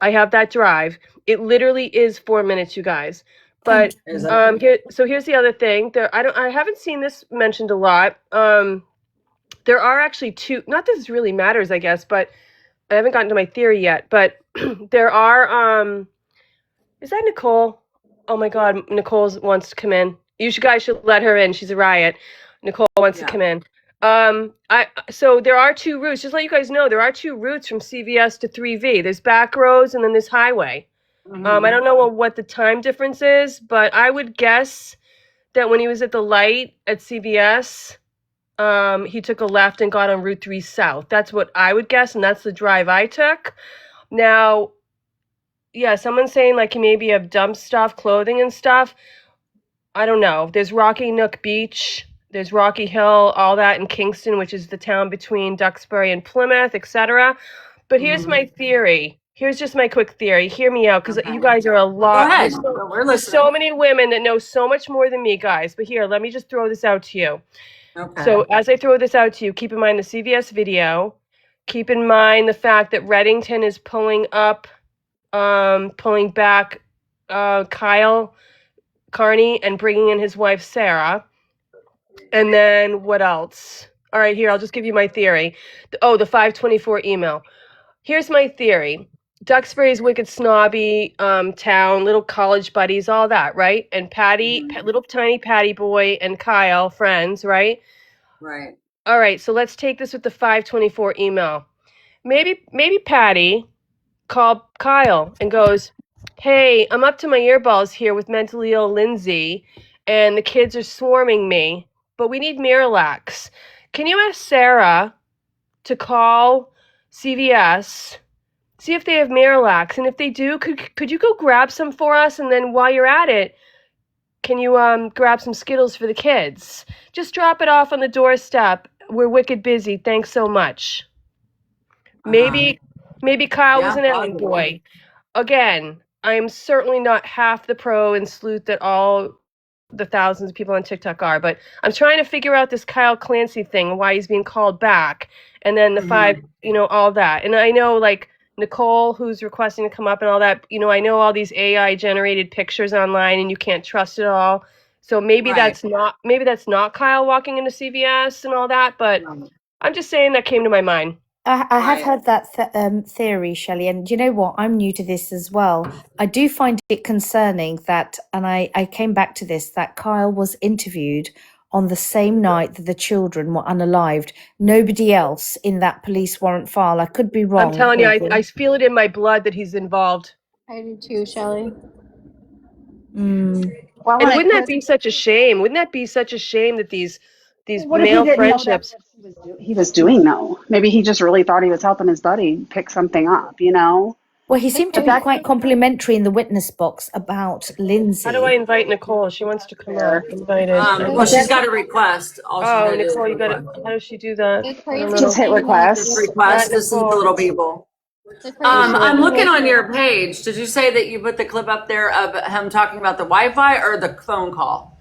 I have that drive. It literally is 4 minutes, you guys. But Is it? here's the other thing. I haven't seen this mentioned a lot. There are actually two, not that this really matters, I guess, but I haven't gotten to my theory yet, but there are is that Nicole? Oh my God, Nicole wants to come in. You guys should let her in. She's a riot. Nicole wants to come in. So there are two routes. Just to let you guys know, there are two routes from CVS to 3V. There's back roads and then there's highway. I don't know what the time difference is, but I would guess that when he was at the light at CVS, he took a left and got on Route 3 South. That's what I would guess, and that's the drive I took. Now, yeah, someone's saying like he maybe have dumped stuff, clothing and stuff. I don't know. There's Rocky Nook Beach. There's Rocky Hill, all that in Kingston, which is the town between Duxbury and Plymouth, etc. But here's my theory. Here's just my quick theory. Hear me out, because you guys are a lot. Go ahead. There's there's so many women that know so much more than me, guys. But here, let me just throw this out to you. Okay. So as I throw this out to you, keep in mind the CVS video. Keep in mind the fact that Reddington is pulling back Kyle Carney and bringing in his wife Sarah. And then what else? All right, here, I'll just give you my theory. The 524 email. Here's my theory. Duxbury's wicked snobby town, little college buddies, all that, right? And Patty, little tiny Patty boy and Kyle, friends, right? Right. All right, so let's take this with the 524 email. Maybe Patty called Kyle and goes, "Hey, I'm up to my earballs here with mentally ill Lindsay, and the kids are swarming me, but we need Miralax. Can you ask Sarah to call CVS, see if they have Miralax, and if they do, could you go grab some for us? And then while you're at it, can you grab some Skittles for the kids? Just drop it off on the doorstep. We're wicked busy. Thanks so much." Maybe Kyle was an errand boy. Again, I'm certainly not half the pro and sleuth that all the thousands of people on TikTok are, but I'm trying to figure out this Kyle Clancy thing, why he's being called back, and then the five, all that. And I know, like, Nicole, who's requesting to come up and all that, I know all these AI generated pictures online and you can't trust it all. So maybe that's not Kyle walking into CVS and all that, but I'm just saying that came to my mind. I have heard that theory, Shelley, and you know what? I'm new to this as well. I do find it concerning that, and I came back to this, that Kyle was interviewed on the same night that the children were unalived. Nobody else in that police warrant file. I could be wrong. I'm telling you, I feel it in my blood that he's involved. I do too, Shelley. Well, And wouldn't that be such a shame? Wouldn't that be such a shame that these what if he male didn't know friendships? that's what he was doing though? Maybe he just really thought he was helping his buddy pick something up, Well, he seemed to be quite complimentary in the witness box about Lindsay. How do I invite Nicole? She wants to come up. Invited. Well, she's got a request. All she Oh, did is Nicole, you got request. to. How does she do that? Just hit request. Request. This is the little people. I'm looking on your page. Did you say that you put the clip up there of him talking about the Wi-Fi or the phone call?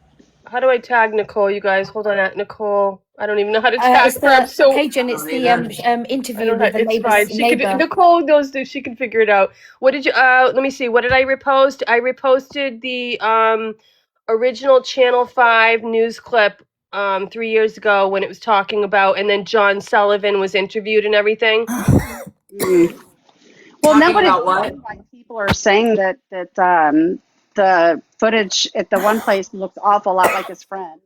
How do I tag Nicole? You guys, hold on. Nicole, I don't even know how to tag her. I'm so. Cajun, it's the interview with the It's fine. neighbor. Nicole knows this. She can figure it out. What did you? Let me see. What did I repost? I reposted the original Channel 5 news clip 3 years ago when it was talking about, and then John Sullivan was interviewed and everything. Well, nobody. About what? People are saying that the footage at the one place looks awful lot like his friend.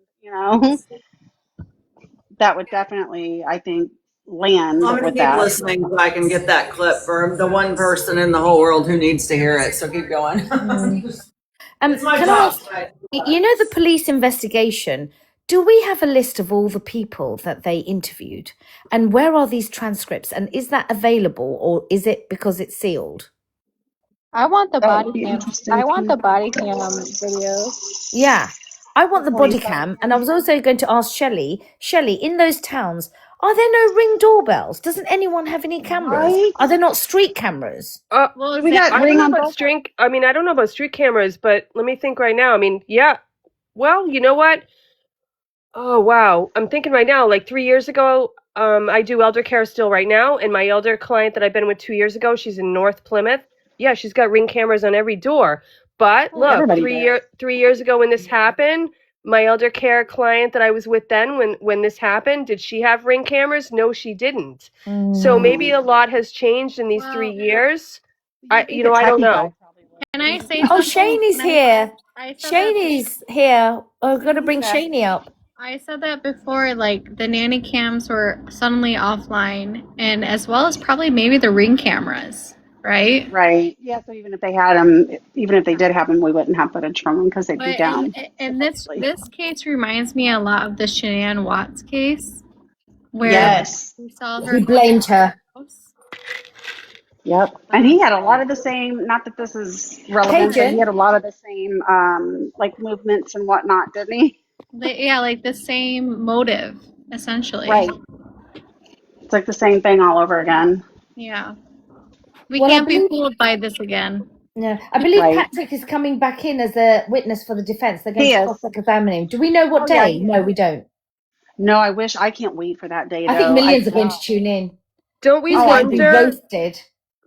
That would definitely, I think, land I'm gonna with keep that. listening so I can get that clip for the one person in the whole world who needs to hear it. So keep going. It's my Can I job. ask, the police investigation, do we have a list of all the people that they interviewed? And where are these transcripts? And is that available, or is it because it's sealed? I want the That would body be cam. interesting I want too. the body cam videos. Yeah, I want the body cam. And I was also going to ask Shelley, in those towns, are there no Ring doorbells? Doesn't anyone have any cameras? Right. Are there not street cameras? We got I don't Ring know on about both. street. I mean, I don't know about street cameras, but let me think right now. I mean, yeah, Well, you know what? Oh, wow. I'm thinking right now, like 3 years ago, I do elder care still right now. And my elder client that I've been with 2 years ago, she's in North Plymouth. Yeah, she's got Ring cameras on every door. But look, Everybody does. 3 years ago when this happened, my elder care client that I was with then, when this happened, did she have Ring cameras? No, she didn't. So maybe a lot has changed in these 3 years. I The don't techie guy know. probably would. Can I say Oh, something? Shaney's here. I said that. Shaney's here. I've got to bring back. Shaney up. I said that before, like the nanny cams were suddenly offline, and as well as probably maybe the Ring cameras, right? Right. Yeah. So even if they had them, even if they did have them, we wouldn't have footage from them because they'd be But down. and this case reminds me a lot of the Shanann Watts case, where Yes. we saw her. He blamed her. Yep. And he had a lot of the same, not that this is relevant, but Cajun. he had a lot of the same like movements and whatnot, didn't he? Yeah, like the same motive, essentially. Right. It's like the same thing all over again. Yeah. We Well, I can't be believe- fooled by this again. No, I believe Right. Patrick is coming back in as a witness for the defense. They're going He to is. cross-examine him. Do we know what Oh, yeah, day? he No, is. we don't. No, I can't wait for that day. I think though. millions are going to tune in. Don't we He's going to be wonder? roasted.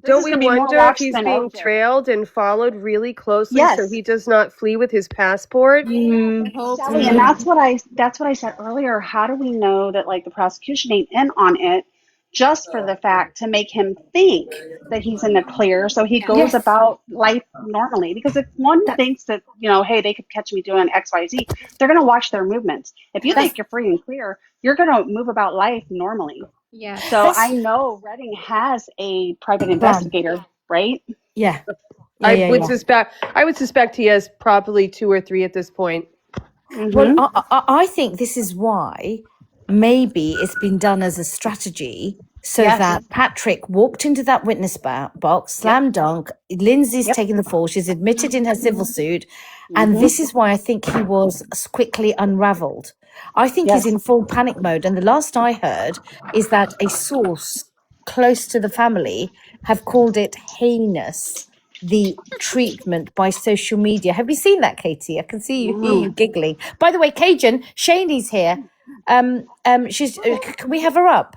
Don't is we gonna be more wonder if watched he's than being OJ. trailed and followed really closely so Yes. he does not flee with his passport? Sally, and that's what I said earlier. How do we know that like the prosecution ain't in on it just for the fact to make him think that he's in the clear so he goes Yes. about life normally? Because if one thinks that, hey, they could catch me doing XYZ, they're gonna watch their movements. If you think you're free and clear, you're gonna move about life normally. Yeah. So I know Redding has a private investigator, right? Yeah. I would suspect he has probably 2 or 3 at this point. Well, I think this is why maybe it's been done as a strategy so that Patrick walked into that witness box, slam dunk. Lindsay's taking the fall. She's admitted in her civil suit. And this is why I think he was quickly unraveled. I think he's in full panic mode. And the last I heard is that a source close to the family have called it heinous, the treatment by social media. Have you seen that, Katie? I can see you, hear you giggling. By the way, Cajun, Shaney's here. She's. Can we have her up?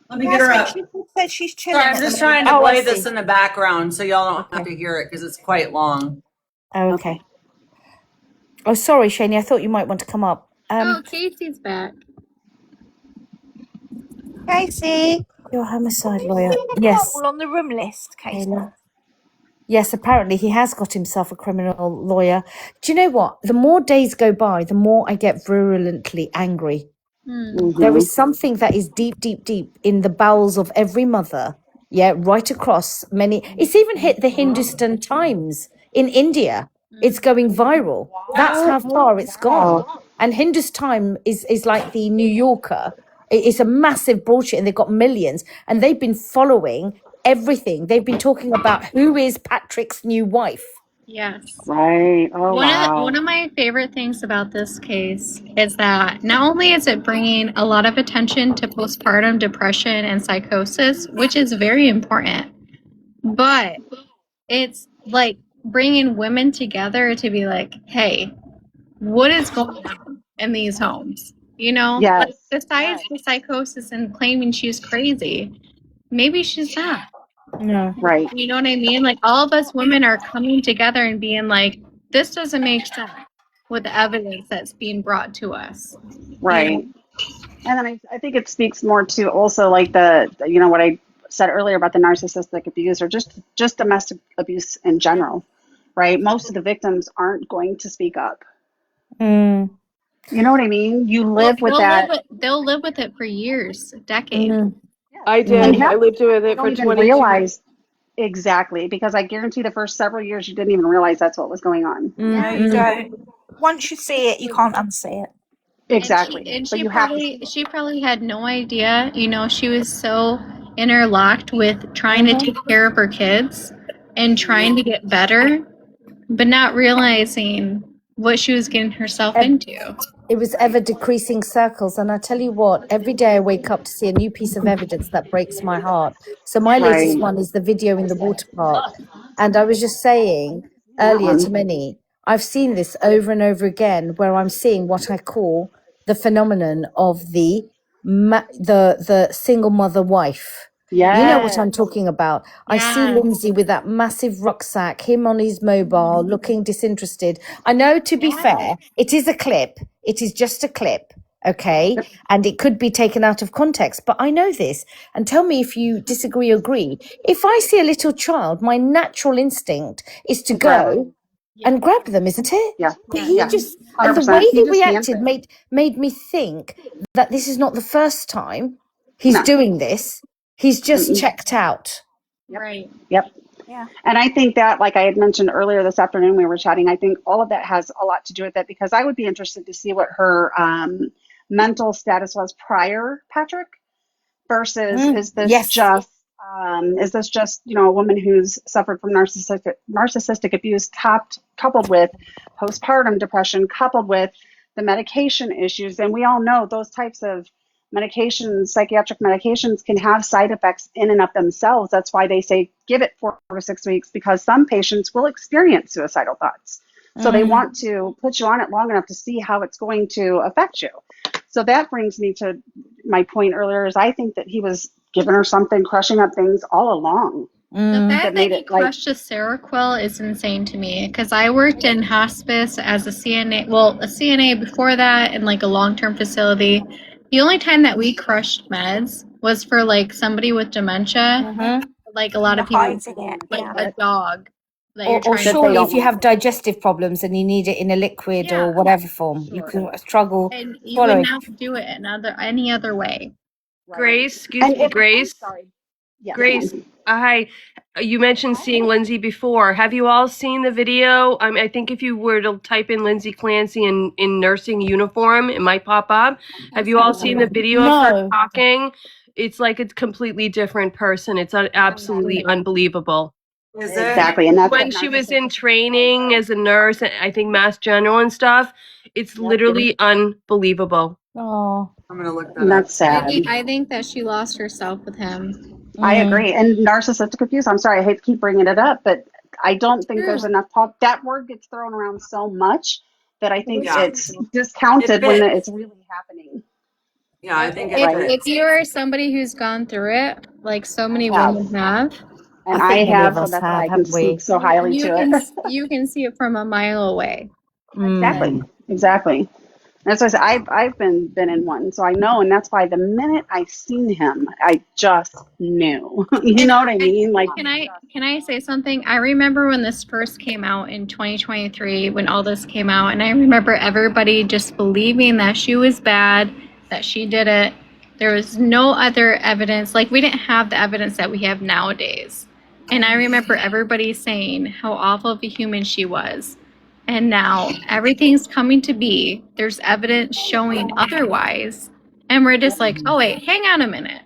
Let me get her up. She said she's chilling. Sorry, I'm at just the trying to Oh, I play see. this in the background so y'all don't have to hear it because it's quite long. Oh, okay. Oh, sorry, Shaney. I thought you might want to come up. Oh, Casey's back. moment. Casey, Your homicide lawyer. you're Yes. all on the room list, Casey. Yes, apparently he has got himself a criminal lawyer. Do you know what? The more days go by, the more I get virulently angry. There is something that is deep, deep, deep in the bowels of every mother. Yeah, right across many. It's even hit the Hindustan Times in India. It's going viral. That's how far it's gone. And Hindustan is like the New Yorker. It's a massive broadsheet and they've got millions. And they've been following everything. They've been talking about who is Patrick's new wife. Yes. Right. Oh, wow. One of my favorite things about this case is that not only is it bringing a lot of attention to postpartum depression and psychosis, which is very important, but it's like bringing women together to be like, hey, what is going on in these homes? Yes. Like, besides the psychosis and claiming she's crazy, maybe she's not. No. Right. You know what I mean? Like, all of us women are coming together and being like, this doesn't make sense with the evidence that's being brought to us. Right. And then I think it speaks more to also like what I said earlier about the narcissistic abuse or just domestic abuse in general, right? Most of the victims aren't going to speak up. Mm. You know what I mean? You live with they'll that. They'll live with it for years, decades. I did. I lived with it for 22 years. Realize exactly, because I guarantee the first several years you didn't even realize that's what was going on. No, you don't. Once you see it, you can't unsee it. Exactly. And So she you have to she probably had no idea. She was so interlocked with trying to take care of her kids and trying to get better, but not realizing what she was getting herself into. It was ever decreasing circles. And I tell you what, every day I wake up to see a new piece of evidence that breaks my heart. So my latest one is the video in the water park. And I was just saying earlier to many, I've seen this over and over again, where I'm seeing what I call the phenomenon of the single mother wife. You know what I'm talking about. I see Lindsay with that massive rucksack, him on his mobile, looking disinterested. I know, to be fair, it is a clip. It is just a clip, okay? And it could be taken out of context, but I know this. And tell me if you disagree or agree. If I see a little child, my natural instinct is to go and grab them, isn't it? Yeah. But he just, and the 100%. way He he just reacted danced. made me think that this is not the first time he's No. doing this. He's just checked out. Right. Yep. Yeah. And I think that, like I had mentioned earlier this afternoon, we were chatting, I think all of that has a lot to do with it, because I would be interested to see what her mental status was prior, Patrick, versus is this just, a woman who's suffered from narcissistic abuse coupled with postpartum depression, coupled with the medication issues. And we all know those types of medications, psychiatric medications, can have side effects in and of themselves. That's why they say give it 4 to 6 weeks, because some patients will experience suicidal thoughts. So they want to put you on it long enough to see how it's going to affect you. So that brings me to my point earlier, is I think that he was giving her something, crushing up things all along. The fact that made he it like, crushed a Seroquel is insane to me, because I worked in hospice as a CNA before that in like a long-term facility. The only time that we crushed meds was for like somebody with dementia, like a lot of people, like a dog that you're Or trying surely to if you have digestive problems and you need it in a liquid or whatever form, you can struggle and you would swallowing. not do it any other way. Grace, excuse me, Grace. Grace, hi. You mentioned seeing Lindsay before. Have you all seen the video? I think if you were to type in Lindsay Clancy in nursing uniform, it might pop up. Have you all seen the video of her talking? It's like a completely different person. It's absolutely unbelievable. Exactly. And that's when she was in training as a nurse, I think Mass General and stuff, it's literally unbelievable. Oh, I'm gonna look that up. That's sad. I think that she lost herself with him. I agree. And narcissistic abuse, I'm sorry, I hate to keep bringing it up, but I don't think there's enough talk. That word gets thrown around so much that I think it's discounted when it's really happening. Yeah, I think if you're somebody who's gone through it, like so many women have, and I have, so that's why I can speak so highly to it. You can see it from a mile away. Exactly. That's why I said I've been in one, so I know, and that's why the minute I seen him, I just knew. You know what I mean? Like, can I say something? I remember when this first came out in 2023, when all this came out, and I remember everybody just believing that she was bad, that she did it. There was no other evidence. Like, we didn't have the evidence that we have nowadays. And I remember everybody saying how awful of a human she was. And now everything's coming to be. There's evidence showing otherwise. And we're just like, oh, wait, hang on a minute.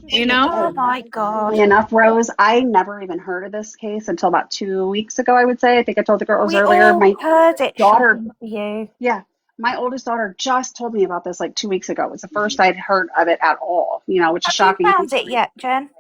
You know? Oh my God. Enough, Rose. I never even heard of this case until about 2 weeks ago, I would say. I think I told the girls earlier. All My heard it. daughter, You. yeah, my oldest daughter just told me about this like 2 weeks ago. It was the first I'd heard of it at all, which is shocking. Have you found it yet, Jen?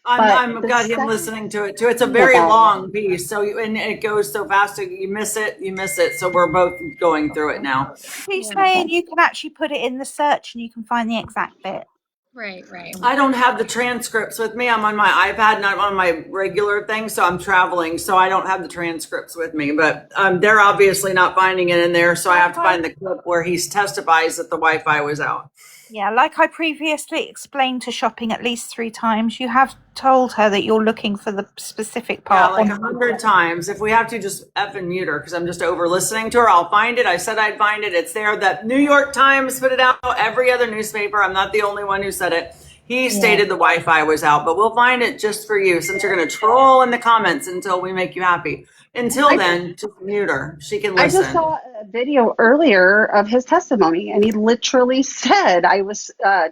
I've got him listening to it too. It's a very long piece, and it goes so fast. You miss it. So we're both going through it now. He's saying you can actually put it in the search and you can find the exact bit. Right. I don't have the transcripts with me. I'm on my iPad, not on my regular thing. So I'm traveling, so I don't have the transcripts with me. But they're obviously not finding it in there. So I have to find the clip where he testifies that the Wi-Fi was out. Yeah, like I previously explained to Shopping at least 3 times, you have told her that you're looking for the specific part. Yeah, like 100 times. If we have to, just effing mute her because I'm just over listening to her. I'll find it. I said I'd find it. It's there. That New York Times put it out. Every other newspaper. I'm not the only one who said it. He stated the Wi-Fi was out, but we'll find it just for you since you're going to troll in the comments until we make you happy. Until then, just mute her. She can listen. I just saw a video earlier of his testimony, and he literally said, I was, I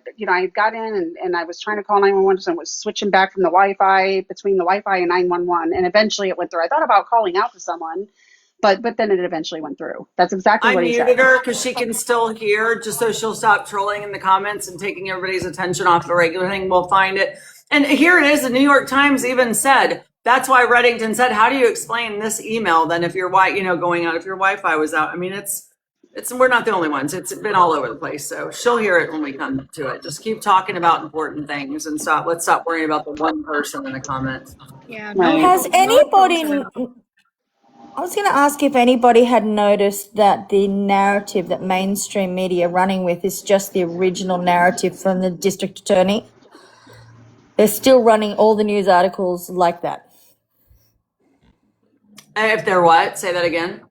got in and I was trying to call 911 and was switching back from the Wi-Fi, between the Wi-Fi and 911, and eventually it went through. I thought about calling out to someone, but then it eventually went through. That's exactly what he said. I muted her because she can still hear, just so she'll stop trolling in the comments and taking everybody's attention off the regular thing. We'll find it. And here it is. The New York Times even said, That's why Reddington said, how do you explain this email then if your going out, if your Wi-Fi was out? I mean, we're not the only ones. It's been all over the place. So she'll hear it when we come to it. Just keep talking about important things and let's stop worrying about the one person in the comments. Yeah. Right. Has anybody, I was going to ask if anybody had noticed that the narrative that mainstream media are running with is just the original narrative from the district attorney. They're still running all the news articles like that. If they're what? Say that again.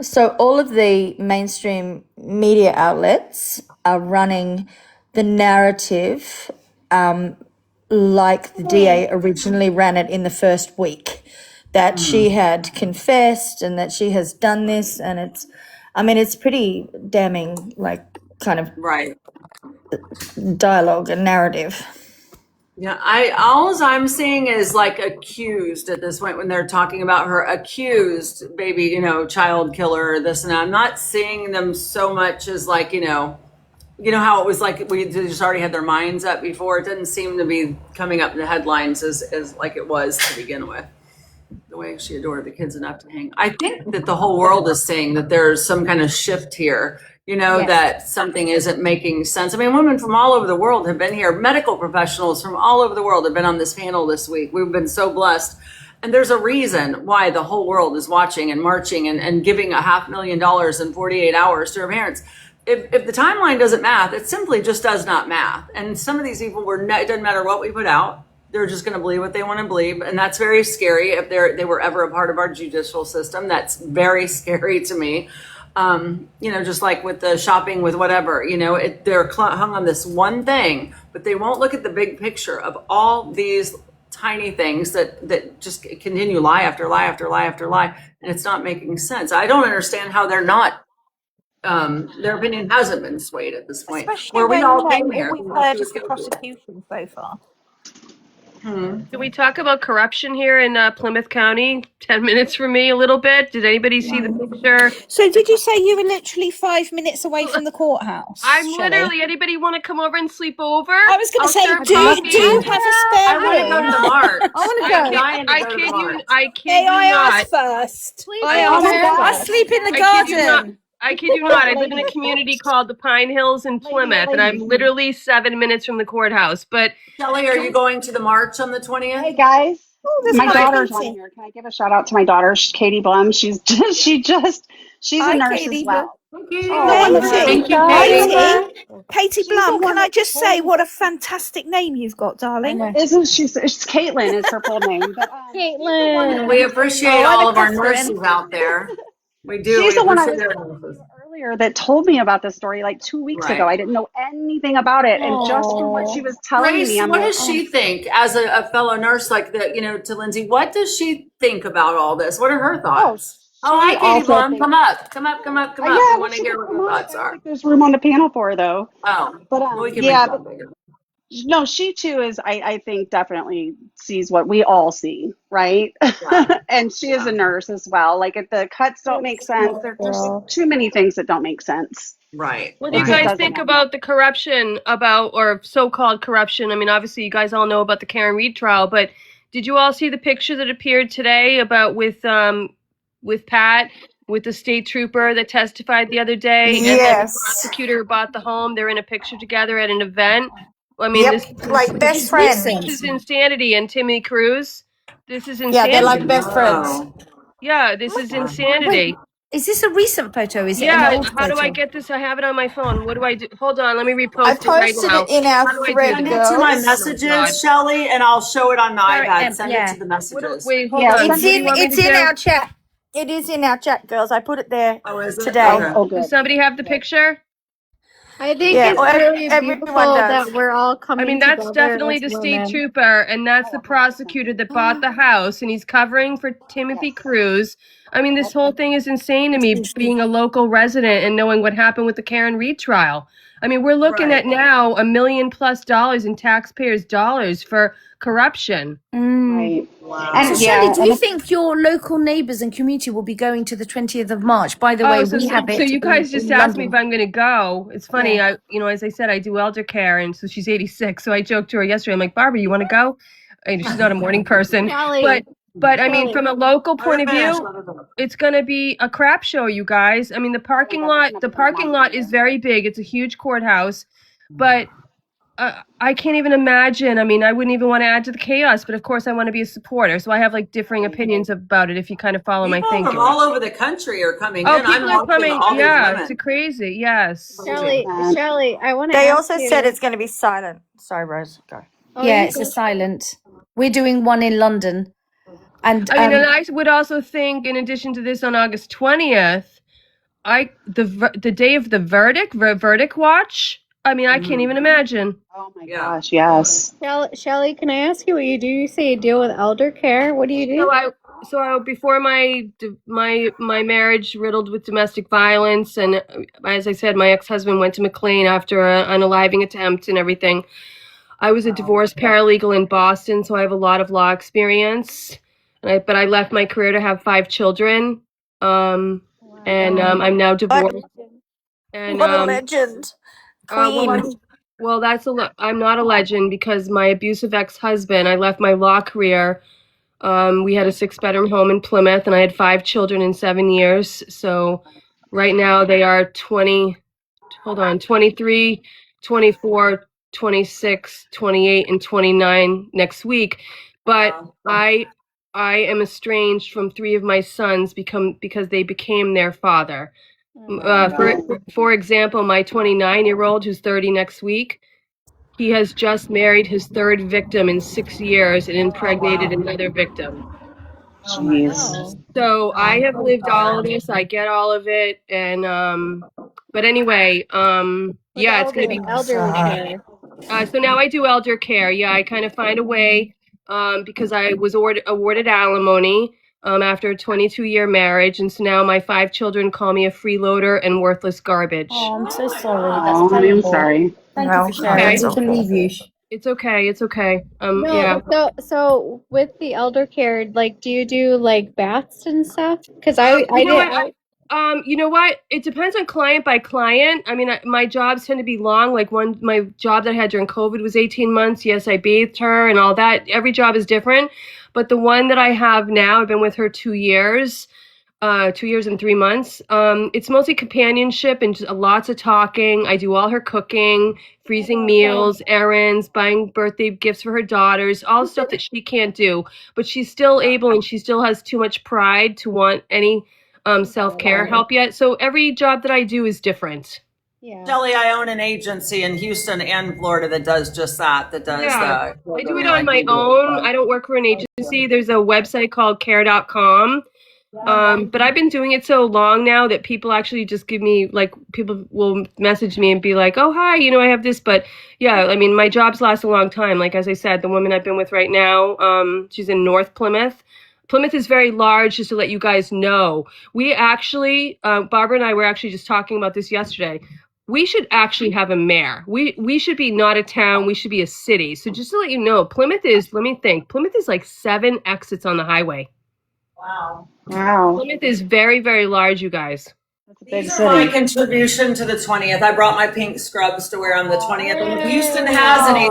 So all of the mainstream media outlets are running the narrative like the DA originally ran it in the first week, that she had confessed and that she has done this, and it's pretty damning, like kind of Right. dialogue and narrative. Yeah, all I'm seeing is like accused at this point when they're talking about her accused baby, child killer, this and that. I'm not seeing them so much as like, how it was like we just already had their minds up before. It didn't seem to be coming up in the headlines as like it was to begin with. The way she adored the kids enough to hang. I think that the whole world is saying that there's some kind of shift here. Yes. That something isn't making sense. I mean, women from all over the world have been here. Medical professionals from all over the world have been on this panel this week. We've been so blessed. And there's a reason why the whole world is watching and marching and giving $500,000 in 48 hours to her parents. If the timeline doesn't math, it simply just does not math. And some of these people it doesn't matter what we put out. They're just going to believe what they want to believe. And that's very scary. If they were ever a part of our judicial system, that's very scary to me. Just like with the shopping with whatever, they're hung on this one thing, but they won't look at the big picture of all these tiny things that just continue lie after lie after lie after lie. And it's not making sense. I don't understand how they're not, their opinion hasn't been swayed at this point. Especially Where we when all came here. we've heard of the prosecution so far. Can we talk about corruption here in Plymouth County? 10 minutes from me, a little bit. Did anybody see the picture? So did you say you were literally 5 minutes away from the courthouse? I'm Shelley? literally. Anybody want to come over and sleep over? I was going to say, serve do coffee. you have a spare I want to go to the room? march. I want to go. I kid you. I kid May you I not. ask first? Please I don't ask ask. first. I sleep in the I kid you not. garden. I kid you not. I live in a community called the Pine Hills in Plymouth, and I'm literally 7 minutes from the courthouse. But Kelly, are you going to the march on the 20th? Hey guys, there's my my daughter's Katie. on here. Can I give a shout out to my daughter, Katie Blum? She's a Hi, nurse Katie. as well. Katie, Thank you, Katie. Katie Blum, can I just say what a fantastic name you've got, darling? Isn't she? It's Caitlin is her full name. But, Caitlin. We appreciate all of our nurses out there. We do. She's We the one I was appreciate our talking nurses. to earlier that told me about this story like 2 weeks ago. I didn't know anything about it, and just from what she was telling Grace, me, I'm what like, does she think as a fellow nurse like that, to Lindsay? What does she think about all this? What are her thoughts? Oh, hi, Katie also Blum. thinks- Come up. Come up. Yeah, I want to she hear can what come your on. thoughts I are. think there's room on the panel for her though. Oh, But we can yeah, make that bigger. no, she too is. I think definitely sees what we all see, right? Yeah. And she is a nurse as well. Like if the cuts don't make sense, there's too many things that don't make sense. Right. what do you It just guys doesn't think matter. about the corruption or so-called corruption? I mean, obviously, you guys all know about the Karen Reed trial, but did you all see the picture that appeared today about with Pat? With the state trooper that testified the other day, and then the Yes. prosecutor who bought the home. They're in a picture together at an event. I mean, Yep, this is like best friends. This is insanity. And Timmy Cruz, this is insanity. Yeah, they're like best friends. Oh. Yeah, this is insanity. Is this a recent photo? Is it Yeah, an old how do I photo? get this? I have it on my phone. What do I do? Hold on, let me repost I it right posted now. it in our How do I do thread, Send this? it to my girls. messages, Shelly, and I'll show it on my Sorry, iPad. Send yeah. it to the messages. Wait, hold Yeah, on. It's What do you in want me it's to in do? our chat. It is in our chat, girls. I put it there Oh, is it? today. Okay. Oh, Does good. somebody have the picture? I think Yeah, it's well, really everyone beautiful does. that we're all coming I mean, that's together definitely as the state women. trooper, and that's the prosecutor that bought the house, and he's covering for Timothy Cruz. I mean, this whole thing is insane to me, being a local resident and knowing what happened with the Karen Reed trial. I mean, we're looking Right. at now $1 million+ in taxpayers' dollars for corruption. Right. Wow. And So yeah, Shelley, do and you it's- think your local neighbours and community will be going to the 20th of March? By the way, so, we have it. so you guys just in asked me London. if I'm going to go. It's funny, Yeah. as I said, I do elder care, and so she's 86. So I joked to her yesterday. I'm like, Barbara, you want to go? She's not a morning person, Shelly, but I mean, Shelly. from a local point of view, it's going to be a crap show, you guys. I mean, the parking lot is very big. It's a huge courthouse, but I can't even imagine. I mean, I wouldn't even want to add to the chaos, but of course I want to be a supporter. So I have like differing opinions about it if you kind of follow my People thinking. from all over the country are coming Oh, in. people I'm are coming. watching all these Yeah, women. it's crazy. Yes. Shelly, I want to They ask also you. said it's going to be silent. Sorry, Rose. Go. Oh, Yeah, you it's go. a silent. We're doing one in London, and I mean, and I would also think, in addition to this, on August 20th, the day of the verdict watch. I mean, I can't even imagine. Oh my gosh, yes. Shelly, can I ask you what you do? You say you deal with elder care. What do you do? So I before my marriage riddled with domestic violence, and as I said, my ex-husband went to McLean after an unaliving attempt and everything. I was a divorce paralegal in Boston, so I have a lot of law experience. But I left my career to have 5 children, and I'm now divorced. And What a legend. Queen. well, I'm not a legend because my abusive ex-husband, I left my law career. We had a 6-bedroom home in Plymouth, and I had 5 children in 7 years. So right now they are 23, 24, 26, 28, and 29 next week. But I am estranged from 3 of my sons because they became their father. For example, my 29-year-old, who's 30 next week, he has just married his 3rd victim in 6 years and impregnated another victim. Jeez. So I have lived all of this. I get all of it, and but anyway, yeah, it's gonna be elderly care. So now I do elder care. Yeah, I kind of find a way because I was awarded alimony after a 22-year marriage, and so now my 5 children call me a freeloader and worthless garbage. oh, I'm so sorry. Oh, That's I'm terrible. sorry. Thank Well, you for sharing. okay. I don't believe you. It's okay. It's okay. No, Yeah. so with the elder care, like, do you do like baths and stuff? Because I You know did. what? You know what? It depends on client by client. I mean, my jobs tend to be long. Like my job that I had during COVID was 18 months. Yes, I bathed her and all that. Every job is different. But the one that I have now, I've been with her 2 years. 2 years and 3 months. It's mostly companionship and just lots of talking. I do all her cooking, freezing meals, errands, buying birthday gifts for her daughters, all stuff that she can't do. But she's still able, and she still has too much pride to want any self-care help yet. So every job that I do is different. Yeah. Shelly, I own an agency in Houston and Florida that does just that. That does Yeah, the. I do it on my own. I don't work for an agency. There's a website called care.com. But I've been doing it so long now that people actually just give me, like, people will message me and be like, oh, hi, I have this. But yeah, I mean, my jobs last a long time. Like, as I said, the woman I've been with right now, she's in North Plymouth. Plymouth is very large, just to let you guys know. We actually, Barbara and I were actually just talking about this yesterday. We should actually have a mayor. We should be not a town. We should be a city. So just to let you know, Plymouth is like 7 exits on the highway. Wow. Plymouth is very, very large, you guys. That's a big These are my city. contribution to the 20th. I brought my pink scrubs to wear on the 20th. And if Houston has any,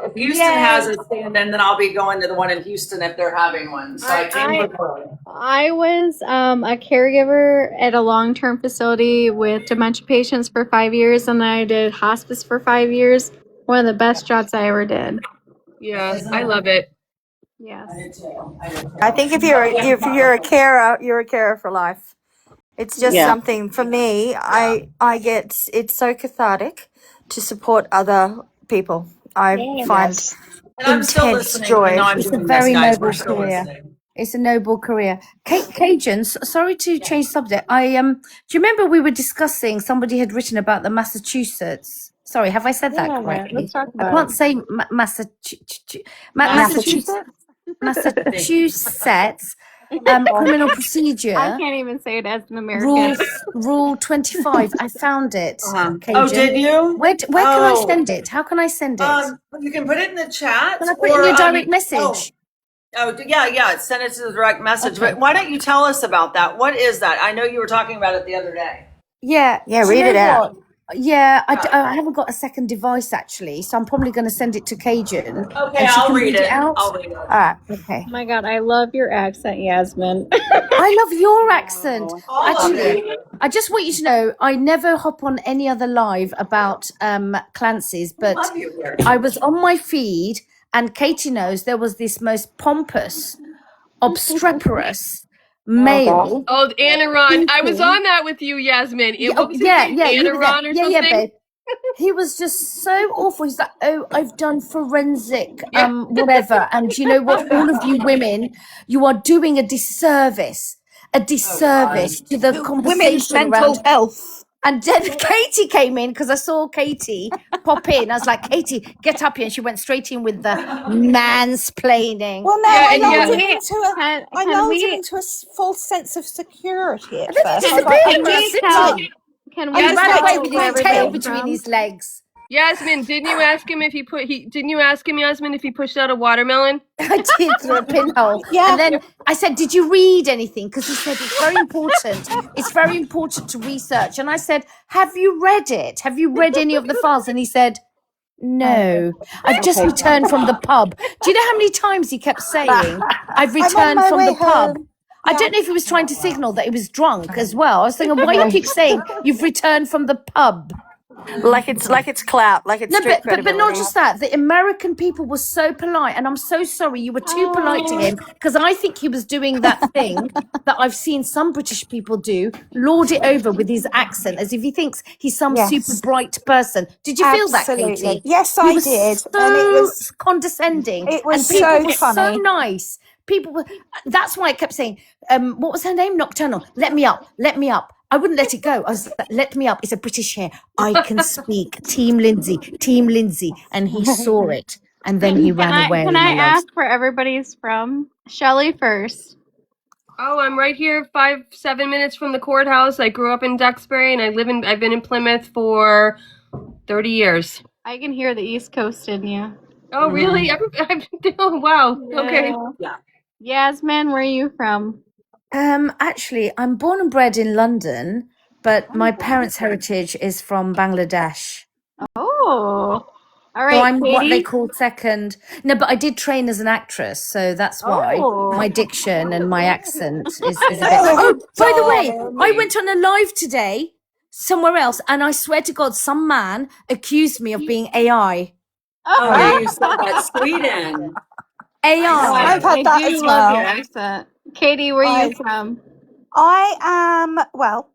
if Houston has a stand-in, then I'll be going to the one in Houston if they're having one. So I came prepared. I was a caregiver at a long-term facility with dementia patients for 5 years, and then I did hospice for 5 years. One of the best jobs I ever did. Yeah, I love it. Yes. I think if you're a carer, you're a carer for life. It's just Yeah. something for me. I get it's so cathartic to support other people. I find Yes. And I'm still intense listening. joy. Even though I'm It's a doing very this, guys, noble we're still career. listening. It's a noble career. Cajuns, sorry to change subject. Do you remember we were discussing, somebody had written about the Massachusetts? Sorry, have I said that Yeah, correctly? let's talk I about can't it. say Massachusetts. Criminal procedure. I can't even say it as an Rule American. Rule 25. I found it. Cajun. Oh, did you? Where can I send it? How can I send it? You can put it in the chat. Can I put it in your direct message? Yeah. Send it to the direct message. Okay. But why don't you tell us about that? What is that? I know you were talking about it the other day. Yeah. Yeah, Do read you it know out. what? Yeah, I haven't got a second device actually, so I'm probably going to send it to Cajun. Okay, and she I'll can read it. out. I'll read it. All right, okay. Oh my God, I love your accent, Yasmin. I love your accent. All of Actually, it. I just want you to know I never hop on any other live about Clancy's, but Love you here. I was on my feed and Katie knows there was this most pompous, obstreperous male. Oh, Anaron. I was on that with you, Yasmin. What was his name? you were there. Anaron or Yeah, something? babe. He was just so awful. He's like, oh, I've done forensic, whatever. And you know what? All of you women, you are doing a disservice to the Women's conversation mental around health. And then Katie came in because I saw Katie pop in. I was like, Katie, get up here. And she went straight in with the mansplaining. Well, no, Yeah, I and lulled yeah. him into a, Can- I can lulled we- him into a false sense of security at then first. he I was like, disappeared. I'm That's just- it. Can I we ran away tell with where his tail everybody's between from? his legs. Yasmin, didn't you ask him if he Yasmin, if he pushed out a watermelon? I did through a pinhole. Yeah. And then I said, did you read anything? Because he said it's very important. It's very important to research. And I said, have you read it? Have you read any of the files? And he said, no. I've just returned from the pub. Do you know how many times he kept saying, I've on returned my from way the pub? home. I don't know if he was trying to signal that he was drunk as well. I was thinking, why do you keep saying you've returned from the pub? Like it's clout, like it's No, street but not credibility. just that. The American people were so polite, and I'm so sorry you were too polite to him because I think he was doing that thing that I've seen some British people do, lord it over with his accent as if he thinks he's some Yes. super bright person. Did you feel that, Absolutely. Katie? Yes, He I was did. So And it was condescending. it was and people so were so funny. nice. People were. That's why I kept saying, what was her name? Nocturnal. Let me up. Let me up. I wouldn't let it go. I was like, let me up. It's a British hair. I can speak. Team Lindsay. And he saw it. And then he ran away. Can my I love. ask where everybody's from? Shelley first. Oh, I'm right here, 7 minutes from the courthouse. I grew up in Duxbury, and I've been in Plymouth for 30 years. I can hear the East Coast in you. Oh, really? Oh, wow. Okay. Yeah. Yasmin, where are you from? Actually, I'm born and bred in London, but my parents' heritage is from Bangladesh. Oh. All So right, I'm what they Katie. call second. No, but I did train as an actress, so that's why Oh. my diction and my accent is a bit. Oh, by the way, I went on a live today somewhere else, and I swear to God, some man accused me of being AI. Oh, yeah, you said that. Sweden. AI. I've had that I as do love your well. accent. Katie, where are you I- from? I am, well,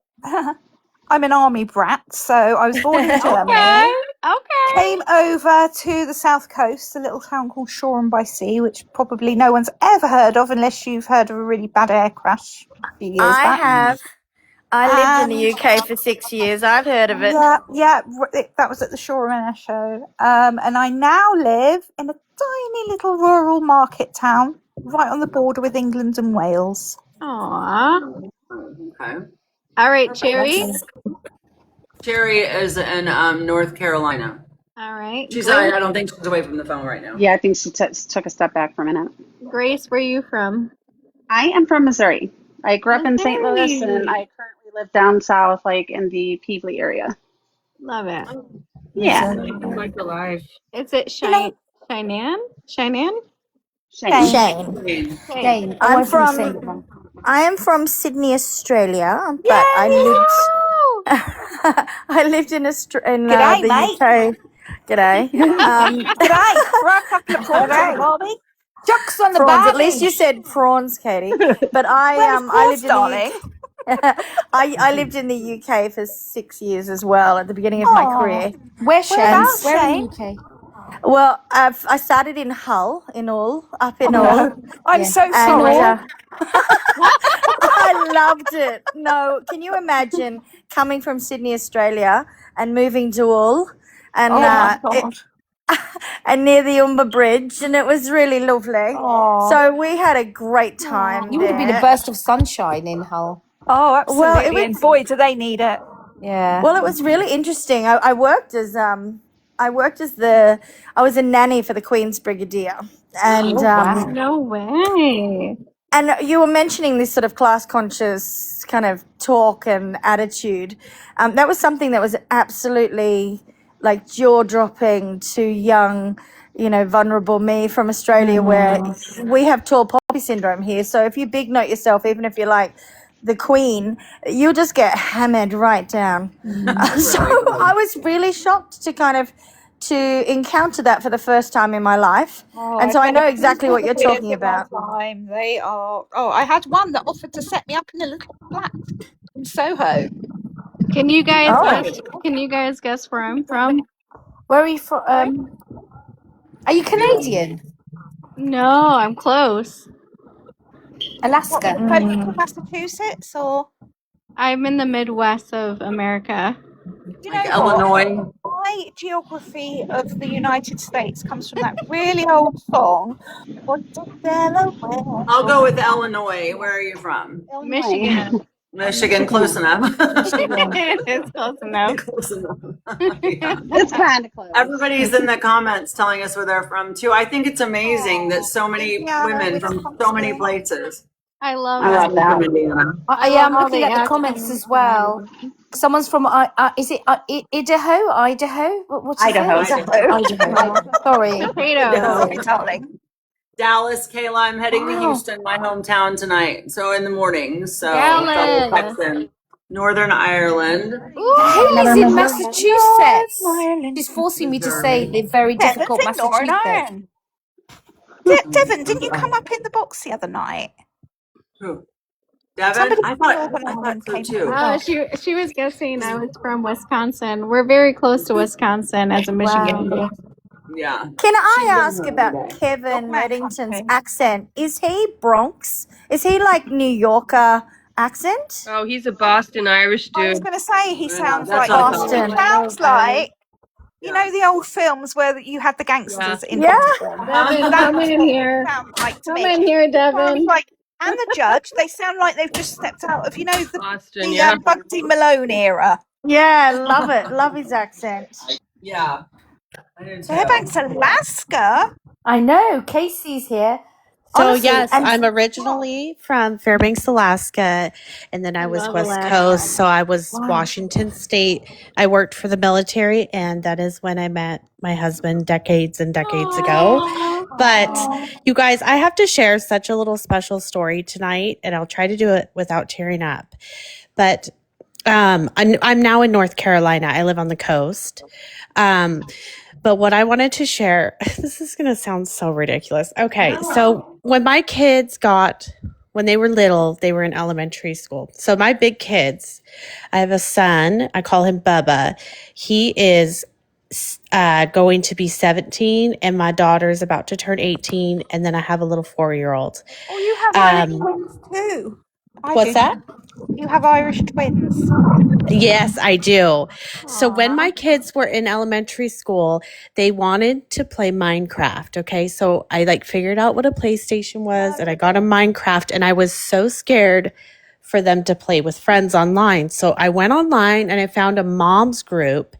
I'm an army brat, so I was born in Germany. Okay. Came over to the south coast, a little town called Shoreham by Sea, which probably no one's ever heard of unless you've heard of a really bad air crash a few years I back. have. I lived in the And- UK for 6 years. I've heard of it. That was at the Shoreham Air Show. And I now live in a tiny little rural market town right on the border with England and Wales. Aw. Okay. All right, Cherry. Cherry is in North Carolina. All right. She's. Grace, I don't think she's away from the phone right now. Yeah, I think she took a step back for a minute. Grace, where are you from? I am from Missouri. I grew up in St. Louis, Missouri. and I currently live down south, like in the Peebly area. Love it. Yeah. Like the live. Is it know- Cheyenne? Cheyenne? Shane. Shane. Jane, I'm I was gonna from- say it wrong. I am from Sydney, Australia, but I lived I lived in G'day, the mate. UK. G'day. G'day. Throw a couple of prawns on the barbie. Jocks on the prawns. At least you said prawns, Katie. But I lived in darling. I lived in the UK for 6 years as well at the beginning of my Aw. career. Whereabouts, Where Shane? in the UK? Well, I started in Hull, up in Hull. I'm so And, sorry. I loved it. No, can you imagine coming from Sydney, Australia, and moving to Hull, and Oh my God. and near the Umber Bridge, and it was really lovely. Aw. So we had a great time. You would have been a there. burst of sunshine in Hull. Oh, absolutely. Well, it And boy, do they need it. Yeah. Well, it was really interesting. I worked as I was a nanny for the Queen's Brigadier, and Oh, wow. No way. And you were mentioning this sort of class conscious kind of talk and attitude. That was something that was absolutely like jaw dropping to young, vulnerable me from Australia, where we have tall poppy syndrome here. So if you big note yourself, even if you're like the queen, you'll just get hammered right down. So I was really shocked to encounter that for the first time in my life. And so I know exactly what you're talking about. They are. Oh, I had one that offered to set me up in a little flat in Soho. Can you guys Oh. guess? Can you guys guess where I'm from? Where are you from? Are you Canadian? No, I'm close. Alaska. Mm. Massachusetts, or I'm in the Midwest of America. you Like know what? Illinois. My geography of the United States comes from that really old song. What did Delaware? I'll go with Illinois. Where are you from? Michigan. Michigan, close enough. It's close enough. Close enough. Yeah. It's kind of close. Everybody's in the comments telling us where they're from too. I think it's amazing that so many women from so many places. I love I love it. that. From Indiana. I love am all looking the at the accents. comments as well. Someone's from is it Idaho? Idaho? What's his Idaho. name? Idaho. Sorry. Potato. Sorry, darling. Dallas, Kayla, I'm heading to Wow. Houston, my hometown tonight. So in the morning. So Dallas. double Texan. Northern Ireland. Haley's in Massachusetts. She's forcing me to say Missouri. the very difficult Devon's in Northern Massachusetts. Ireland. Devon, didn't you come up in the box the other night? Who? Devin? Somebody I from thought Northern Ireland so came too. up. She was guessing I was from Wisconsin. We're very close to Wisconsin as a Michigan. Yeah. Can I She's been ask home about today. Kevin my Reddington's country. accent? Is he Bronx? Is he like New Yorker accent? Oh, he's a Boston Irish I was dude. going to say he Yeah, sounds that's like what I Boston. thought. sounds like the old films where you had the gangsters in Yeah. them. Devin, That's come what in it here. sounds like to Come me. in here, Sounds Devin. like, and the judge, they sound like they've just stepped out of the Boston, yeah. Bugsy Malone era. Yeah, love it. Love his accent. Yeah. I did too. Fairbanks, Alaska. I know. Casey's here. So Honestly, yes, and I'm originally from Fairbanks, Alaska, and then I was Love West Alaska. Coast. So I was Wow. Washington State. I worked for the military, and that is when I met my husband decades and decades ago. But you guys, I have to share such a little special story tonight, and I'll try to do it without tearing up. But I'm now in North Carolina. I live on the coast. But what I wanted to share, this is going to sound so ridiculous. Okay, so when my kids when they were little, they were in elementary school. So my big kids, I have a son, I call him Bubba. He is going to be 17, and my daughter's about to turn 18, and then I have a little 4-year-old. Oh, you have Irish twins too. I What's do. that? You have Irish twins. Yes, I do. So when my kids were in elementary school, they wanted to play Minecraft. Okay. So I figured out what a PlayStation was, and I got a Minecraft, and I was so scared for them to play with friends online. So I went online and I found a moms group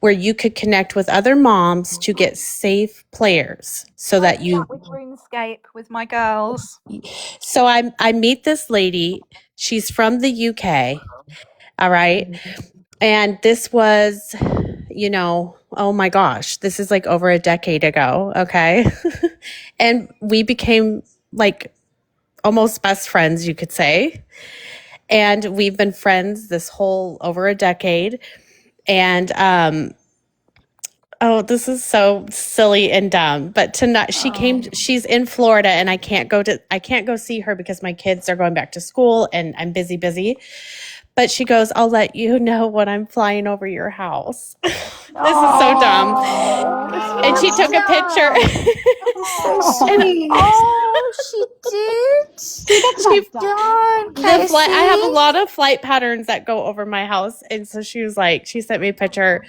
where you could connect with other moms to get safe players so that you with RuneScape with my girls. So I meet this lady. She's from the UK. All right. And this was, oh my gosh, this is like over a decade ago. Okay. And we became like almost best friends, you could say. And we've been friends this whole over a decade. And, oh, this is so silly and dumb. But tonight she's in Florida, and I can't go see her because my kids are going back to school and I'm busy. But she goes, I'll let you know when I'm flying over your house. This is so dumb. And she took a picture. Oh, she did. I have a lot of flight patterns that go over my house. And so she sent me a picture.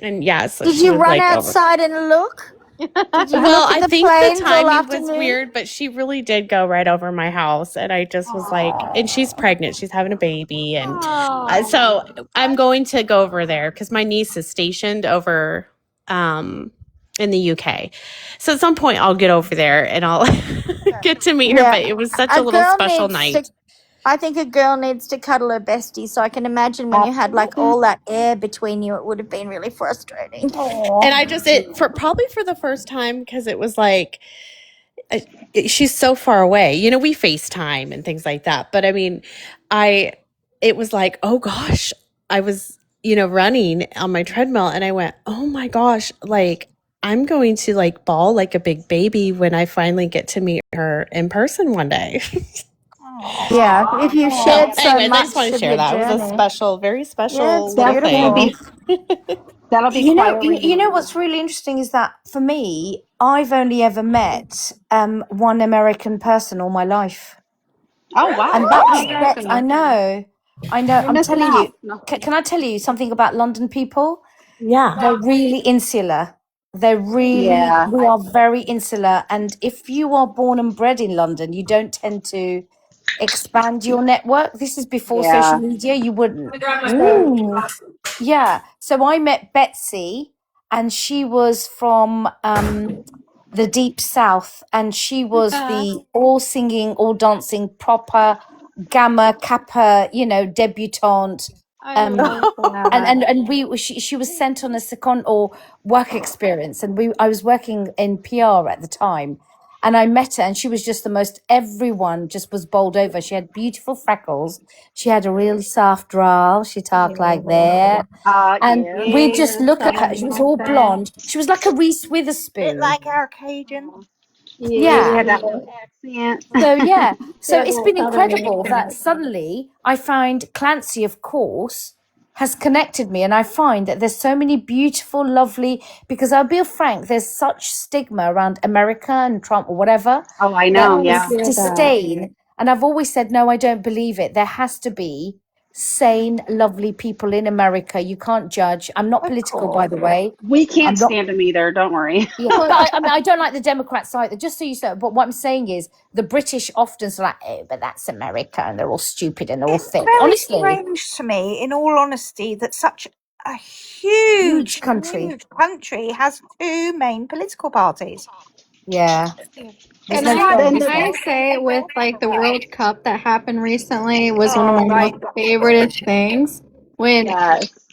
And so Did she you was run like over. outside and look? Did you Well, look at I the think planes the all timing was afternoon? weird, but she really did go right over my house, and I just was like, and she's pregnant, she's having a baby, and so I'm going to go over there because my niece is stationed over in the UK. So at some point I'll get over there and I'll get to meet her. Yeah. But it was such a little special night. I think a girl needs to cuddle her bestie. So I can imagine when you had like all that air between you, it would have been really frustrating. And I just probably for the first time, because it was like she's so far away. You know, we FaceTime and things like that. But I mean, it was like, oh gosh, I was, you know, running on my treadmill and I went, oh my gosh, like I'm going to like bawl like a big baby when I finally get to meet her in person one day. Yeah, if you shared so Anyway, I much just want to of share your that. It was a journey. special, very special Yeah, it's little beautiful. thing. That'll be You know, quietly. you know what's really interesting is that for me, I've only ever met one American person all my life. Oh wow! And that's I know. You're I'm missing telling out. you. No. Can I tell you something about London people? Yeah. They're really insular. They're really, Yeah. we are very insular. And if you are born and bred in London, you don't tend to expand your network. This is before social media. You wouldn't. So, yeah. So I met Betsy, and she was from the deep south, and she was the all singing, all dancing, proper Gamma Kappa, you know, debutante. And she was sent on a second or work experience, and I was working in PR at the time, and I met her, and she was just the most. Everyone just was bowled over. She had beautiful freckles. She had a really soft drawl. She talked like that, and we just look at her. She was all blonde. She was like a Reese Witherspoon. Like our Cajun. Yeah. That accent. So yeah, so it's been incredible that suddenly I find Clancy, of course, has connected me, and I find that there's so many beautiful, lovely. Because I'll be frank, there's such stigma around America and Trump or whatever. Oh, I know. Yeah. Disdain, and I've always said no, I don't believe it. There has to be sane, lovely people in America. You can't judge. I'm not political, by the way. We can't stand them either. Don't worry. Yeah, but I mean, I don't like the Democrats either, just so you know. But what I'm saying is, the British often say, like, oh, but that's America, and they're all stupid and they're all thick. Very Honestly, strange to me, in all honesty, that such a huge country has two main political parties. yeah. Can I say with like the World Cup that happened recently was one of my most favorite things. When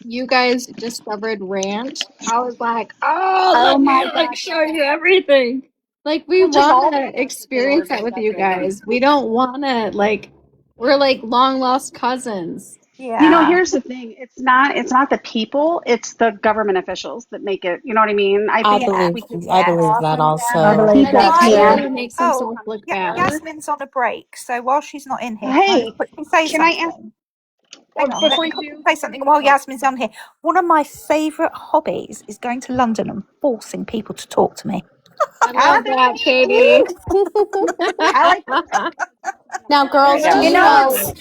you guys discovered Ranch, I was like, oh let me like show you everything. Like we want to experience that with you guys. We don't want to like we're like long lost cousins. Yeah. You know, here's the thing. It's not the people, it's the government officials that make it, you know what I mean? I think I believe that also. It makes themselves look bad. Yasmin's on a break, so while she's not in here, Hey, quickly say can I something. ask Hang on, let me say something while Yasmin's on here. One of my favourite hobbies is going to London and forcing people to talk to me. I love that, Katie. Now, girls, do You you know, know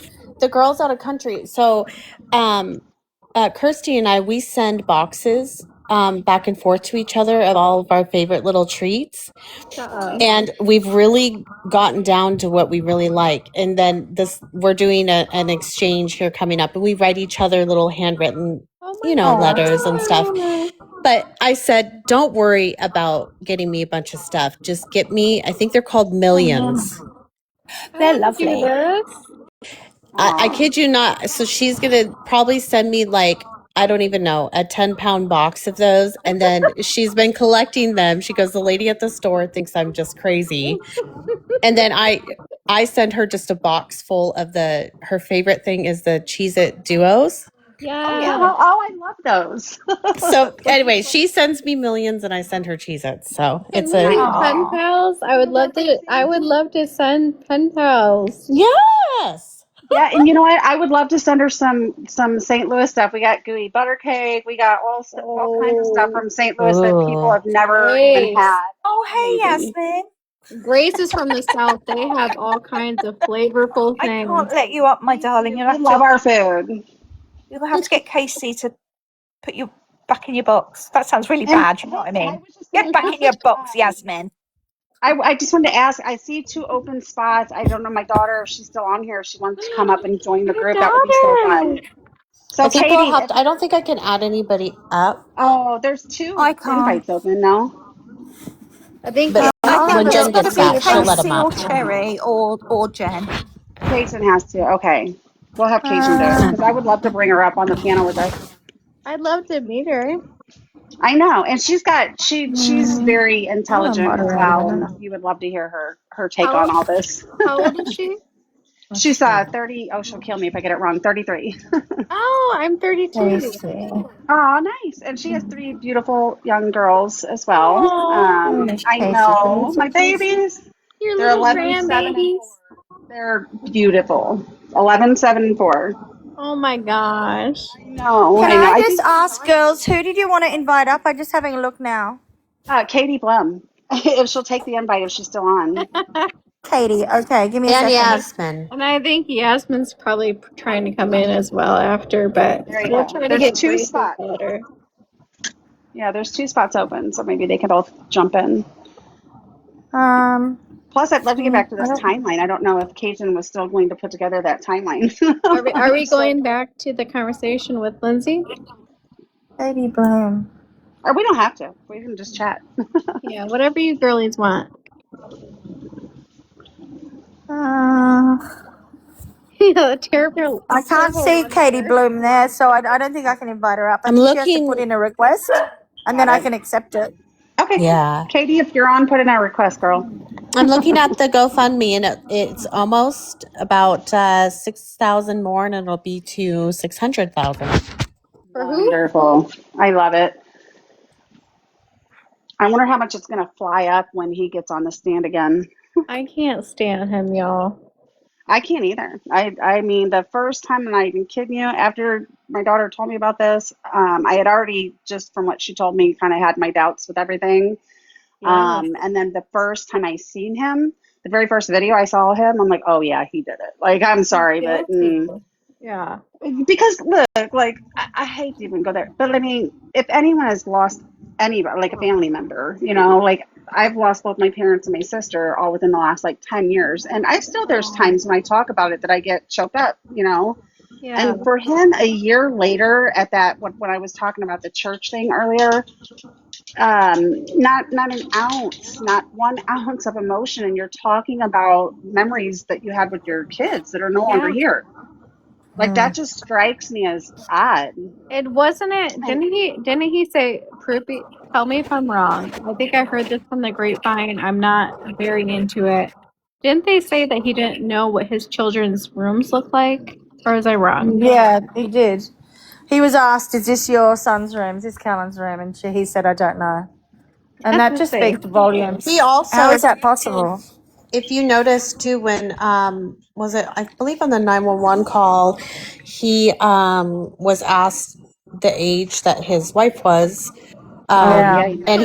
the girls out of country? So, Kirsty and I, we send boxes back and forth to each other of all of our favorite little treats. And we've really gotten down to what we really like. And then we're doing an exchange here coming up, and we write each other little handwritten, letters and stuff. But I said, don't worry about getting me a bunch of stuff. Just get me, I think they're called Millions. They're lovely. I kid you not. So she's going to probably send me like, I don't even know, a 10-pound box of those. And then she's been collecting them. She goes, the lady at the store thinks I'm just crazy. And then I send her just a box full of her favorite thing is the Cheez-It Duos. Yeah. Oh, I love those. So anyway, she sends me Millions and I send her Cheez-Its. So it's pen pals. I would love to send pen pals. Yes. Yeah, and you know what? I would love to send her some St. Louis stuff. We got gooey butter cake. We got all kinds of stuff from St. Louis that people have never even had. Oh, hey, Yasmin. Grace is from the South. They have all kinds of flavorful things. I can't let you up, my darling. You'll have love our food. You'll have to get Casey to put you back in your box. That sounds really bad. You know what I mean? Get back in your box, Yasmin. I just wanted to ask, I see 2 open spots. I don't know my daughter, if she's still on here, if she wants to come up and join the group. That would be so fun. So I think Katie, I don't think I can add anybody up. Oh, there's 2 invites open now. I think But I when think Jen it's got to gets be back, she'll let him Casey or up. Cherry or Jen. Cajun has to. Okay. We'll have Cajun do it because I would love to bring her up on the piano with us. I'd love to meet her. I know. And she's very I'm a intelligent as moderator. I well. don't And know. you would love to hear her take How on all this. how old is she? She's 30. Oh, she'll kill me if I get it wrong. 33. Oh, I'm 32. Casey. Oh, nice. And she has 3 beautiful young girls as well. Oh, Miss I Casey. know. Casey, My Casey. babies. Your They're little 11, 7, and 4. grandbabies. They're beautiful. 11, 7, and 4. Oh my gosh. No, Can I know. I I just think ask, girls, who did you want to invite up? I'm just having a look now. Katie Blum, if she'll take the invite, if she's still on. Katie. Okay, give me a And second. Yasmin. And I think Yasmin's probably trying to come in as well after, but There you we'll go. try to There's get 2 Grace spots. about her. Yeah, there's 2 spots open, so maybe they can both jump in. Plus, I'd love to get back to I this don't. timeline. I don't know if Cajun was still going to put together that timeline. Are we going back to the conversation with Lindsay? Katie Bloom. Or we don't have to. We can just chat. Yeah, whatever you girlies want. Yeah, terrible. I can't see Katie Bloom there, so I don't think I can invite her up. I I'm think she has to put looking. in a request, and then Got I it. can accept it. Okay. Yeah. Katie, if you're on, put in our request, girl. I'm looking at the GoFundMe, and it's almost about 6,000 more, and it'll be to 600,000. For who? Wonderful. I love it. I wonder how much it's going to fly up when he gets on the stand again. I can't stand him, y'all. I can't either. I mean, the first time, and I even kidding you, after my daughter told me about this, I had already, just from what she told me, kind of had my doubts with everything. Yeah. And then the first time I seen him, the very first video I saw him, I'm like, oh yeah, he did it. Like, I'm sorry, but Yeah. because look, like I hate to even go there, but I mean, if anyone has lost anybody, like a family member, like I've lost both my parents and my sister all within the last like 10 years, and there's times when I talk about it that I get choked up, Yeah. And for him, a year later, at that when I was talking about the church thing earlier, not an ounce, not 1 ounce of emotion, and you're talking about memories that you had with your kids that are no longer here. Like that just strikes me as odd. It wasn't it. Didn't he say, Prupi, tell me if I'm wrong. I think I heard this from the grapevine. I'm not very into it. Didn't they say that he didn't know what his children's rooms look like? Or was I wrong? Yeah, he did. He was asked, "Is this your son's room? Is this Callan's room?" And he said, "I don't know." And that just speaks volumes. He also, How is that possible? if you notice too, when was it? I believe on the 911 call, he was asked the age that his wife was, and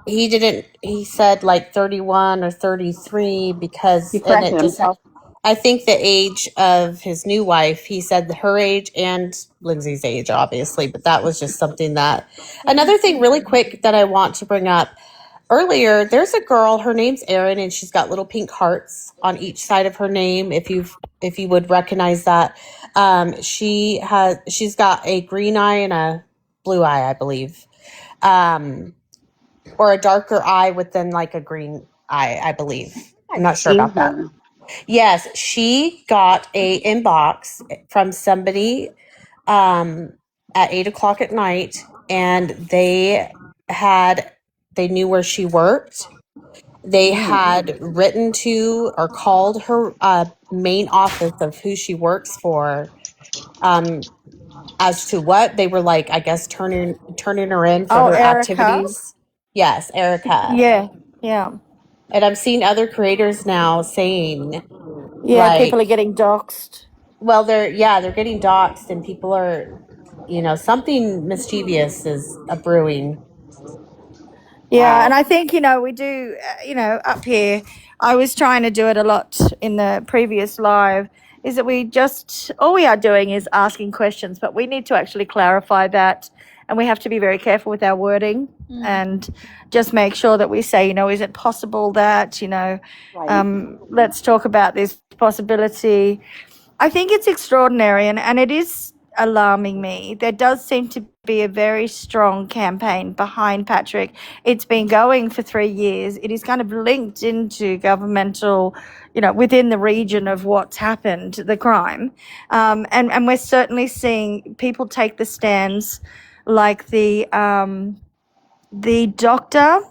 he didn't. He said like 31 or 33 because, He and corrected it just. himself. I think the age of his new wife, he said her age and Lindsay's age, obviously, but that was just something that. Another thing, really quick, that I want to bring up. Earlier, there's a girl, her name's Erin, and she's got little pink hearts on each side of her name, if you would recognize that. She's got a green eye and a blue eye, I believe. Or a darker eye with then like a green eye, I believe. I'm not sure about that. Yes, she got a inbox from somebody at 8:00 at night, and they knew where she worked. They had written to or called her main office of who she works for, as to what they were like, I guess turning her in for her Erica? activities. Yes, Erica. Yeah. And I'm seeing other creators now saying, Yeah, people are getting doxxed. well, they're getting doxxed, and people are, something mischievous is brewing. Yeah, and I think, we do, up here, I was trying to do it a lot in the previous live, is that all we are doing is asking questions, but we need to actually clarify that, and we have to be very careful with our wording and just make sure that we say, is it possible that, let's talk about this possibility. I think it's extraordinary, and it is alarming me. There does seem to be a very strong campaign behind Patrick. It's been going for 3 years. It is kind of linked into governmental, within the region of what's happened, the crime. And we're certainly seeing people take the stands, like the doctor,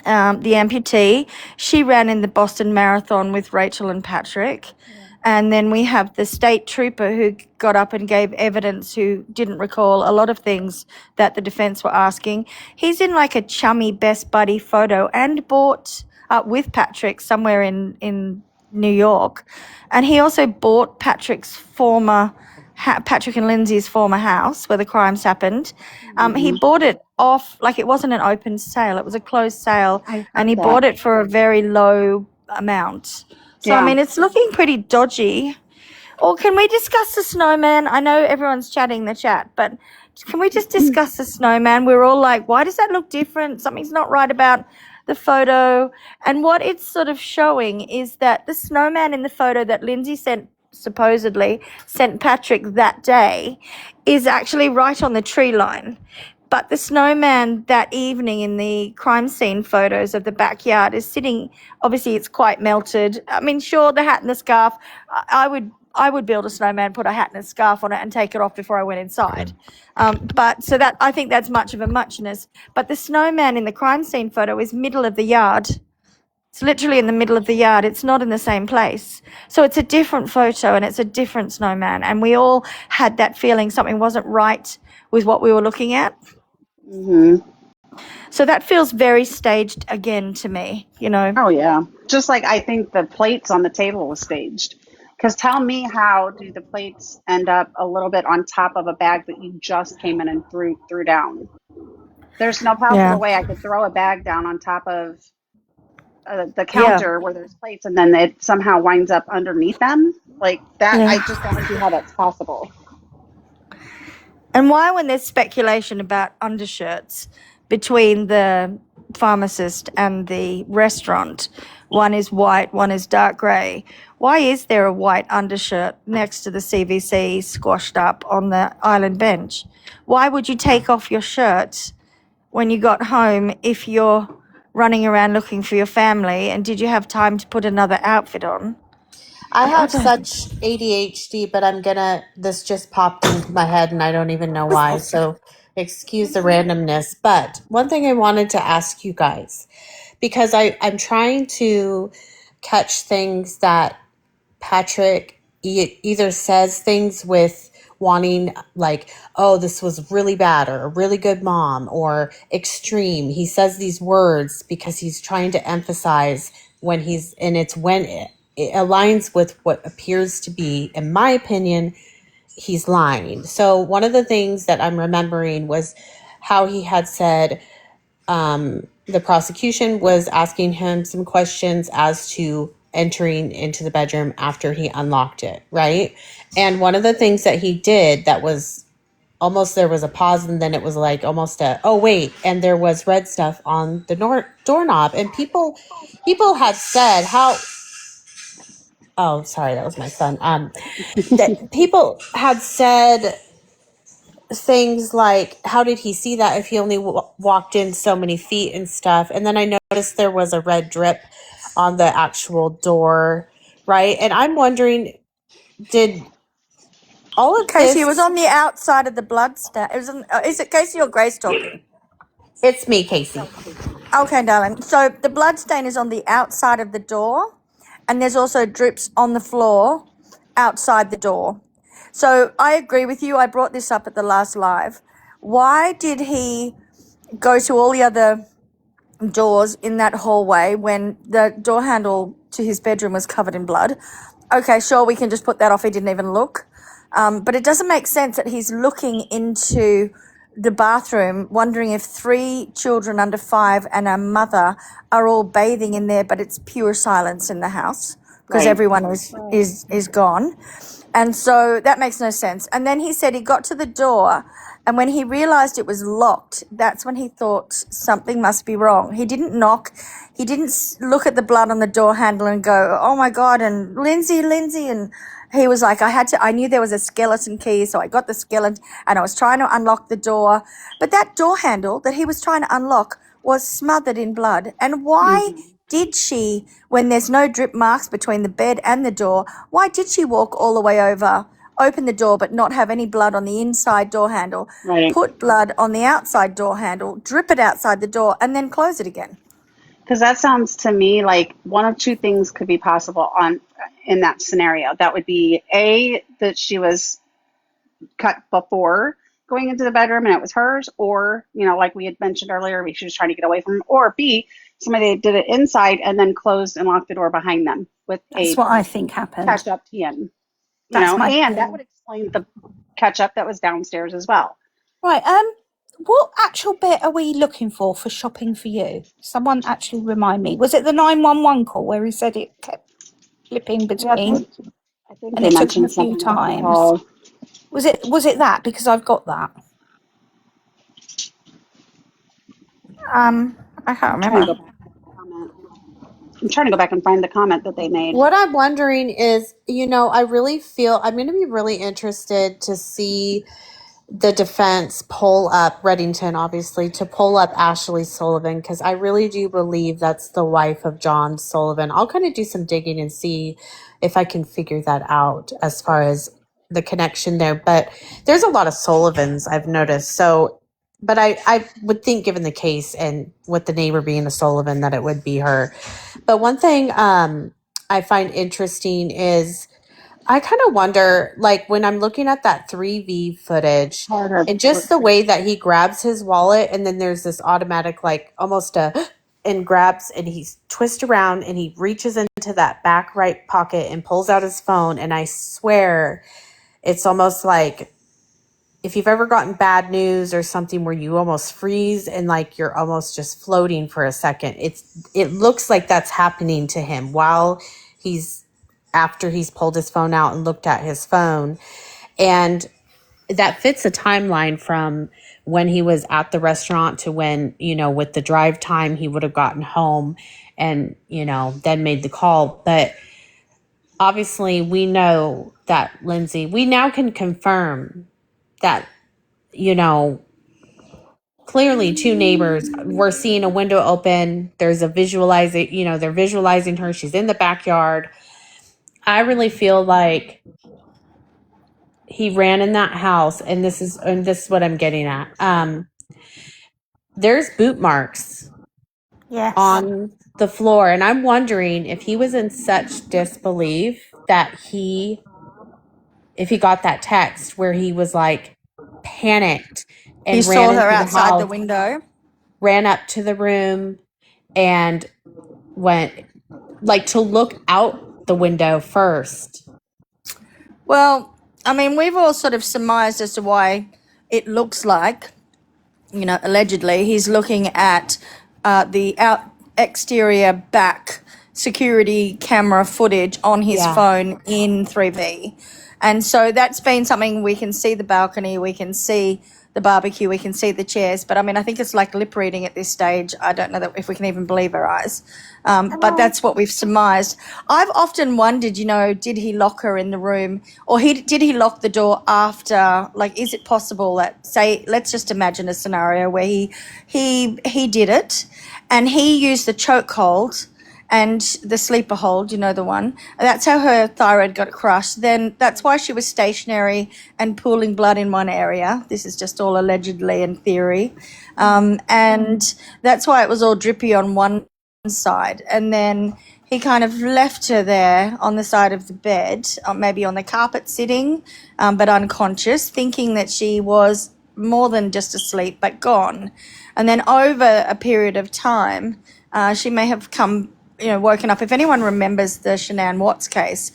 the amputee. She ran in the Boston Marathon with Rachel and Patrick. And then we have the state trooper who got up and gave evidence, who didn't recall a lot of things that the defense were asking. He's in like a chummy best buddy photo and bought with Patrick somewhere in New York. And he also bought Patrick and Lindsay's former house where the crimes happened. He bought it off, like it wasn't an open sale, it was a closed sale, and he bought it for a very low amount. So, I mean, it's looking pretty dodgy. Or can we discuss the snowman? I know everyone's chatting in the chat, but can we just discuss the snowman? We're all like, why does that look different? Something's not right about the photo. And what it's sort of showing is that the snowman in the photo that Lindsay supposedly sent Patrick that day is actually right on the tree line. But the snowman that evening in the crime scene photos of the backyard is sitting, obviously it's quite melted. I mean, sure, the hat and the scarf, I would build a snowman, put a hat and a scarf on it and take it off before I went inside. But so that, I think that's much of a muchness. But the snowman in the crime scene photo is middle of the yard. It's literally in the middle of the yard. It's not in the same place. So it's a different photo and it's a different snowman. And we all had that feeling something wasn't right with what we were looking at. So that feels very staged again to me, Oh, yeah. Just like I think the plates on the table was staged. Because tell me, how do the plates end up a little bit on top of a bag that you just came in and threw down? There's no possible way I could throw a bag down on top of the counter where there's plates and then it somehow winds up underneath them. Like that, I just don't see how that's possible. And why, when there's speculation about undershirts between the pharmacist and the restaurant, one is white, one is dark grey, why is there a white undershirt next to the CVC squashed up on the island bench? Why would you take off your shirt when you got home if you're running around looking for your family? And did you have time to put another outfit on? I have such ADHD, but this just popped into my head and I don't even know why. So excuse the randomness. But one thing I wanted to ask you guys, because I'm trying to catch things that Patrick either says things with wanting, like, oh, this was really bad, or a really good mom, or extreme. He says these words because he's trying to emphasize when it aligns with what appears to be, in my opinion, he's lying. So one of the things that I'm remembering was how he had said the prosecution was asking him some questions as to entering into the bedroom after he unlocked it, right? And one of the things that he did that was almost, there was a pause and then it was like almost oh wait, and there was red stuff on the doorknob. And people had said how... Oh, sorry, that was my son. That people had said things like, how did he see that if he only walked in so many feet and stuff? And then I noticed there was a red drip on the actual door, right? And I'm wondering, did all of Casey, this... it was on the outside of the blood stain. Is it Casey or Grace talking? It's me, Casey. Okay, darling. So the blood stain is on the outside of the door, and there's also drips on the floor outside the door. So I agree with you. I brought this up at the last live. Why did he go to all the other doors in that hallway when the door handle to his bedroom was covered in blood? Okay, sure, we can just put that off. He didn't even look. But it doesn't make sense that he's looking into the bathroom, wondering if 3 children under 5 and a mother are all bathing in there, but it's pure silence in the house because everyone is gone. And so that makes no sense. And then he said he got to the door And when he realized it was locked, that's when he thought something must be wrong. He didn't knock. He didn't look at the blood on the door handle and go, oh my God, and Lindsay. And he was like, I knew there was a skeleton key, so I got the skeleton and I was trying to unlock the door. But that door handle that he was trying to unlock was smothered in blood. And why did she, when there's no drip marks between the bed and the door, why did she walk all the way over, open the door, but not have any blood on the inside door handle, Right. put blood on the outside door handle, drip it outside the door, and then close it again? Because that sounds to me like one of two things could be possible in that scenario. That would be A, that she was cut before going into the bedroom and it was hers, or, like we had mentioned earlier, she was trying to get away from him, or B, somebody did it inside and then closed and locked the door behind them with That's what I think happened. catch-up TN. That's my And that feeling. would explain the catch-up that was downstairs as well. Right. What actual bit are we looking for shopping for you? Someone actually remind me. Was it the 911 call where he said it kept flipping between I think and they it took him a mentioned few something about the times? call. Was it that? Because I've got that. I can't I'm trying to remember. go back to the comment. I'm trying to go back and find the comment that they made. What I'm wondering is, I really feel I'm going to be really interested to see the defense pull up Reddington, obviously, to pull up Ashley Sullivan, because I really do believe that's the wife of John Sullivan. I'll kind of do some digging and see if I can figure that out as far as the connection there. But there's a lot of Sullivans I've noticed. So, but I would think, given the case and with the neighbor being a Sullivan, that it would be her. But one thing I find interesting is I kind of wonder, like, when I'm looking at that 3V footage and just the way that he grabs his wallet and then there's this automatic, like, almost and grabs and he twists around and he reaches into that back right pocket and pulls out his phone. And I swear it's almost like if you've ever gotten bad news or something where you almost freeze and like you're almost just floating for a second. It looks like that's happening to him while after he's pulled his phone out and looked at his phone. And that fits a timeline from when he was at the restaurant to when, with the drive time, he would have gotten home and, then made the call. But obviously we know that Lindsay, we now can confirm that, clearly two neighbors were seeing a window open. There's a visualizing, they're visualizing her. She's in the backyard. I really feel like he ran in that house, and this is what I'm getting at. There's boot marks on the floor, and I'm wondering if he was in such disbelief that if he got that text where he was like panicked and He ran saw into her the outside the house, window. ran up to the room and went like to look out the window first. Well, I mean, we've all sort of surmised as to why it looks like, allegedly he's looking at the exterior back security camera footage on his phone in 3V. And so that's been something. We can see the balcony, we can see the barbecue, we can see the chairs. But I mean, I think it's like lip reading at this stage. I don't know if we can even believe our eyes. But that's what we've surmised. I've often wondered, did he lock her in the room, or did he lock the door after? Like, is it possible that, say, let's just imagine a scenario where he did it, and he used the chokehold and the sleeper hold, the one. That's how her thyroid got crushed. Then that's why she was stationary and pooling blood in one area. This is just all allegedly in theory. And that's why it was all drippy on one side. And then he kind of left her there on the side of the bed, or maybe on the carpet sitting, but unconscious, thinking that she was more than just asleep, but gone. And then over a period of time, she may have woken up. If anyone remembers the Shanann Watts case,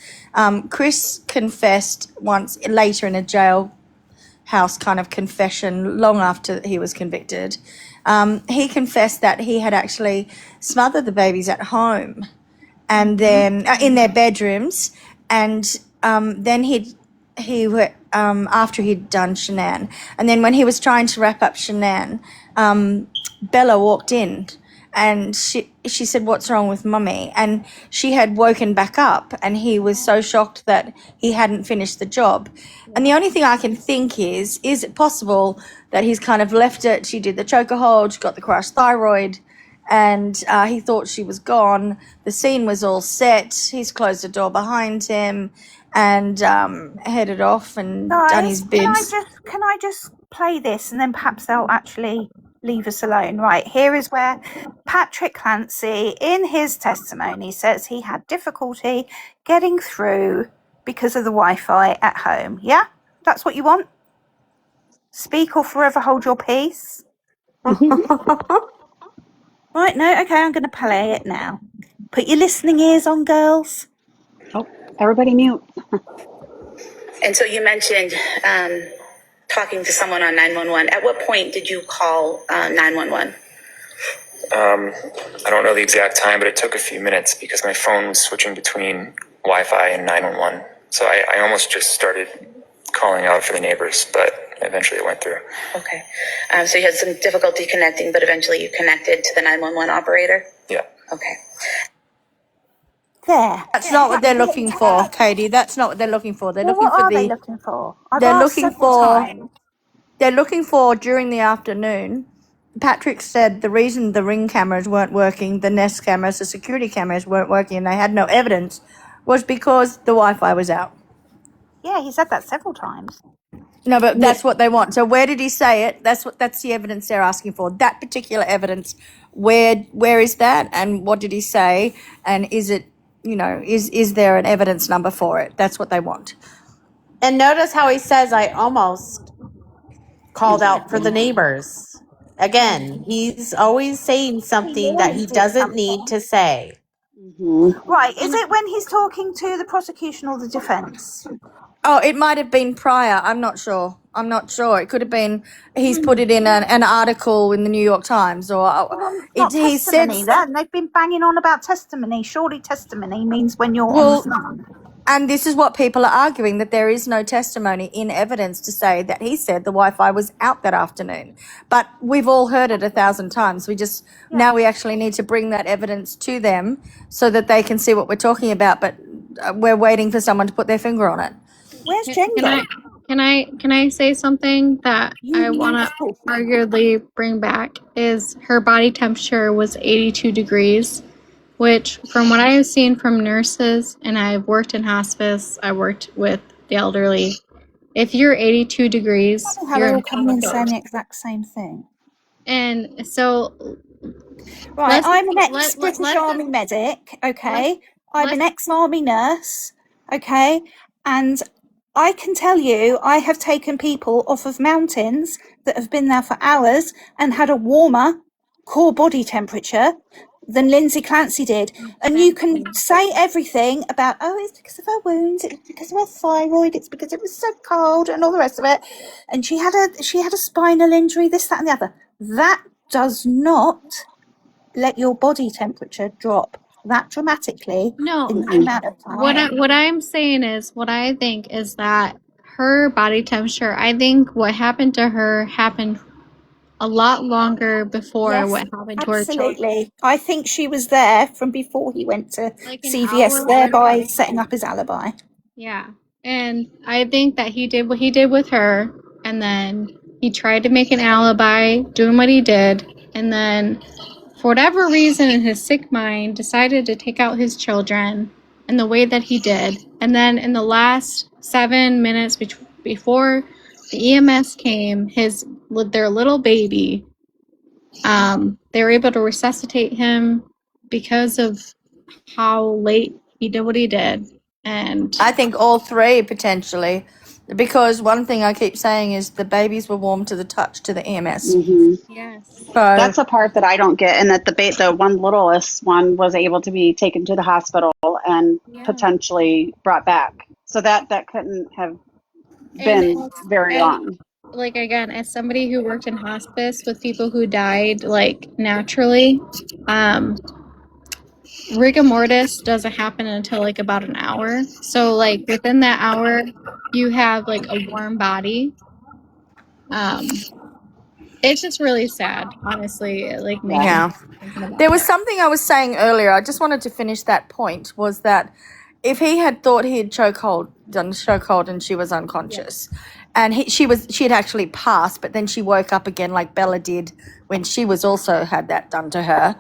Chris confessed once later in a jailhouse kind of confession long after he was convicted. He confessed that he had actually smothered the babies at home and then in their bedrooms, and then after he'd done Shanann, and then when he was trying to wrap up Shanann, Bella walked in, and she said, "What's wrong with Mummy?" And she had woken back up, and he was so shocked that he hadn't finished the job. And the only thing I can think is it possible that he's kind of left it? She did the choker hold, she got the crushed thyroid, and he thought she was gone. The scene was all set. He's closed the door behind him and headed off and done his bibs. Can I just play this, and then perhaps they'll actually leave us alone. Right, here is where Patrick Clancy, in his testimony, says he had difficulty getting through because of the Wi-Fi at home. Yeah? That's what you want? Speak or forever hold your peace? Right, no, okay, I'm going to play it now. Put your listening ears on, girls. Oh, everybody mute. And so you mentioned talking to someone on 911. At what point did you call 911? I don't know the exact time, but it took a few minutes because my phone was switching between Wi-Fi and 911. So I almost just started calling out for the neighbors, but eventually it went through. Okay. So you had some difficulty connecting, but eventually you connected to the 911 operator? Yeah. Okay. There. That's not what they're looking for, Katie. That's not what they're looking for. They're looking What for are the. they looking for? I've They're asked looking several for. times. They're looking for during the afternoon. Patrick said the reason the Ring cameras weren't working, the Nest cameras, the security cameras weren't working, and they had no evidence, was because the Wi-Fi was out. Yeah, he said that several times. No, but that's what they want. So where did he say it? That's the evidence they're asking for. That particular evidence. Where is that? And what did he say? And is it, is there an evidence number for it? That's what they want. And notice how he says, I almost called out for the neighbors. Again, he's always saying something that he doesn't need to say. Right, is it when he's talking to the prosecution or the defense? Oh, it might have been prior. I'm not sure. It could have been he's put it in an article in the New York Times, or Not he said. testimony then. They've been banging on about testimony. Surely testimony means when you're on the stand. And this is what people are arguing, that there is no testimony in evidence to say that he said the Wi-Fi was out that afternoon. But we've all heard it 1,000 times. Now we actually need to bring that evidence to them so that they can see what we're talking about. But we're waiting for someone to put their finger on it. Where's Jenga? Can I say something that I want to arguably bring back is her body temperature was 82 degrees, which from what I have seen from nurses, and I've worked in hospice, I worked with the elderly. If you're 82 degrees, They're all coming in saying the exact same thing. And so, right, I'm an ex-British Army medic, okay? I'm an ex-Army nurse, okay? And I can tell you, I have taken people off of mountains that have been there for hours and had a warmer core body temperature than Lindsay Clancy did. And you can say everything about, it's because of her wounds, it's because of her thyroid, it's because it was so cold and all the rest of it. And she had a spinal injury, this, that, and the other. That does not let your body temperature drop that dramatically in that amount of time. What I'm saying is, what I think is that her body temperature, I think what happened to her happened a lot longer before what happened to her children. Absolutely. I think she was there from before he went to CVS, thereby setting up his alibi. Yeah. And I think that he did what he did with her, and then he tried to make an alibi doing what he did, and then for whatever reason in his sick mind decided to take out his children in the way that he did. And then in the last 7 minutes before the EMS came, their little baby, they were able to resuscitate him because of how late he did what he did. And I think all three potentially, because one thing I keep saying is the babies were warm to the touch to the EMS. Yes. So That's the part that I don't get, and that the one littlest one was able to be taken to the hospital and potentially brought back. So that couldn't have been very long. Like, again, as somebody who worked in hospice with people who died like naturally, rigor mortis doesn't happen until like about an hour. So like within that hour, you have like a warm body. It's just really sad, honestly. It like makes me Yeah. thinking about There was that. something I was saying earlier. I just wanted to finish that point. Was that if he had thought he had done chokehold, and she was unconscious, and she had actually passed, but then she woke up again like Bella did when she was also had that done to her.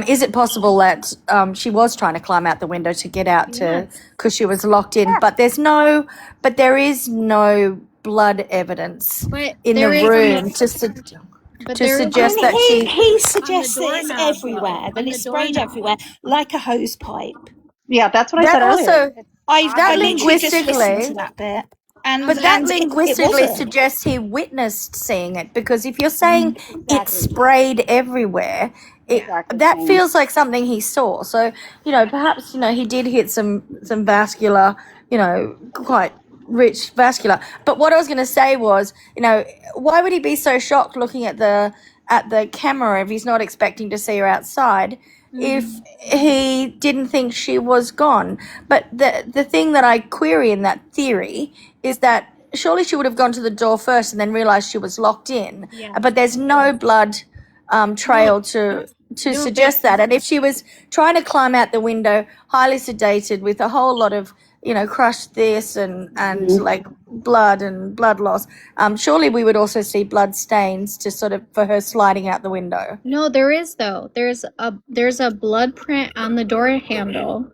Is it possible that she was trying to climb out the window to get out because she was locked in? But there is no blood evidence But in the there is room but to there is suggest a- that He suggests that it's doorknob, everywhere, though. that On it's the sprayed doorknob. everywhere, like a hose pipe. Yeah, that's what I that said earlier. also I literally just listened to linguistically. that bit, and But that it linguistically wasn't. suggests he witnessed seeing it, because if you're saying it's Exactly. sprayed everywhere, Exactly that same. feels like something he saw. So, perhaps, he did hit some vascular, quite rich vascular. But what I was going to say was, why would he be so shocked looking at the camera if he's not expecting to see her outside? If he didn't think she was gone. But the thing that I query in that theory is that surely she would have gone to the door first and then realized she was locked in. Yeah. But there's no blood trail to suggest that. And if she was trying to climb out the window, highly sedated with a whole lot of crushed this and like blood and blood loss, surely we would also see blood stains for her sliding out the window. No, there is though. There's a blood print on the door handle,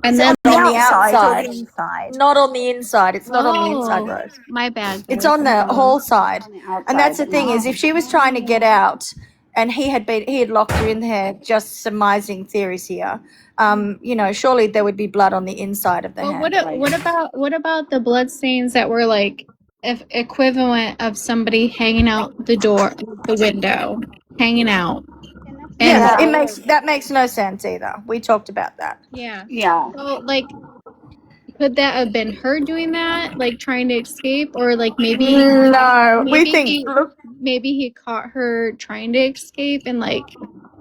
and then on the outside or outside, the inside? not on the inside. It's not on the inside, Rose. My bad. It's guys. on the whole side. On the outside. And that's the thing is, if she was trying to get out and he had locked her in there, just surmising theories here, surely there would be blood on the inside of the Well, hand. what about the blood stains that were like equivalent of somebody hanging out the window, hanging out? Yeah, And that makes no sense either. We talked about that. yeah. Yeah. So like, could that have been her doing that, like trying to escape, or like maybe No, we maybe think. he caught her trying to escape and like.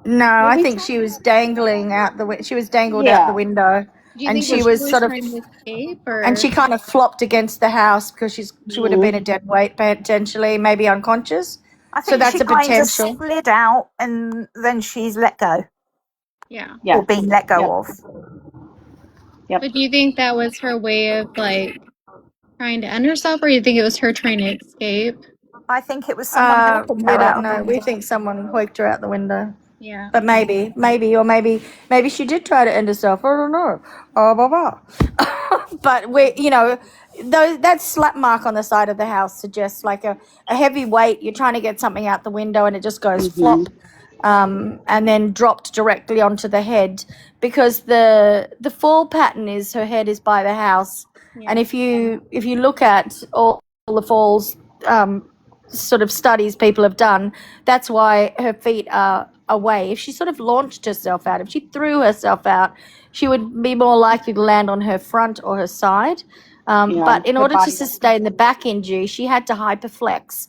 No, I think she was dangling out she was dangled out the window, Do you and think she that was sort of, trying to escape, or and she kind of flopped against the house because she would have been a dead weight potentially, maybe unconscious. I So think that's she a kind of potential. slid out and then she's let go yeah. or being let go of. Yep. But do you think that was her way of like trying to end herself, or do you think it was her trying to escape? I think it was someone helping We her out. don't know. We think someone hoiked her out the window. Yeah. But maybe she did try to end herself. I don't know. Blah, blah. But that slap mark on the side of the house suggests like a heavy weight. You're trying to get something out the window and it just goes flop, and then dropped directly onto the head, because the fall pattern is her head is by the house, and if you look at all the falls sort of studies people have done, that's why her feet are away. If she sort of launched herself out, if she threw herself out, she would be more likely to land on her front or her side. But in her order to body- sustain the back injury, she had to hyperflex.